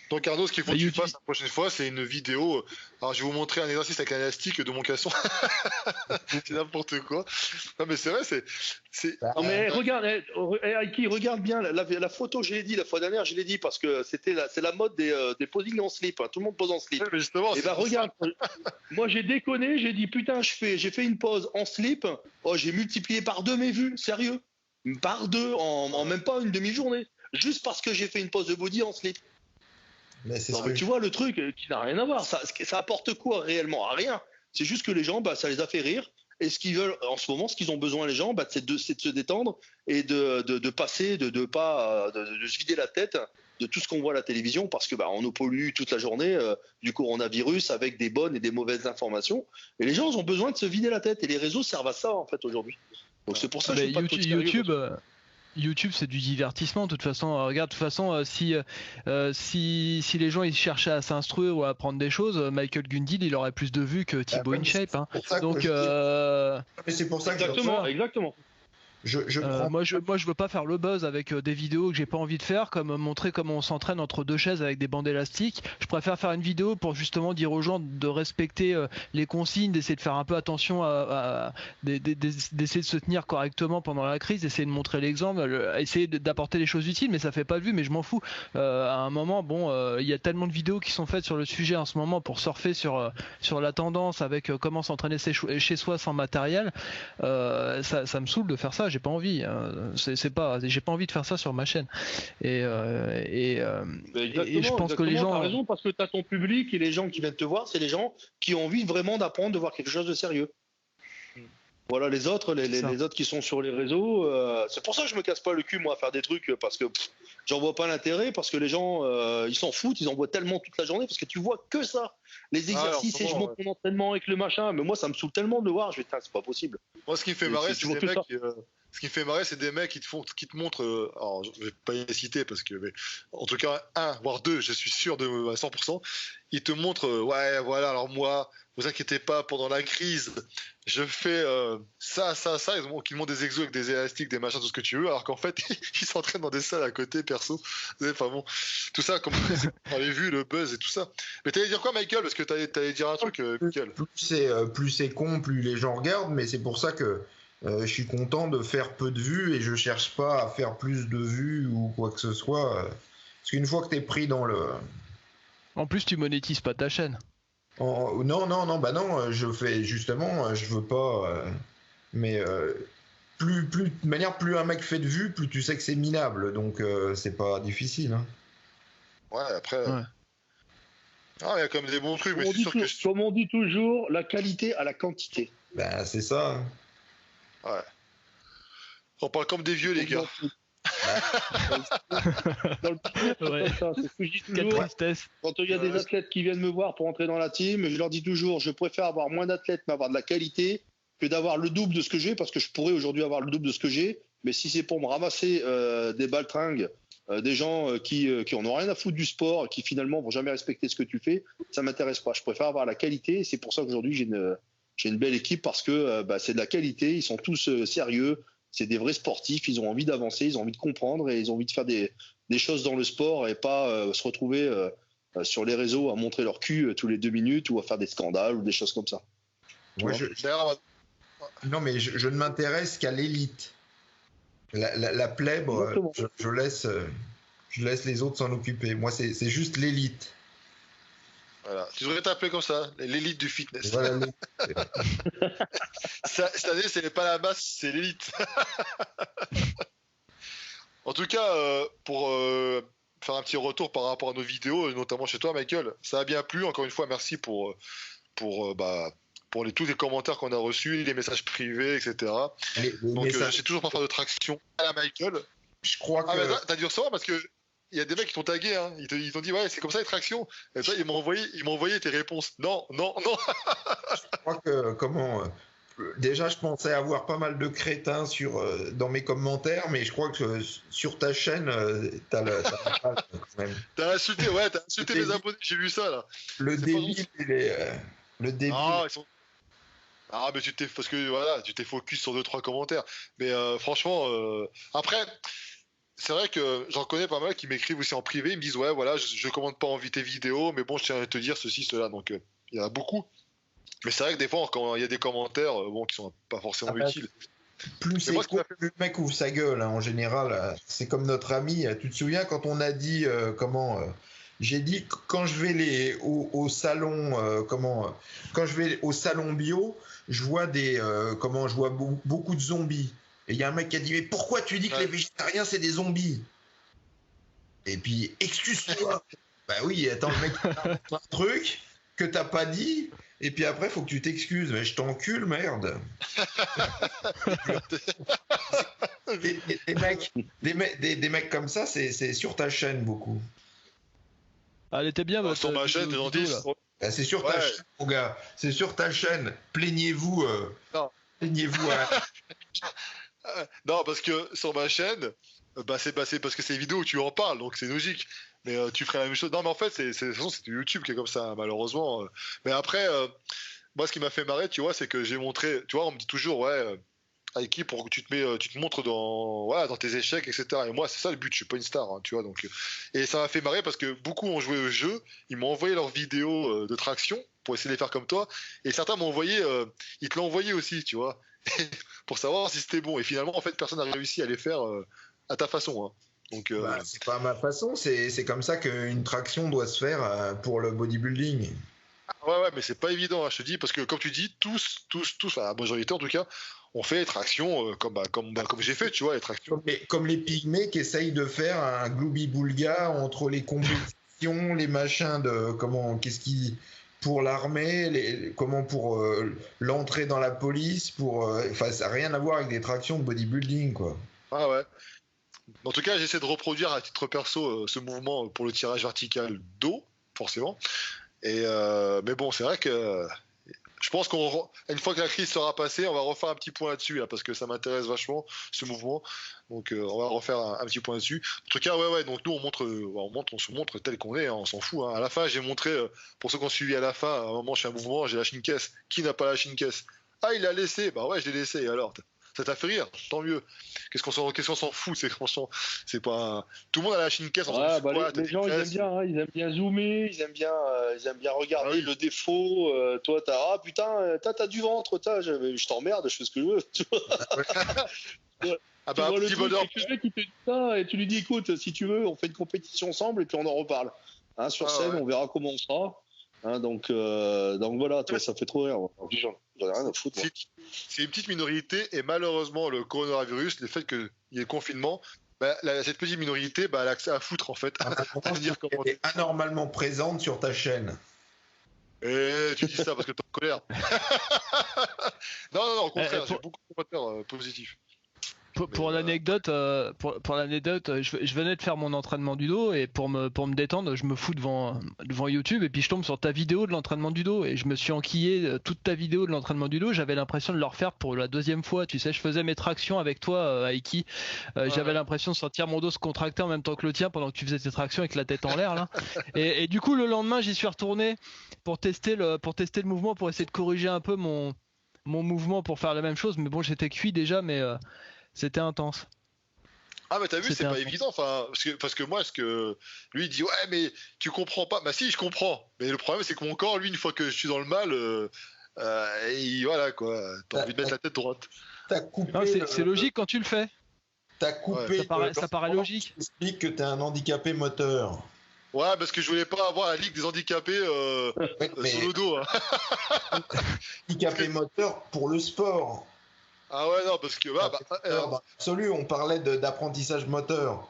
Donc Arnaud, ce qu'il faut que tu fasses la prochaine fois, c'est une vidéo. Alors je vais vous montrer un exercice avec un élastique de mon casson. C'est n'importe quoi. Non mais c'est vrai, Non mais regarde, Aiki, regarde bien la photo. Je l'ai dit la fois dernière, je l'ai dit parce que c'est la mode des posings en slip. Hein. Tout le monde pose en slip. Ouais, mais justement, et regarde, moi j'ai déconné, j'ai dit putain, j'ai fait une pose en slip. Oh, j'ai multiplié par 2 mes vues, sérieux. Par 2 en même pas une demi-journée, juste parce que j'ai fait une pose de body en slip. Mais tu vois le truc qui n'a rien à voir. Ça apporte quoi réellement? À rien. C'est juste que les gens, ça les a fait rire. Et ce qu'ils veulent en ce moment, ce qu'ils ont besoin les gens, c'est de se détendre et de passer, de se vider la tête de tout ce qu'on voit à la télévision, parce que on nous pollue toute la journée du coronavirus avec des bonnes et des mauvaises informations. Et les gens ont besoin de se vider la tête. Et les réseaux servent à ça en fait aujourd'hui. Donc c'est pour ça que je pas YouTube, c'est du divertissement. De toute façon, regarde, de toute façon, si les gens ils cherchaient à s'instruire ou à apprendre des choses, Michael Gundil il aurait plus de vues que Thibaut InShape. Hein. Donc, mais c'est pour ça que exactement. Moi je veux pas faire le buzz avec des vidéos que j'ai pas envie de faire, comme montrer comment on s'entraîne entre 2 chaises avec des bandes élastiques. Je préfère faire une vidéo pour justement dire aux gens de respecter les consignes, d'essayer de faire un peu attention d'essayer de se tenir correctement pendant la crise, d'essayer de montrer l'exemple, essayer d'apporter des choses utiles, mais ça fait pas de vue, mais je m'en fous. À un moment, il y a tellement de vidéos qui sont faites sur le sujet en ce moment pour surfer sur la tendance avec comment s'entraîner chez soi sans matériel. Ça me saoule de faire ça. J'ai pas envie, j'ai pas envie de faire ça sur ma chaîne. Et je pense que les gens. T'as raison, parce que t'as ton public et les gens qui viennent te voir, c'est les gens qui ont envie vraiment d'apprendre, de voir quelque chose de sérieux. Voilà, les autres, les autres qui sont sur les réseaux, c'est pour ça que je me casse pas le cul moi à faire des trucs, parce que j'en vois pas l'intérêt, parce que les gens ils s'en foutent, ils en voient tellement toute la journée, parce que tu vois que ça, les exercices, et je monte mon entraînement avec le machin, mais moi ça me saoule tellement de le voir, c'est pas possible. Moi ce qui me fait marrer, c'est des mecs ce qui me fait marrer, c'est des mecs qui te montrent, alors je vais pas les citer parce que, mais, en tout cas, 1 voire 2, je suis sûr à 100%, ils te montrent, ouais, voilà, alors moi, vous inquiétez pas, pendant la crise, je fais ça, ils montrent des exos avec des élastiques, des machins, tout ce que tu veux, alors qu'en fait, ils s'entraînent dans des salles à côté, perso. Enfin bon, tout ça, comme on avait vu, le buzz et tout ça. Mais t'allais dire quoi, Michael? Parce que t'allais dire un truc, Michael. Plus c'est con, plus les gens regardent, mais c'est pour ça que je suis content de faire peu de vues et je cherche pas à faire plus de vues ou quoi que ce soit. Parce qu'une fois que t'es pris dans le... En plus, tu monétises pas ta chaîne. Non, bah non, je fais justement, je veux pas. Mais de manière, plus un mec fait de vues, plus tu sais que c'est minable, donc c'est pas difficile. Hein. Ouais, après. Ouais. Ah, il y a quand même des bons trucs, mais Comme on, c'est dit sûr tout- que. comme on dit toujours, la qualité à la quantité. Ben c'est ça. Hein. Ouais. On parle comme des vieux, les gars. Dans le business, c'est Ouais. comme ça. C'est ce que je dis Quelle toujours. tristesse. Quand il y a des athlètes qui viennent me voir pour entrer dans la team, je leur dis toujours, je préfère avoir moins d'athlètes mais avoir de la qualité que d'avoir le double de ce que j'ai, parce que je pourrais aujourd'hui avoir le double de ce que j'ai, mais si c'est pour me ramasser des baltringues, des gens qui en ont rien à foutre du sport, qui finalement vont jamais respecter ce que tu fais, ça m'intéresse pas. Je préfère avoir la qualité, et c'est pour ça qu'aujourd'hui j'ai une belle équipe, parce que c'est de la qualité, ils sont tous sérieux, c'est des vrais sportifs, ils ont envie d'avancer, ils ont envie de comprendre, et ils ont envie de faire des choses dans le sport, et pas se retrouver sur les réseaux à montrer leur cul tous les 2 minutes, ou à faire des scandales ou des choses comme ça. Moi, D'ailleurs, non, mais je ne m'intéresse qu'à l'élite. La plèbe, Exactement. je laisse les autres s'en occuper. Moi, c'est juste l'élite. voilà. Tu devrais t'appeler comme ça, l'élite du fitness. Voilà, Cette année, c'est pas la masse, c'est l'élite. En tout cas, pour faire un petit retour par rapport à nos vidéos, notamment chez toi, Michael, ça a bien plu. Encore une fois, merci pour tous les commentaires qu'on a reçus, les messages privés, etc. Donc, je sais toujours pas faire de traction à la Michael. Je crois Ah, que. mais t'as dû recevoir parce que. Il y a des mecs qui t'ont tagué, hein. Ils t'ont dit, ouais, c'est comme ça les tractions. Et toi, ils m'ont envoyé tes réponses. Non. Je crois que déjà, je pensais avoir pas mal de crétins dans mes commentaires, mais je crois que sur ta chaîne, t'as la phrase, quand même. T'as insulté mes abonnés, j'ai vu ça là. Le C'est débile, le débile. Ah, mais parce que voilà, tu t'es focus sur 2-3 commentaires. Mais franchement, après, c'est vrai que j'en connais pas mal qui m'écrivent aussi en privé. Ils me disent, ouais, voilà, je commande pas envie tes vidéos, mais bon, je tiens à te dire ceci, cela. Donc, il y en a beaucoup. Mais c'est vrai que des fois, quand il y a des commentaires, qui sont pas forcément utiles. Plus c'est moi, court, plus le mec ouvre sa gueule, hein, en général. C'est comme notre ami. Tu te souviens quand on a dit j'ai dit que quand je vais au salon, quand je vais au salon bio, je vois beaucoup de zombies. Et il y a un mec qui a dit mais pourquoi tu dis que les végétariens c'est des zombies? Et puis excuse-toi. Bah oui, attends, le mec a un truc que t'as pas dit. Et puis après, faut que tu t'excuses. Mais je t'encule, merde. des mecs comme ça, c'est sur ta chaîne beaucoup. Ah, elle était bien, votre sur ma chaîne, vidéo, C'est sur ta chaîne, mon gars. C'est sur ta chaîne. Plaignez-vous. Plaignez-vous. Non, parce que sur ma chaîne, c'est parce que c'est une vidéo où tu en parles, donc c'est logique. Mais tu ferais la même chose. Non, mais en fait, de toute façon, c'est YouTube qui est comme ça, malheureusement. Mais après, moi, ce qui m'a fait marrer, tu vois, c'est que j'ai montré. Tu vois, on me dit toujours, ouais, Aiki, pour que tu te montres dans tes échecs, etc. Et moi, c'est ça le but. Je suis pas une star, hein, tu vois. Donc, et ça m'a fait marrer parce que beaucoup ont joué au jeu. Ils m'ont envoyé leurs vidéos de traction pour essayer de les faire comme toi. Et certains m'ont envoyé, ils te l'ont envoyé aussi, tu vois, pour savoir si c'était bon. Et finalement, en fait, personne n'a réussi à les faire à ta façon. Hein. Donc, c'est pas à ma façon, c'est comme ça qu'une traction doit se faire pour le bodybuilding. Ouais, mais c'est pas évident, hein, je te dis, parce que comme tu dis, tous, enfin, la majorité en tout cas, on fait les tractions comme j'ai fait, tu vois, les tractions. Comme les pygmées qui essayent de faire un gloubi-boulga entre les compétitions, les machins pour l'armée, pour l'entrée dans la police, enfin, ça n'a rien à voir avec des tractions de bodybuilding, quoi. Ah ouais. En tout cas, j'essaie de reproduire à titre perso ce mouvement pour le tirage vertical dos, forcément. Mais bon, c'est vrai que je pense qu'une fois que la crise sera passée, on va refaire un petit point là-dessus, là, parce que ça m'intéresse vachement, ce mouvement. Donc, on va refaire un petit point là-dessus. En tout cas, ouais. Donc, nous, on se montre tel qu'on est, hein, on s'en fout. Hein. À la fin, j'ai montré, pour ceux qui ont suivi à la fin, à un moment, je fais un mouvement, j'ai la Shincaisse. Qui n'a pas la Shincaisse? Ah, il l'a laissé. Bah ouais, je l'ai laissé. Et alors, ça t'a fait rire, tant mieux. Qu'est-ce qu'on s'en fout? C'est pas. Tout le monde a la Shincaisse. Les gens, ils aiment bien, hein, ils aiment bien zoomer, ils aiment bien regarder le défaut. Toi, t'as du ventre, je t'emmerde, je fais ce que je veux. Tu vois. Ah bah, tu vois le petit truc, bonheur. c'est que le mec, il te dit ça et tu lui dis, écoute, si tu veux, on fait une compétition ensemble et puis on en reparle. Hein, sur scène, on verra comment on sera. Hein, donc voilà, toi, ça fait trop rire. J'en ai rien à foutre. C'est une petite minorité et malheureusement le coronavirus, le fait qu'il y ait le confinement, cette petite minorité, elle a accès à foutre en fait. Elle est anormalement présente sur ta chaîne. Et tu dis ça parce que t'es en colère. non, au contraire, j'ai beaucoup de commentaires positifs. Pour l'anecdote, je venais de faire mon entraînement du dos et pour me détendre, je me fous devant YouTube et puis je tombe sur ta vidéo de l'entraînement du dos et je me suis enquillé toute ta vidéo de l'entraînement du dos. J'avais l'impression de le refaire pour la deuxième fois. Tu sais, je faisais mes tractions avec toi, Aiki. J'avais l'impression de sentir mon dos se contracter en même temps que le tien pendant que tu faisais tes tractions avec la tête en l'air là. Et du coup, le lendemain, j'y suis retourné pour tester le mouvement, pour essayer de corriger un peu mon mouvement pour faire la même chose. Mais bon, j'étais cuit déjà, mais c'était intense. Ah mais t'as vu, c'est pas évident, enfin parce que moi, lui il dit ouais mais tu comprends pas. Bah si, je comprends. Mais le problème c'est que mon corps, lui, une fois que je suis dans le mal, voilà quoi. T'as envie de mettre la tête droite. T'as coupé. Non, c'est logique quand tu le fais. T'as coupé. Ça paraît logique. Tu expliques que t'es un handicapé moteur. Ouais, parce que je voulais pas avoir la ligue des handicapés sur le dos. Hein. Handicapé moteur pour le sport. Ah ouais, non, parce que... absolu, on parlait d'apprentissage moteur.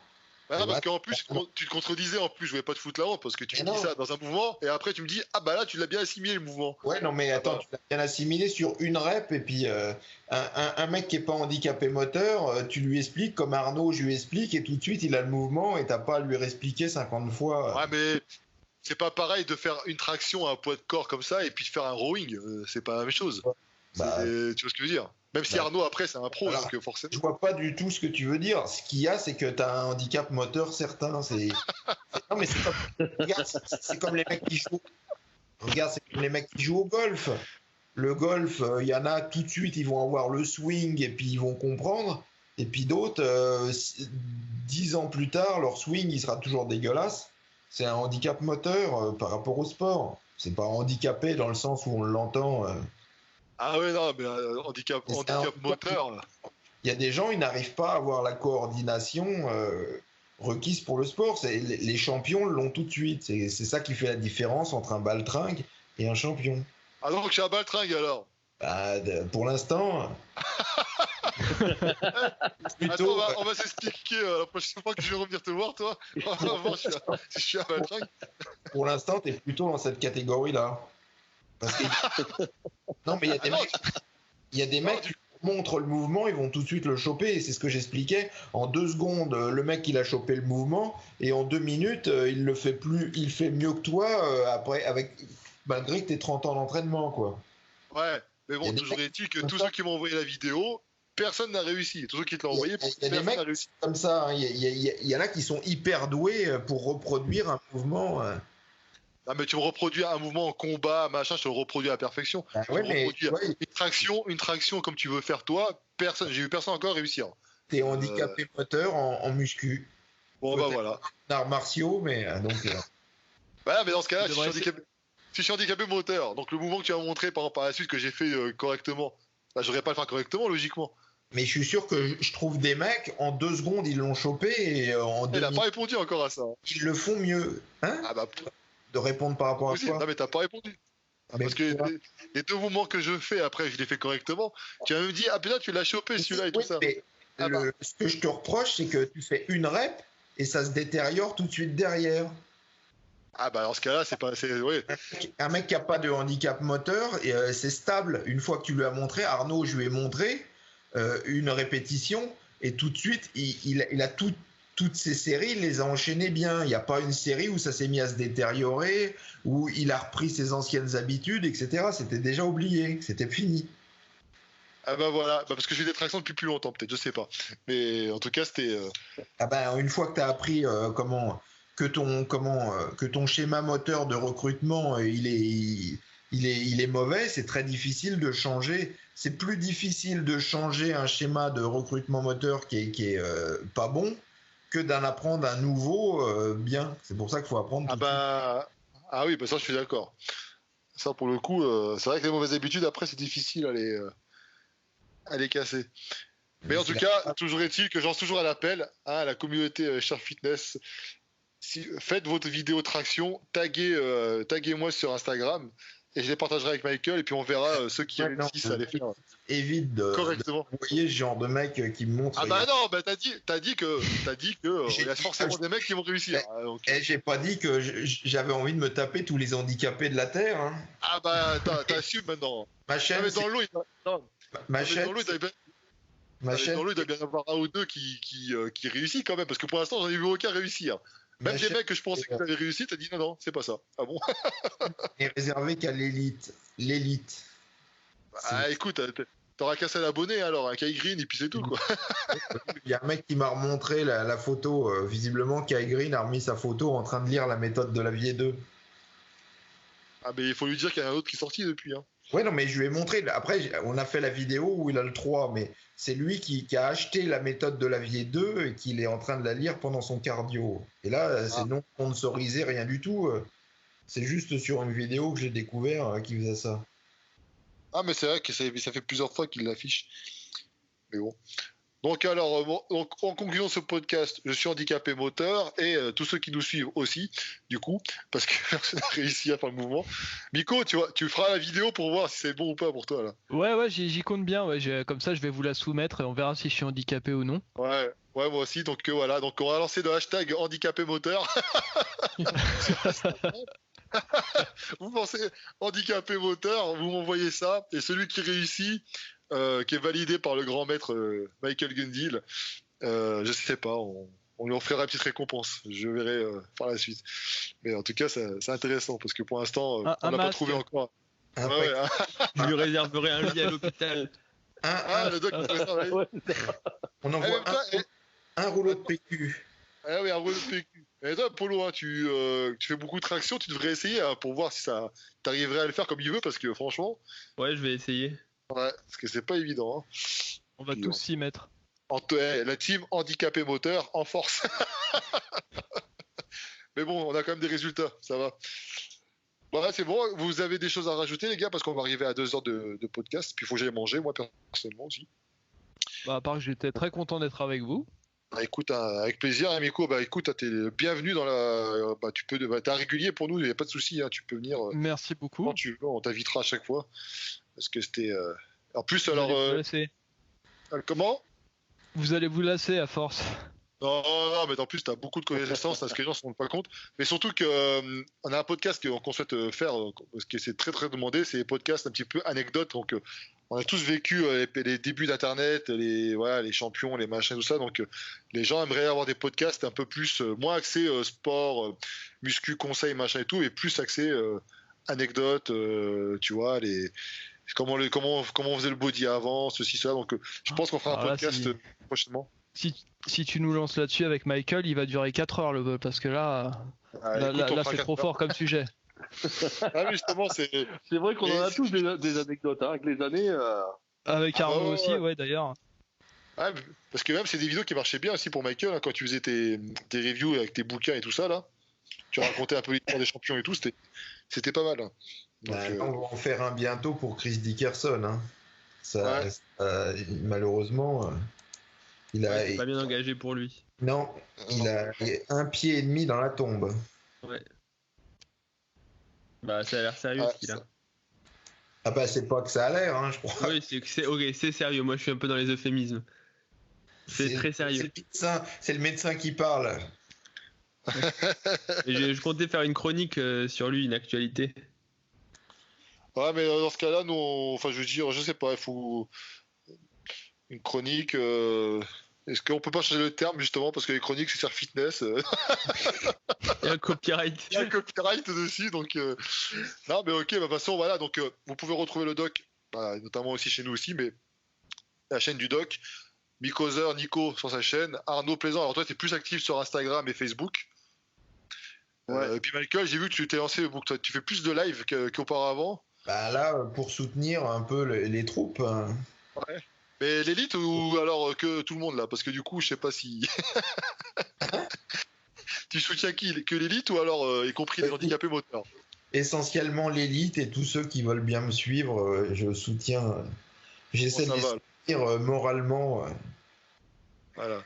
Parce qu'en plus, tu te contredisais, en plus, je voulais pas te foutre la honte, parce que tu me dis ça dans un mouvement, et après tu me dis, ah bah là, tu l'as bien assimilé, le mouvement. Ouais, non, mais attends, tu l'as bien assimilé sur une rep, et puis un mec qui est pas handicapé moteur, tu lui expliques, comme Arnaud, je lui explique, et tout de suite, il a le mouvement, et t'as pas à lui réexpliquer 50 fois. Ouais, mais c'est pas pareil de faire une traction à un poids de corps comme ça, et puis de faire un rowing, c'est pas la même chose. Tu vois ce que je veux dire? Même si Arnaud, après, c'est un pro, alors, donc forcément. Je vois pas du tout ce que tu veux dire. Ce qu'il y a, c'est que tu as un handicap moteur certain. Non, mais c'est comme... Regarde, c'est comme les mecs qui jouent. Regarde, c'est comme les mecs qui jouent au golf. Le golf, il y en a tout de suite, ils vont avoir le swing et puis ils vont comprendre. Et puis d'autres, 10 ans plus tard, leur swing, il sera toujours dégueulasse. C'est un handicap moteur par rapport au sport. C'est pas handicapé dans le sens où on l'entend. Ah ouais, non, mais handicap moteur. Il y a des gens, ils n'arrivent pas à avoir la coordination requise pour le sport. Les champions l'ont tout de suite. C'est ça qui fait la différence entre un baltringue et un champion. Ah donc, je suis un baltringue alors? Pour l'instant. Plutôt... Attends, on va s'expliquer la prochaine fois que je vais revenir te voir, toi. On va voir si je suis un baltringue. Pour l'instant, tu es plutôt dans cette catégorie-là. Parce que... Non, mais il y a des mecs qui montrent le mouvement, ils vont tout de suite le choper. Et c'est ce que j'expliquais. En 2 secondes, le mec, il a chopé le mouvement. Et en 2 minutes, il le fait plus. Il fait mieux que toi, après, malgré que tu aies 30 ans d'entraînement, quoi. Ouais, mais bon, toujours est-il que tous ceux qui m'ont envoyé la vidéo, personne n'a réussi. Tous ceux qui te l'ont envoyé, personne n'a réussi. Comme ça, il y en a qui sont hyper doués pour reproduire un mouvement. Ah mais tu me reproduis un mouvement en combat, machin, je te le reproduis à la perfection. Une traction comme tu veux faire toi, j'ai vu personne encore réussir. T'es handicapé moteur en muscu. Bon bah voilà. Arts martiaux, mais donc. Bah mais dans ce cas-là, si je suis handicapé moteur, donc le mouvement que tu as montré par la suite que j'ai fait correctement, bah j'aurais pas le faire correctement logiquement. Mais je suis sûr que je trouve des mecs, en 2 secondes, ils l'ont chopé et en Il a pas répondu encore à ça. Ils le font mieux. Hein? Ah bah... De répondre par rapport à quoi? Non mais t'as pas répondu. Parce que les 2 mouvements que je fais, après je les fais correctement. Tu vas me dire, ah putain, tu l'as chopé celui-là et tout ça. Mais ce que je te reproche, c'est que tu fais une rep et ça se détériore tout de suite derrière. Ah bah dans ce cas-là, c'est pas... Ouais. Un mec qui n'a pas de handicap moteur, c'est stable. Une fois que tu lui as montré, Arnaud, je lui ai montré une répétition et tout de suite, il a toutes ces séries, il les a enchaînées bien. Il n'y a pas une série où ça s'est mis à se détériorer, où il a repris ses anciennes habitudes, etc. C'était déjà oublié, c'était fini. Ah bah voilà, parce que j'ai des tractions depuis plus longtemps, peut-être, je sais pas. Mais en tout cas, c'était... Ah bah une fois que tu as appris que ton schéma moteur de recrutement, il est mauvais, c'est très difficile de changer. C'est plus difficile de changer un schéma de recrutement moteur qui est pas bon que d'en apprendre un nouveau bien. C'est pour ça qu'il faut apprendre. Ah oui, bah ça je suis d'accord. Ça pour le coup, c'est vrai que les mauvaises habitudes après c'est difficile à les casser. Mais en tout cas, toujours est-il que j'en suis toujours à l'appel à la communauté Sharp Fitness. faites votre vidéo traction, taguez-moi sur Instagram et je les partagerai avec Michael et puis on verra ceux qui réussissent à les faire évite correctement. Vous voyez ce genre de mec qui me montre. Ah bah non, bah t'as dit que il y a forcément des mecs qui vont réussir. Donc... j'ai pas dit que j'avais envie de me taper tous les handicapés de la terre. Hein. Ah bah t'assumes maintenant. Ma chaîne. Dans l'eau, ma chaîne. Dans l'eau, il doit bien y avoir un ou deux qui réussit quand même, parce que pour l'instant, j'en ai vu aucun réussir. Même des mecs que je pensais qu'ils avaient réussi, t'as dit non, c'est pas ça. Ah bon? est réservé qu'à l'élite. L'élite. Ah écoute, t'auras qu'à s'abonner alors, un Kai Green et puis c'est tout quoi. Il y a un mec qui m'a remontré la photo. Visiblement, Kai Green a remis sa photo en train de lire la méthode de Lavier 2. Ah mais il faut lui dire qu'il y en a un autre qui est sorti depuis. Hein. Ouais, non, mais je lui ai montré. Après, on a fait la vidéo où il a le 3, mais c'est lui qui a acheté la méthode de Lavier 2 et qu'il est en train de la lire pendant son cardio. Et là, c'est non sponsorisé, rien du tout. C'est juste sur une vidéo que j'ai découvert qu'il faisait ça. Ah, mais c'est vrai que ça fait plusieurs fois qu'il l'affiche. Mais bon. Donc alors, en conclusion de ce podcast, je suis handicapé moteur et tous ceux qui nous suivent aussi, du coup, parce que personne n'a réussi à faire le mouvement. Miko, tu feras la vidéo pour voir si c'est bon ou pas pour toi là. Ouais, j'y compte bien. Ouais, comme ça, je vais vous la soumettre et on verra si je suis handicapé ou non. Ouais, moi aussi. Donc voilà, donc on va lancer le hashtag handicapé moteur. Vous pensez handicapé moteur, vous m'envoyez ça et celui qui réussit. Qui est validé par le grand maître Michael Gundil. Je sais pas, on lui offrira une petite récompense. Je verrai par la suite. Mais en tout cas, c'est intéressant parce que pour l'instant, on n'a pas trouvé encore. Je lui réserverai un lit à l'hôpital. Le doc, on envoie un rouleau de PQ. Ah oui, un rouleau de PQ. Et toi, Polo, hein, tu fais beaucoup de traction, tu devrais essayer hein, pour voir si t'arriverais à le faire comme il veut parce que franchement. Ouais, je vais essayer. Ouais, parce que c'est pas évident. Hein. On va tous s'y mettre. La team handicapé moteur en force. Mais bon, on a quand même des résultats, ça va. Voilà, c'est bon. Vous avez des choses à rajouter, les gars, parce qu'on va arriver à 2 heures de podcast. Puis il faut que j'aille manger, moi, personnellement aussi. Bah, à part que j'étais très content d'être avec vous. Bah, écoute, avec plaisir, hein, Miko. Bah, écoute, t'es le bienvenu dans la. Bah, t'es régulier pour nous, il n'y a pas de souci. Hein, tu peux venir. Merci beaucoup. Quand tu veux, on t'invitera à chaque fois. Parce que c'était. En plus, vous alors. Allez vous lasser. Comment? Vous allez vous lasser à force. Non, mais en plus, tu as beaucoup de connaissances, parce que les gens ne se rendent pas compte. Mais surtout qu'on a un podcast qu'on souhaite faire, parce que c'est très très demandé, c'est des podcasts un petit peu anecdotes. Donc, on a tous vécu les débuts d'Internet, les champions, les machins, tout ça. Donc, les gens aimeraient avoir des podcasts un peu plus, moins axés sport, muscu, conseils, machin et tout, et plus axés anecdotes, tu vois, comment on faisait le body avant, ceci, ça. Donc, je pense qu'on fera un podcast prochainement. Si tu nous lances là-dessus avec Michael, il va durer 4 heures le vol, parce que là c'est trop fort comme sujet. Ah oui, justement, c'est vrai qu'on en a tous des anecdotes, hein, avec les années. Avec Arnaud aussi, ouais, d'ailleurs. Ah, parce que même, c'est des vidéos qui marchaient bien aussi pour Michael, hein, quand tu faisais tes reviews avec tes bouquins et tout ça, là. Tu racontais un peu l'histoire des champions et tout, c'était pas mal. Hein. Donc, on va en faire un bientôt pour Chris Dickerson. Hein. Ça, malheureusement, il a. C'est pas bien engagé pour lui. Non, il a 1,5 pied dans la tombe. Ouais. Bah, ça a l'air sérieux ce qu'il a. Ah bah, c'est pas que ça a l'air, hein, je crois. Oui, c'est sérieux. Moi, je suis un peu dans les euphémismes. C'est très sérieux. C'est le médecin qui parle. Et je comptais faire une chronique sur lui, une actualité. Ouais, mais dans ce cas-là, nous, je veux dire, je sais pas, il faut une chronique. Est-ce qu'on peut pas changer le terme justement parce que les chroniques c'est sur fitness. Il y a un copyright. Il y a un copyright dessus, donc non, mais ok, de toute façon, voilà, donc vous pouvez retrouver le doc, notamment aussi chez nous aussi, mais la chaîne du doc, Mikozer, Nico sur sa chaîne, Arnaud Plaisant. Alors toi, tu es plus actif sur Instagram et Facebook. Ouais. Et puis Michael, j'ai vu que tu t'es lancé, tu fais plus de live qu'auparavant. Bah là, pour soutenir un peu les troupes. Hein. Ouais. Mais l'élite ou alors que tout le monde là? Parce que du coup, je sais pas si. Tu soutiens qui? Que l'élite ou alors y compris les handicapés moteurs? Essentiellement l'élite et tous ceux qui veulent bien me suivre, je soutiens. J'essaie de les soutenir moralement. Voilà.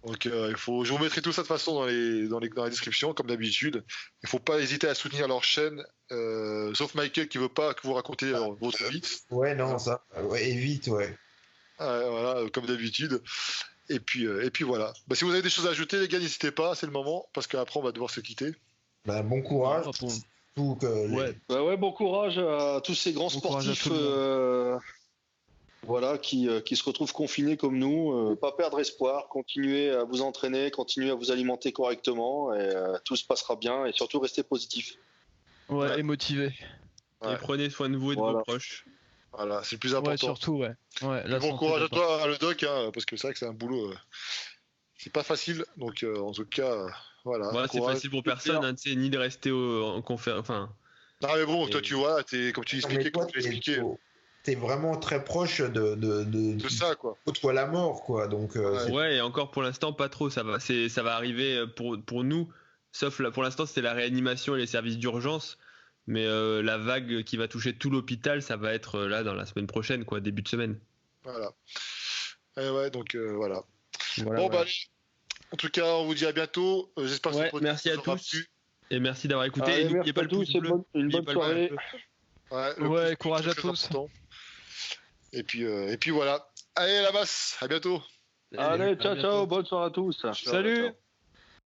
Donc je vous mettrai tout ça de toute façon dans la description, comme d'habitude. Il ne faut pas hésiter à soutenir leur chaîne, sauf Michael qui veut pas que vous racontiez votre vie. Ouais, non, ça, ouais, évite, ouais. Voilà, comme d'habitude. Et puis voilà. Bah, si vous avez des choses à ajouter, les gars, n'hésitez pas, c'est le moment, parce qu'après on va devoir se quitter. Bah, bon courage. Tout que ouais, bon courage à tous ces grands sportifs voilà, qui se retrouvent confinés comme nous. Pas perdre espoir, continuez à vous entraîner, continuez à vous alimenter correctement et tout se passera bien et surtout restez positif. Ouais, et motivé. Ouais. Et prenez soin de vous et de vos proches. Voilà, c'est le plus important. Ouais, surtout, ouais. Bon courage à toi, le doc, hein, parce que c'est vrai que c'est un boulot. C'est pas facile, donc en tout cas, voilà. Ouais, c'est facile pour personne, hein, ni de rester en conférence. Enfin. Non, mais bon, toi, tu vois, comme tu expliquais, t'es vraiment très proche de ça, quoi. Côtoie la mort, quoi. Donc, ouais, et encore pour l'instant, pas trop. Ça va arriver pour nous. Sauf là, pour l'instant, c'était la réanimation et les services d'urgence. Mais la vague qui va toucher tout l'hôpital, ça va être là dans la semaine prochaine, quoi, début de semaine. Voilà. Et ouais, donc voilà. Bon, bah, allez. En tout cas, on vous dit à bientôt. J'espère que ce merci à tous. Et merci d'avoir écouté. Allez, et n'oubliez pas le pouce bleu. Une bonne soirée. Ouais, courage à tous. Et puis voilà. Allez, la masse. À bientôt. Allez, ciao, bonne soirée à tous. Salut. Ciao.